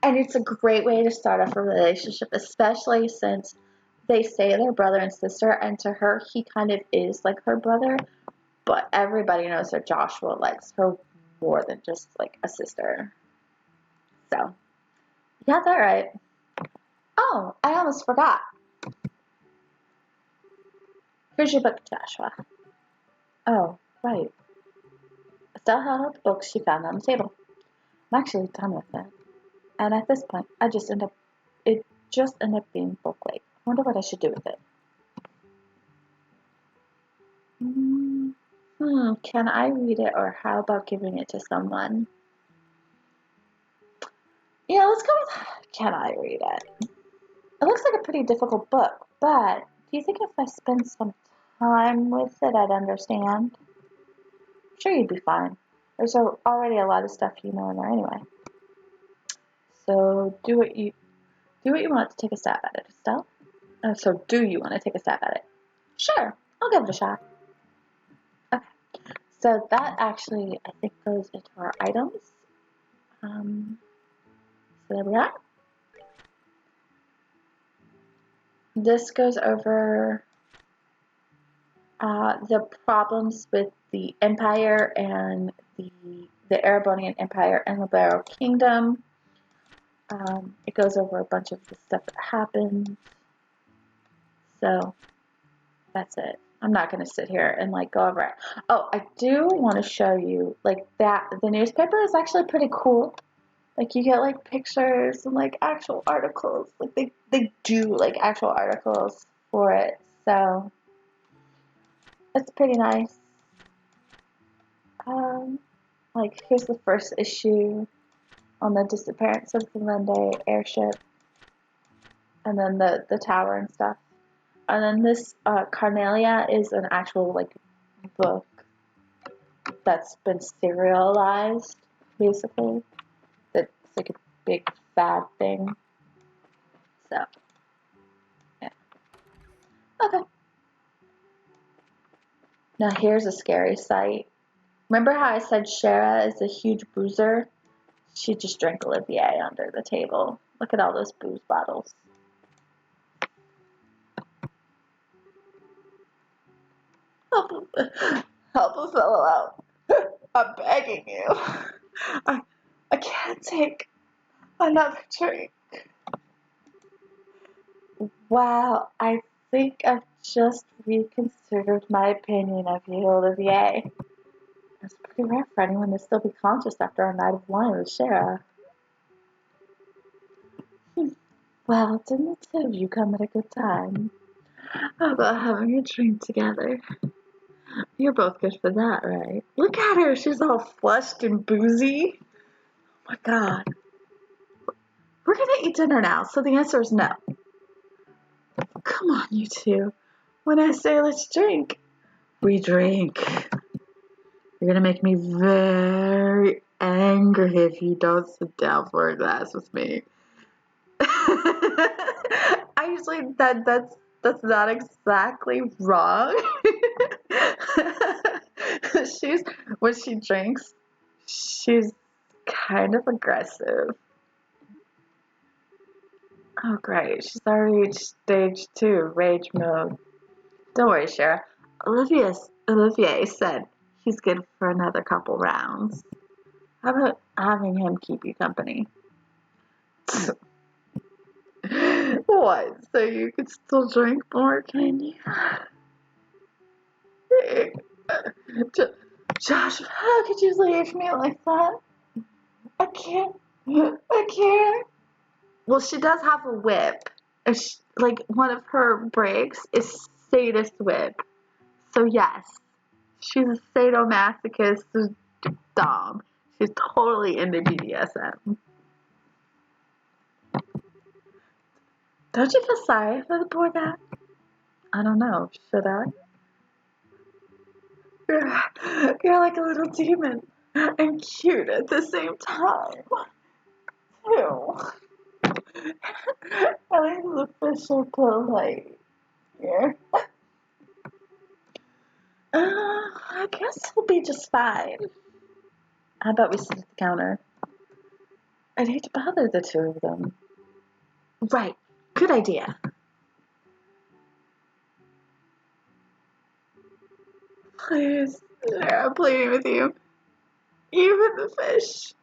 [SPEAKER 1] And it's a great way to start off a relationship, especially since they say they're brother and sister, and to her, he kind of is like her brother, but everybody knows that Joshua likes her more than just like a sister. So, yeah, that's right. Oh, I almost forgot. Here's your book, Joshua. Oh, right. Estelle held out the book she found on the table. I'm actually done with it. And at this point, it just ended up being book weight. I wonder what I should do with it. Can I read it, or how about giving it to someone? Yeah, let's go with can I read it? It looks like a pretty difficult book, but do you think if I spend some time with it, I'd understand? I'm sure you'd be fine. There's already a lot of stuff you know in there anyway. So do what you want to take a stab at it, Estelle. So do you want to take a stab at it? Sure, I'll give it a shot. Okay. So that actually, I think, goes into our items. So there we are. This goes over the problems with the Empire and the Erebonian Empire and Liberl Kingdom. It goes over a bunch of the stuff that happened. So that's it. I'm not going to sit here and like go over it. Oh, I do want to show you like that the newspaper is actually pretty cool. Like you get like pictures and like actual articles. Like they do like actual articles for it. So it's pretty nice. Like here's the first issue on the disappearance of the Monday airship, and then the tower and stuff. And then this Carnelia is an actual like book that's been serialized, basically. That's like a big fad thing. So yeah. Okay. Now here's a scary sight. Remember how I said Shara is a huge boozer? She just drank Olivier under the table. Look at all those booze bottles. Help a fellow out. I'm begging you. I can't take another drink. Wow, I think I've just reconsidered my opinion of you, Olivier. It's pretty rare for anyone to still be conscious after a night of wine with Shara. Well, didn't the two of you come at a good time? How about having a drink together? You're both good for that, right? Look at her, she's all flushed and boozy. Oh my god. We're gonna eat dinner now, so the answer is no. Come on, you two. When I say let's drink, we drink. You're gonna make me very angry if you don't sit down for a glass with me. Actually, that's not exactly wrong. she's when she drinks, she's kind of aggressive. Oh great, she's already reached stage 2, rage mode. Don't worry, Shara. Olivier said he's good for another couple rounds. How about having him keep you company? What? So you could still drink more, can you? Josh, how could you leave me like that? I can't. I can't. Well, she does have a whip. Like, one of her breaks is sadist whip. So, yes, she's a sadomasochist dom. She's totally into BDSM. Don't you feel sorry for the poor guy? I don't know. Should I? You're like a little demon and cute at the same time. Ew. At least the fish are polite here. I guess we'll be just fine. How about we sit at the counter? I'd hate to bother the two of them. Right. Good idea. Please, I'm pleading with you. Even the fish.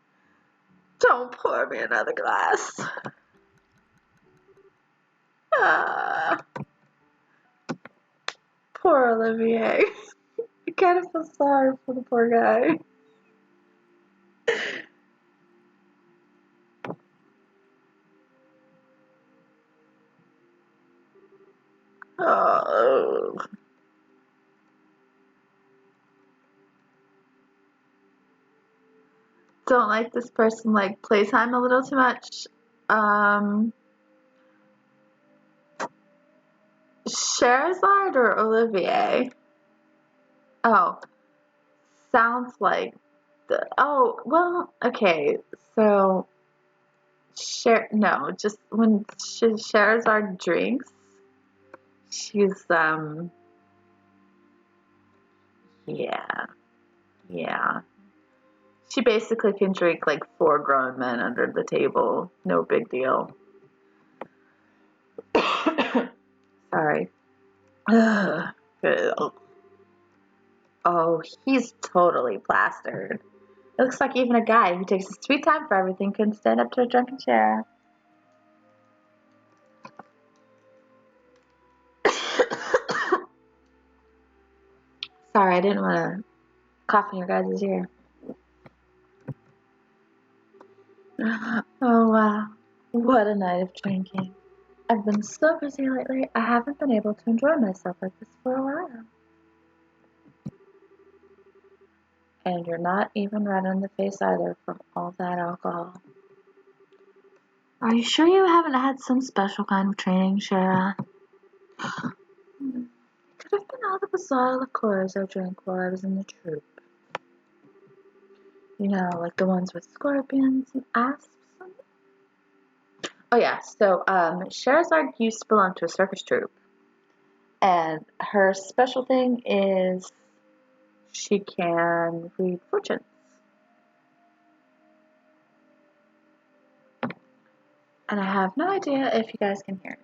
[SPEAKER 1] Don't pour me another glass. Ah, poor Olivier. I kind of feel sorry for the poor guy. Oh. don't like this person like playtime a little too much. Sherazard or Olivier? Oh, sounds like oh, well, okay. So no, just when Sherazard drinks, she's yeah, yeah. She basically can drink like 4 grown men under the table. No big deal. Sorry. Ugh. Oh, he's totally plastered. It looks like even a guy who takes his sweet time for everything couldn't stand up to a drunken sheriff. Sorry, I didn't want to cough in your guys' ear. Oh, wow. What a night of drinking. I've been so busy lately, I haven't been able to enjoy myself like this for a while. And you're not even red in the face either from all that alcohol. Are you sure you haven't had some special kind of training, Shara? It could have been all the bizarre liqueurs I drank while I was in the troop. You know, like the ones with scorpions and asps. Oh yeah, so Sherazard used to belong to a circus troupe. And her special thing is she can read fortunes. And I have no idea if you guys can hear me.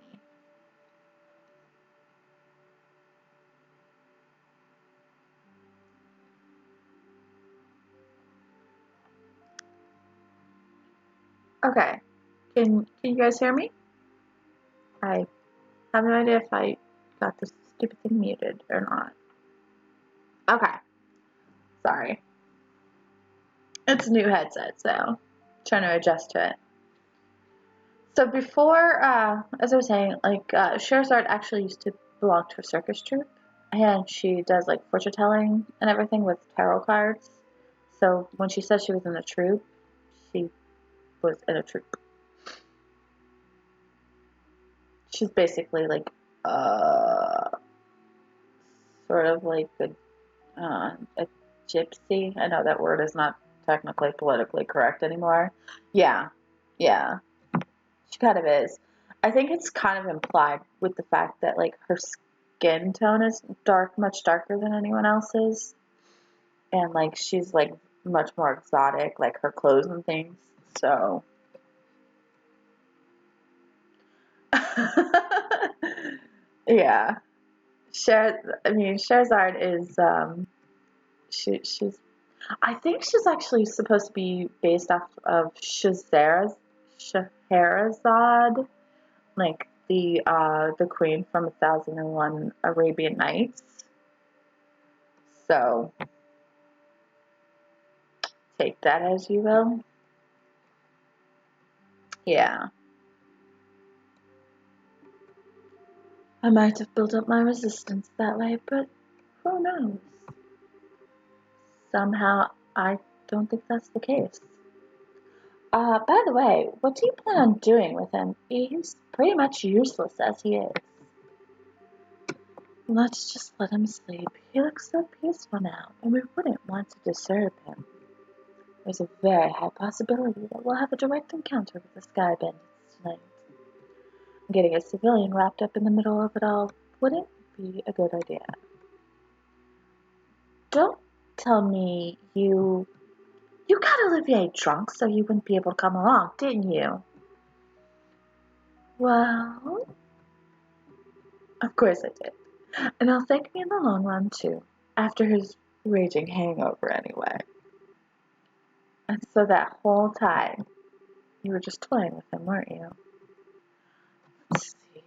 [SPEAKER 1] Okay, can you guys hear me? I have no idea if I got this stupid thing muted or not. Okay, sorry. It's a new headset, so trying to adjust to it. So before, as I was saying, like Sherazard actually used to belong to a circus troupe, and she does like fortune telling and everything with tarot cards. So when she said she was in a troupe, she was in a troupe. She's basically like sort of like a gypsy. I know that word is not technically politically correct anymore. Yeah, yeah. She kind of is. I think it's kind of implied with the fact that like her skin tone is dark, much darker than anyone else's, and like she's like much more exotic, like her clothes and things. So, yeah, Sherazard is she's. I think she's actually supposed to be based off of Scheherazade, like the queen from 1001 Arabian Nights. So take that as you will. Yeah. I might have built up my resistance that way, but who knows? Somehow I don't think that's the case. By the way, what do you plan on doing with him? He's pretty much useless as he is. Let's just let him sleep. He looks so peaceful now, and we wouldn't want to disturb him. There's a very high possibility that we'll have a direct encounter with the sky bandits tonight. Getting a civilian wrapped up in the middle of it all wouldn't be a good idea. Don't tell me you got Olivier drunk so he wouldn't be able to come along, didn't you? Well, of course I did. And he'll thank me in the long run, too, after his raging hangover anyway. And so that whole time, you were just toying with him, weren't you? Let's see.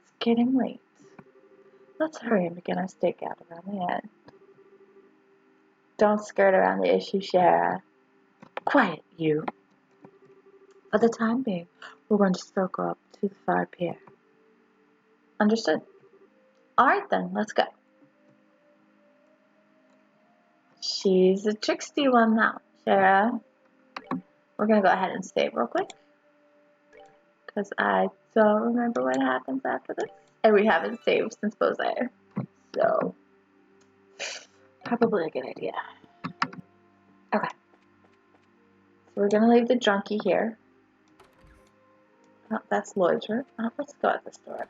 [SPEAKER 1] It's getting late. Let's hurry and begin our stakeout around the end. Don't skirt around the issue, Shara. Quiet, you. For the time being, we're going to circle up to the far pier. Understood? Alright then, let's go. She's a tricksy one now. Sarah, we're going to go ahead and save real quick. Because I don't remember what happens after this. And we haven't saved since Bose. So, probably a good idea. Okay. So we're going to leave the junkie here. Oh, that's loiter. Oh, let's go at this door.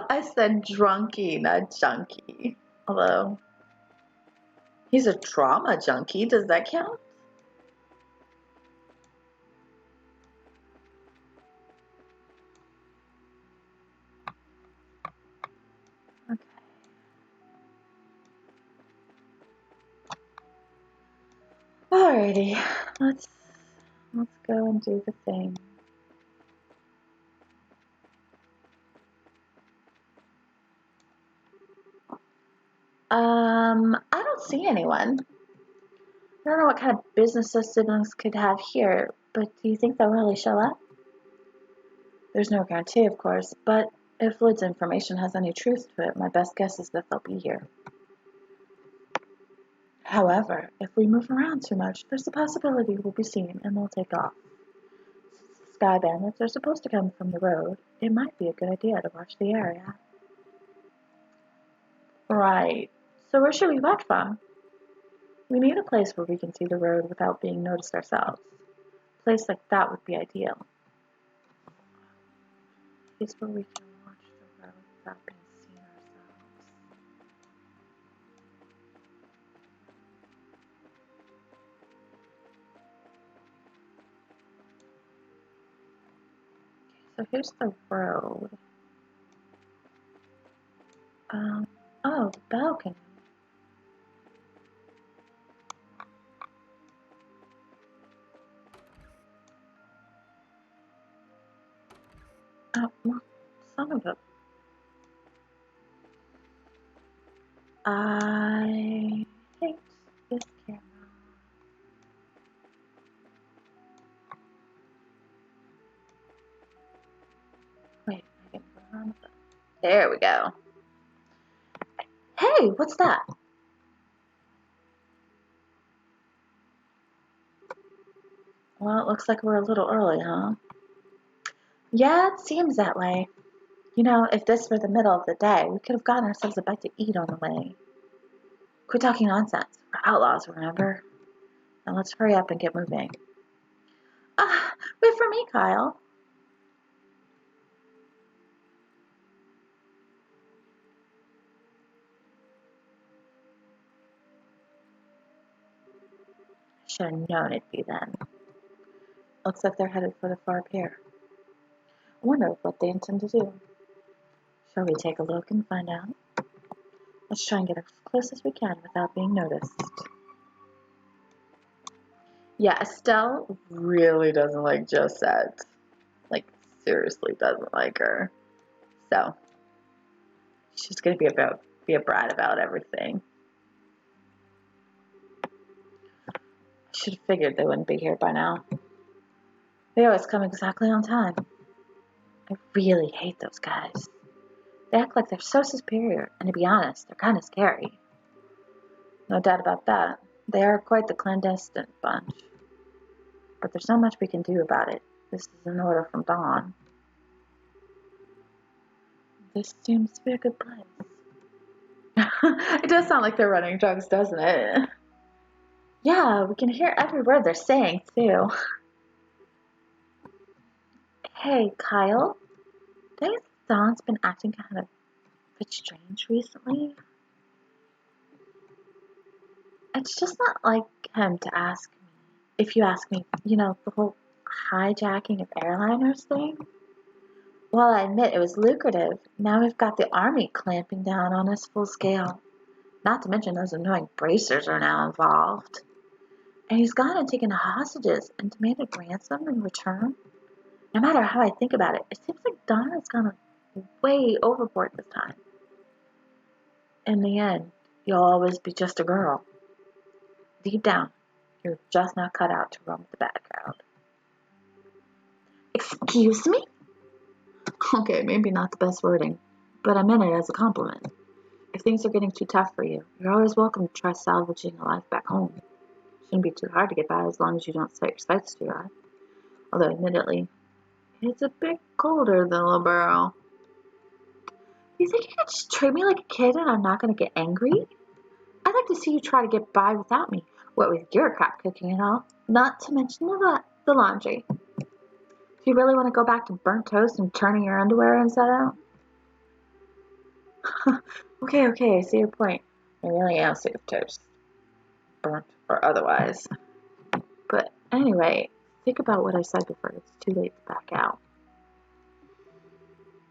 [SPEAKER 1] I said drunkie, not junkie. Although, he's a trauma junkie. Does that count? Okay. Alrighty. Let's go and do the thing. I don't see anyone. I don't know what kind of business those siblings could have here, but do you think they'll really show up? There's no guarantee, of course, but if Wood's information has any truth to it, my best guess is that they'll be here. However, if we move around too much, there's a possibility we'll be seen and they'll take off. Since the sky bandits are supposed to come from the road, it might be a good idea to watch the area. Right. So where should we watch from? We need a place where we can see the road without being noticed ourselves. A place like that would be ideal. A place where we can watch the road without being seen ourselves. So here's the road. Oh, the balcony. Oh, well, son of a... I hate this camera. Wait, I can put it on the... There we go. Hey, what's that? Well, it looks like we're a little early, huh? Yeah, it seems that way. You know, if this were the middle of the day, we could have gotten ourselves a bite to eat on the way. Quit talking nonsense. We're outlaws, remember? Now let's hurry up and get moving. Wait for me, Kyle. Should have known it'd be then. Looks like they're headed for the far pier. I wonder what they intend to do. Shall we take a look and find out? Let's try and get as close as we can without being noticed. Yeah, Estelle really doesn't like Josette. Like, seriously doesn't like her. So, she's gonna be a brat about everything. I should have figured they wouldn't be here by now. They always come exactly on time. I really hate those guys. They act like they're so superior, and to be honest, they're kind of scary. No doubt about that. They are quite the clandestine bunch. But there's not much we can do about it. This is an order from Dawn. This seems to be a good place. It does sound like they're running drugs, doesn't it? Yeah, we can hear every word they're saying, too. Hey, Kyle? Don't you think Dawn's been acting kind of a bit strange recently? It's just not like him to ask me. If you ask me, you know, the whole hijacking of airliners thing? Well, I admit it was lucrative. Now we've got the army clamping down on us full scale. Not to mention those annoying bracers are now involved. And he's gone and taken hostages and demanded ransom in return. No matter how I think about it, it seems like Donna's gone way overboard this time. In the end, you'll always be just a girl. Deep down, you're just not cut out to run with the bad crowd. Excuse Excuse me? Okay, maybe not the best wording, but I meant it as a compliment. If things are getting too tough for you, you're always welcome to try salvaging a life back home. Shouldn't be too hard to get by as long as you don't set your sights too high. Although, admittedly, it's a bit colder than Liberl. You think you can just treat me like a kid and I'm not going to get angry? I'd like to see you try to get by without me, what with your crap cooking and all. Not to mention the laundry. Do you really want to go back to burnt toast and turning your underwear inside out? Okay, I see your point. I really am sick of toast. Burnt or otherwise. But anyway, think about what I said before it's too late to back out.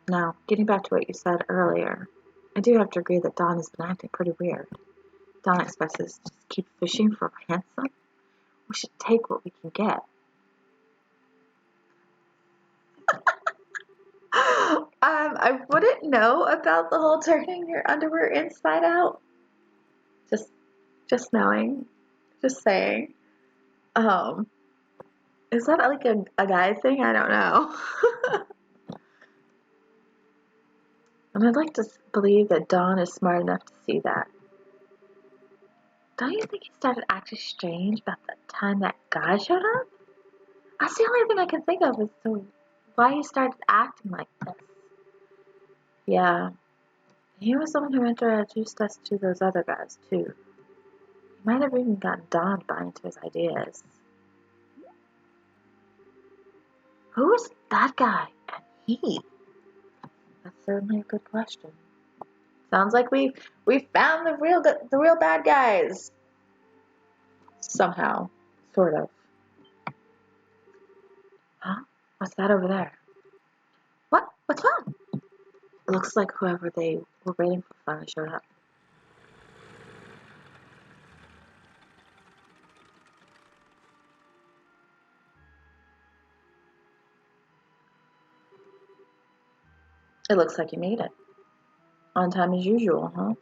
[SPEAKER 1] Now, getting back to what you said earlier, I do have to agree that Dawn has been acting pretty weird. Dawn expects us to just keep fishing for ransom. We should take what we can get. I wouldn't know about the whole turning your underwear inside out. Just knowing. Just saying. Is that like a guy thing? I don't know. And I'd like to believe that Dawn is smart enough to see that. Don't you think he started acting strange about the time that guy showed up? That's the only thing I can think of as to why he started acting like this. Yeah, he was the one who introduced us to those other guys, too. He might have even gotten Dawn to buy into his ideas. Who was that guy and he? That's certainly a good question. Sounds like we found the real bad guys. Somehow, sort of. Huh? What's that over there? What? What's wrong? It looks like whoever they were waiting for finally showed up. It looks like you made it. On time as usual, huh?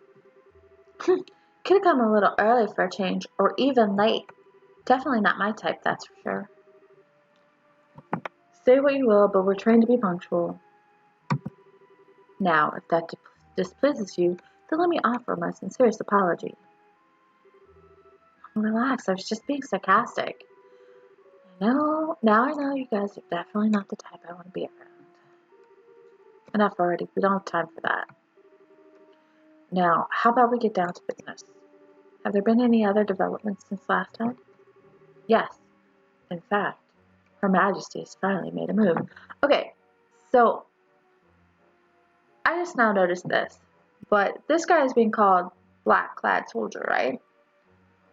[SPEAKER 1] Could have come a little early for a change, or even late. Definitely not my type, that's for sure. Say what you will, but we're trained to be punctual. Now, if that displeases you, then let me offer my sincerest apology. Relax, I was just being sarcastic. Now I know you guys are definitely not the type I want to be around. Enough already, we don't have time for that. Now, how about we get down to business? Have there been any other developments since last time? Yes. In fact, Her Majesty has finally made a move. Okay, so I just now noticed this, but this guy is being called Black-Clad Soldier, right?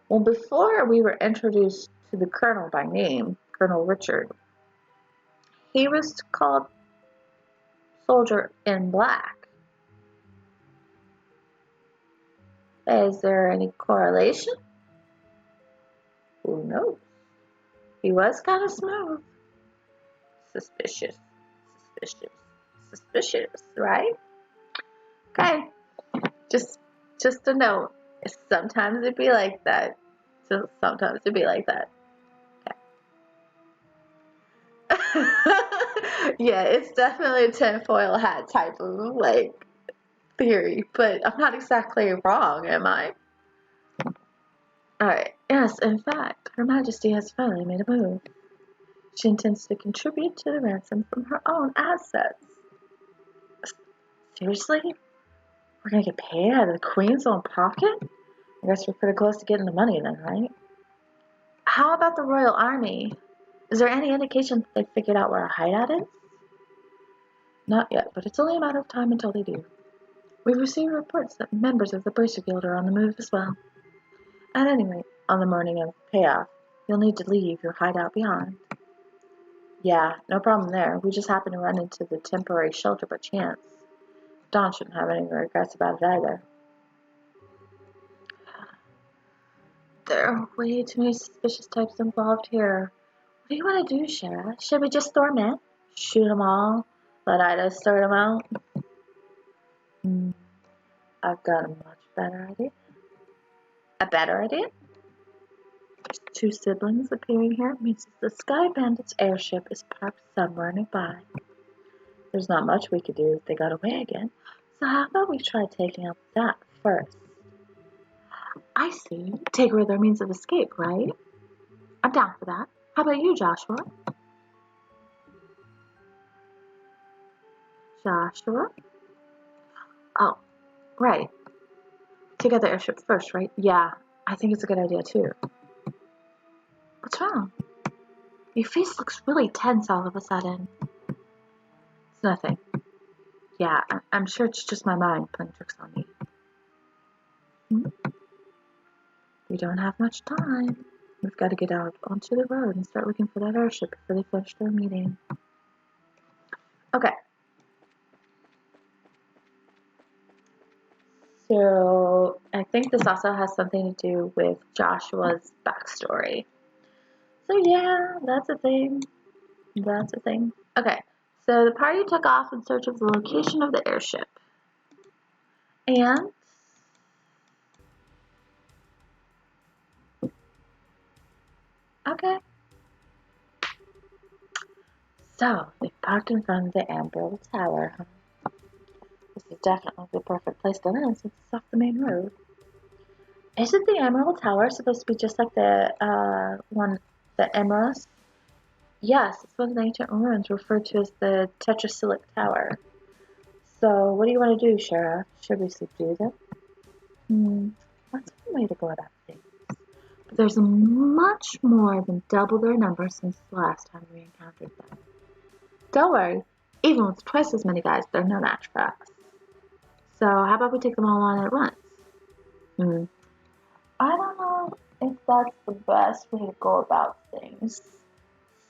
[SPEAKER 1] Well, before we were introduced to the Colonel by name, Colonel Richard, he was called Soldier in Black. Is there any correlation? Who knows? He was kind of smooth. Suspicious, right? Okay, just a note. Sometimes it'd be like that. Sometimes it'd be like that. Okay. Yeah, it's definitely a tinfoil hat type of like theory, but I'm not exactly wrong, am I? Alright, yes, in fact, Her Majesty has finally made a move. She intends to contribute to the ransom from her own assets. Seriously? We're gonna get paid out of the Queen's own pocket? I guess we're pretty close to getting the money then, right? How about the Royal Army? Is there any indication that they figured out where our hideout is? Not yet, but it's only a matter of time until they do. We've received reports that members of the Bracer Guild are on the move as well. At any rate, on the morning of payoff, you'll need to leave your hideout behind. Yeah, no problem there. We just happened to run into the temporary shelter by chance. Dawn shouldn't have any regrets about it either. There are way too many suspicious types involved here. What do you want to do, Shara? Should we just storm in? Shoot them all? Let Ida sort them out? I've got a much better idea. A better idea? Two siblings appearing here means the Sky Bandits airship is parked somewhere nearby. There's not much we could do if they got away again, so how about we try taking out that first? I see. Take away their means of escape, right? I'm down for that. How about you, Joshua? Joshua? Oh, right. Take out the airship first, right? Yeah, I think it's a good idea too. What's wrong? Your face looks really tense all of a sudden. It's nothing. Yeah, I'm sure it's just my mind playing tricks on me. We don't have much time. We've got to get out onto the road and start looking for that airship before they finish their meeting. Okay. So, I think this also has something to do with Joshua's backstory. So yeah, that's a thing. That's a thing. Okay, so the party took off in search of the location of the airship. And okay. So, they parked in front of the Liberl Tower. This is definitely the perfect place to land since it's off the main road. Isn't the Emerald Tower supposed to be just like the Emerald? Yes, it's one of the ancient ruins referred to as the Tetrasilic Tower. So, what do you want to do, Shara? Should we subdue them? That's one way to go about things. But there's much more than double their number since the last time we encountered them. Don't worry, even with twice as many guys, they're no match for us. So, how about we take them all on at once? I don't know if that's the best way to go about things.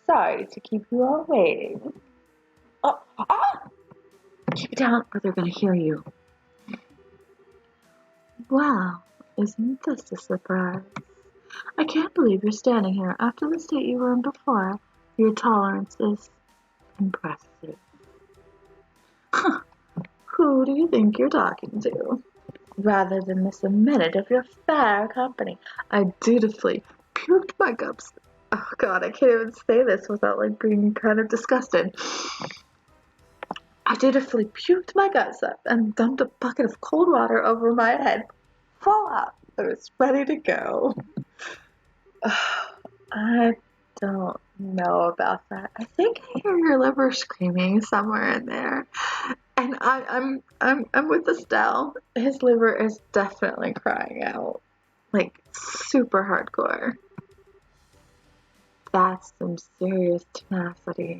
[SPEAKER 1] Sorry to keep you all waiting. Keep it down or they're going to hear you. Wow, isn't this a surprise? I can't believe you're standing here after the state you were in before. Your tolerance is impressive. Who do you think you're talking to? Rather than miss a minute of your fair company, I dutifully puked my guts. Oh god, I can't even say this without being kind of disgusted. I dutifully puked my guts up and dumped a bucket of cold water over my head. Full up. I was ready to go. I don't know about that. I think I hear your liver screaming somewhere in there. And I'm with Estelle. His liver is definitely crying out. Super hardcore. That's some serious tenacity.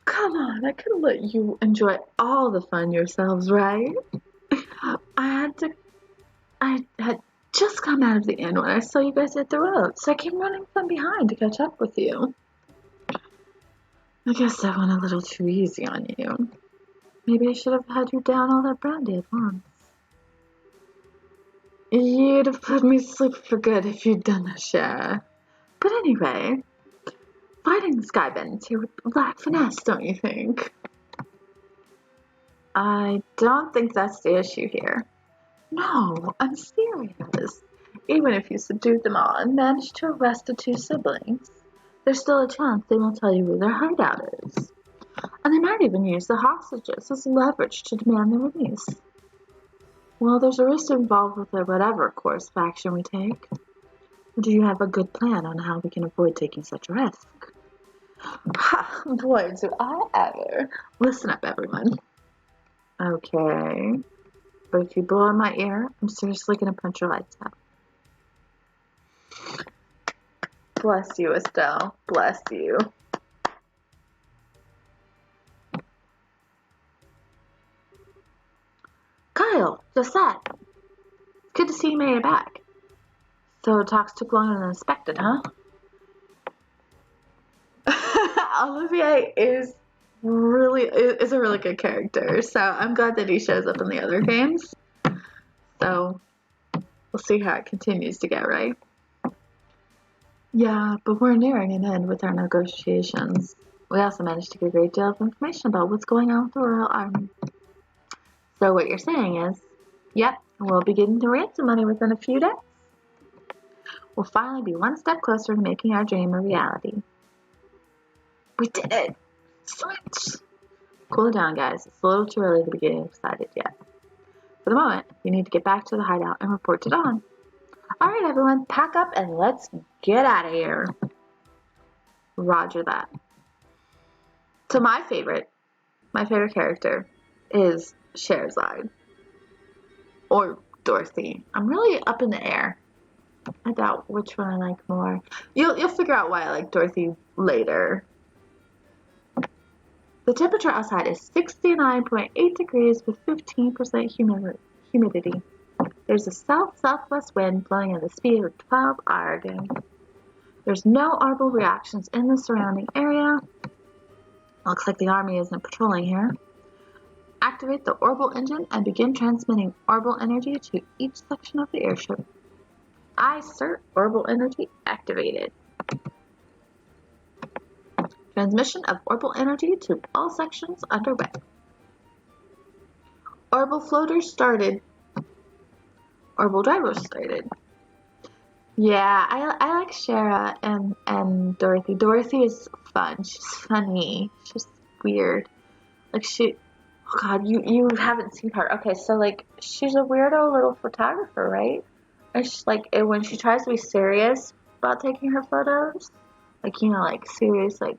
[SPEAKER 1] Come on, I couldn't let you enjoy all the fun yourselves, right? I had just come out of the inn when I saw you guys hit the road, so I came running from behind to catch up with you. I guess I went a little too easy on you. Maybe I should have had you down all that brandy at once. You'd have put me to sleep for good if you'd done that, Shara. But anyway, fighting the Sky Bandits here would lack finesse, don't you think? I don't think that's the issue here. No, I'm serious. Even if you subdued them all and managed to arrest the two siblings, there's still a chance they won't tell you who their hideout is. And they might even use the hostages as leverage to demand their release. Well, there's a risk involved with whatever course of action we take. Do you have a good plan on how we can avoid taking such a risk? Ha! Boy, do I ever. Listen up, everyone. Okay. But if you blow in my ear, I'm seriously gonna punch your lights out. Bless you, Estelle. Bless you. Kyle, just that. Good to see you made it back. So talks took longer than expected, huh? Olivier is a really good character, so I'm glad that he shows up in the other games. So we'll see how it continues to go, right? Yeah, but we're nearing an end with our negotiations. We also managed to get a great deal of information about what's going on with the Royal Army. So what you're saying is, yep, we'll be getting the ransom money within a few days. We'll finally be one step closer to making our dream a reality. We did it! Switch! Cool it down, guys. It's a little too early to be getting excited yet. For the moment, you need to get back to the hideout and report to Dawn. Alright, everyone, pack up and let's get out of here. Roger that. So my favorite character is Scheherazade. Or Dorothy. I'm really up in the air about which one I like more. You'll figure out why I like Dorothy later. The temperature outside is 69.8 degrees with 15% humidity. There's a south-southwest wind blowing at the speed of 12 Argon. There's no orbital reactions in the surrounding area. Looks like the army isn't patrolling here. Activate the orbital engine and begin transmitting orbital energy to each section of the airship. Aye, sir. Orbital energy activated. Transmission of orbital energy to all sections underway. Orbital floaters started. Orbital drivers started. Yeah, I like Shara and Dorothy. Dorothy is fun. She's funny. She's weird. Like oh God, you haven't seen her. Okay, so like she's a weirdo little photographer, right? And she's like, and when she tries to be serious about taking her photos, like like serious, like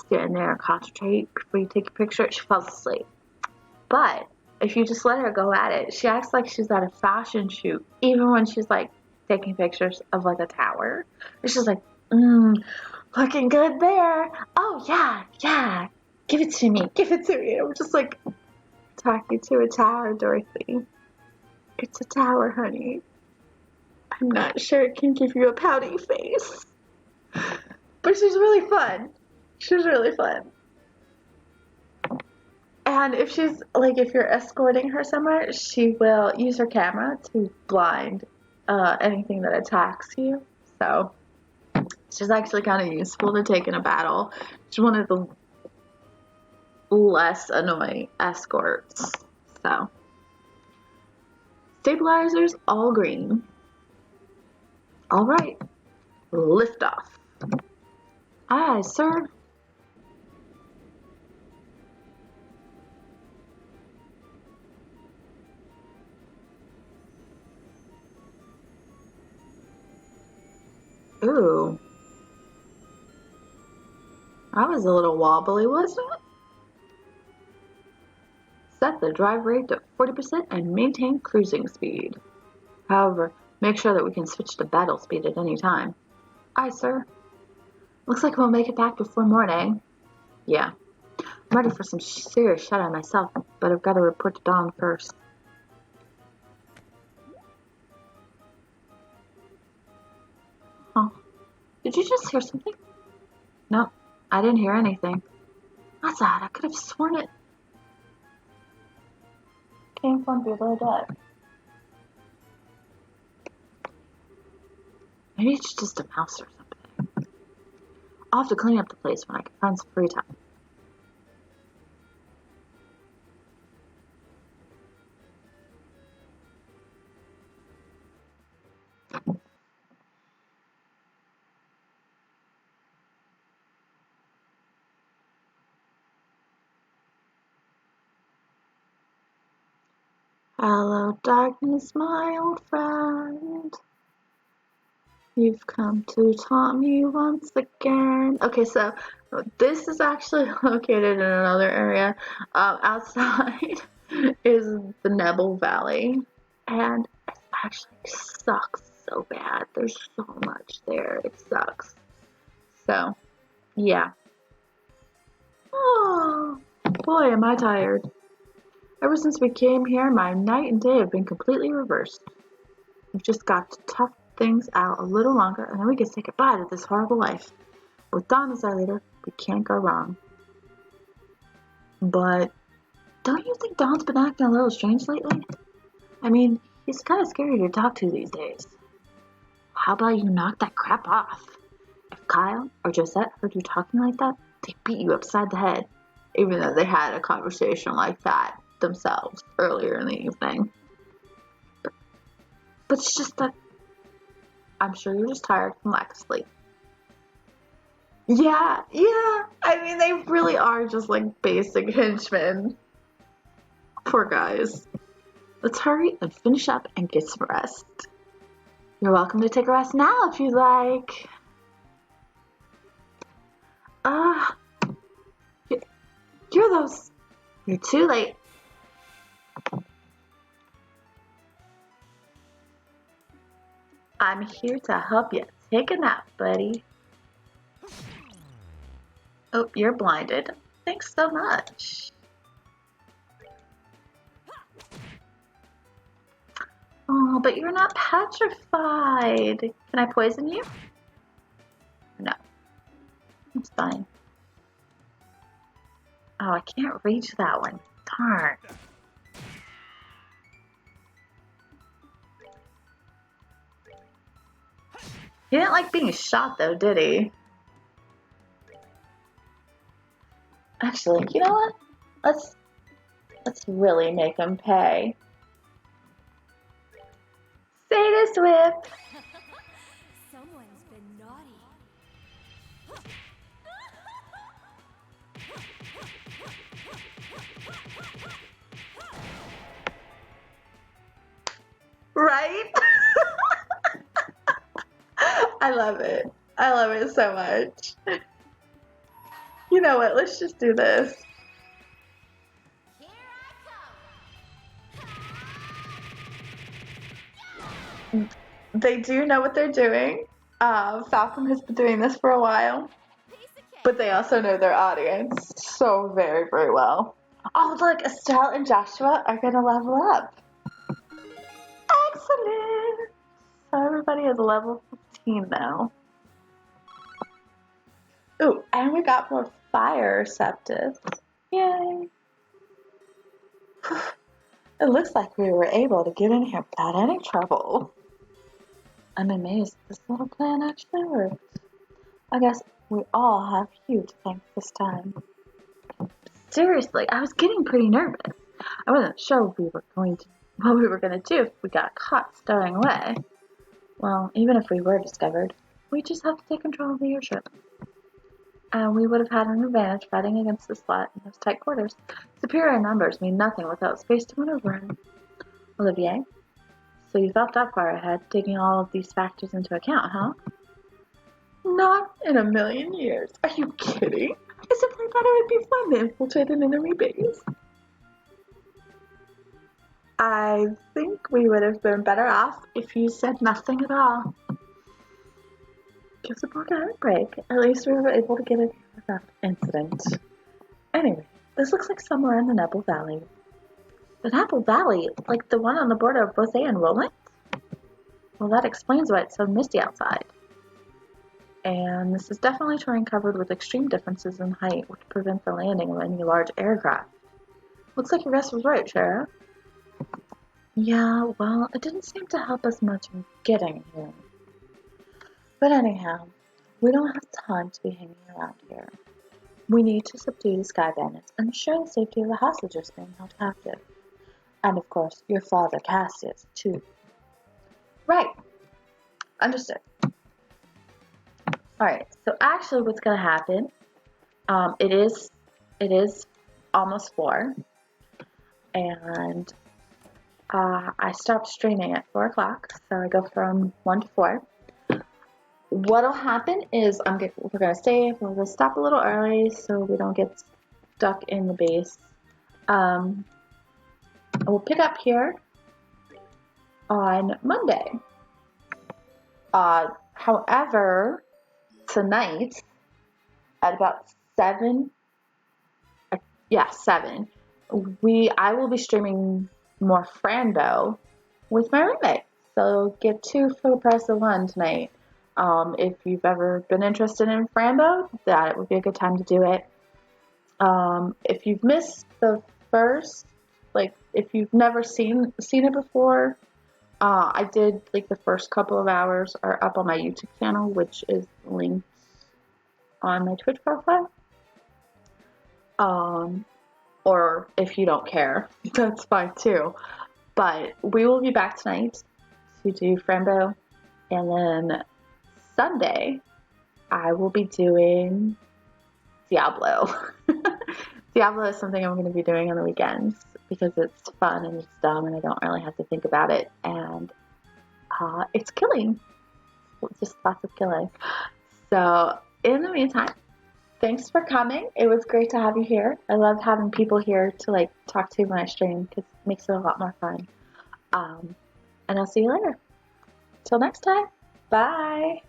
[SPEAKER 1] stand there and concentrate before you take a picture, she falls asleep. But if you just let her go at it, she acts like she's at a fashion shoot, even when she's like taking pictures of like a tower. And she's like, looking good there. Oh yeah, give it to me. I'm just like, talking to a tower, Dorothy. It's a tower, honey. I'm not sure it can give you a pouty face. But she's really fun. And if you're escorting her somewhere, she will use her camera to blind anything that attacks you. So she's actually kind of useful to take in a battle. She's one of the less annoying escorts. So stabilizers all green. All right, lift off. Aye, sir. Ooh. That was a little wobbly, wasn't it? Set the drive rate to 40% and maintain cruising speed. However, make sure that we can switch to battle speed at any time. Aye, sir. Looks like we'll make it back before morning. Yeah. I'm ready for some serious shut-eye myself, but I've got to report to Dawn first. Huh. Did you just hear something? No, I didn't hear anything. That's odd. I could have sworn it came from below deck. Maybe it's just a mouse or something. I'll have to clean up the place when I can find some free time. Hello, darkness, my old friend. You've come to taunt me once again. Okay, so this is actually located in another area. Outside is the Nebel Valley, and it actually sucks so bad. There's so much there. It sucks. So, yeah. Oh, boy, am I tired. Ever since we came here, my night and day have been completely reversed. We've just got to tough things out a little longer, and then we can say goodbye to this horrible life. With Dawn as our leader, we can't go wrong. But don't you think Dawn's been acting a little strange lately? I mean, he's kind of scary to talk to these days. How about you knock that crap off? If Kyle or Josette heard you talking like that, they'd beat you upside the head, even though they had a conversation like that themselves earlier in the evening. But it's just that I'm sure you're just tired from lack of sleep. Yeah, yeah. I mean, they really are just like basic henchmen. Poor guys. Let's hurry and finish up and get some rest. You're welcome to take a rest now if you like. You're those. You're too late. I'm here to help you. Take a nap, buddy. Oh, you're blinded. Thanks so much. Oh, but you're not petrified. Can I poison you? No. It's fine. Oh, I can't reach that one. Darn. He didn't like being shot though, did he? Actually, you know what? Let's really make him pay. Sadist whip!
[SPEAKER 2] Someone's been naughty.
[SPEAKER 1] Right? I love it. I love it so much. You know what? Let's just do this.
[SPEAKER 2] Here
[SPEAKER 1] They do know what they're doing. Falcon has been doing this for a while, but they also know their audience so very, very well. Oh, look, Estelle and Joshua are gonna level up. Excellent! So everybody is level 15 now. Ooh, and we got more fire septus. Yay! It looks like we were able to get in here without any trouble. I'm amazed this little plan actually worked. I guess we all have you to thank this time. Seriously, I was getting pretty nervous. I wasn't sure what we were going to do if we got caught stowing away. Well, even if we were discovered, we just have to take control of the airship. And we would have had an advantage fighting against the slot in those tight quarters. Superior numbers mean nothing without space to maneuver in. Olivier, so you thought that far ahead, taking all of these factors into account, huh? Not in a million years. Are you kidding? I simply thought it would be fun to infiltrate an enemy base. I think we would have been better off if you said nothing at all. Gives the poor guy a break. At least we were able to get it without incident. Anyway, this looks like somewhere in the Nebel Valley. The Nebel Valley? Like the one on the border of Bothay and Roland? Well, that explains why it's so misty outside. And this is definitely terrain covered with extreme differences in height, which prevent the landing of any large aircraft. Looks like your guess was right, Sheriff. Yeah, well, it didn't seem to help us much in getting here. But anyhow, we don't have time to be hanging around here. We need to subdue the sky bandits and ensure the safety of the hostages being held captive. And of course, your father, Cassius, too. Right. Understood. Alright, so actually what's going to happen, it is almost 4, and I stopped streaming at 4 o'clock, so I go from 1 to 4. What'll happen is we're going to stop a little early so we don't get stuck in the base. We'll pick up here on Monday. However, tonight at about 7, I will be streaming more Franbo with my roommate. So get 2 for the price of 1 tonight. If you've ever been interested in Franbo, that would be a good time to do it. If you've missed the first, if you've never seen it before, I did the first couple of hours are up on my YouTube channel, which is linked on my Twitch profile. Or if you don't care, that's fine too. But we will be back tonight to do Franbo And then Sunday, I will be doing Diablo. Diablo is something I'm going to be doing on the weekends because it's fun and it's dumb and I don't really have to think about it. And it's killing. Just lots of killing. So in the meantime, thanks for coming. It was great to have you here. I love having people here to like talk to when I stream because it makes it a lot more fun. And I'll see you later. Till next time. Bye.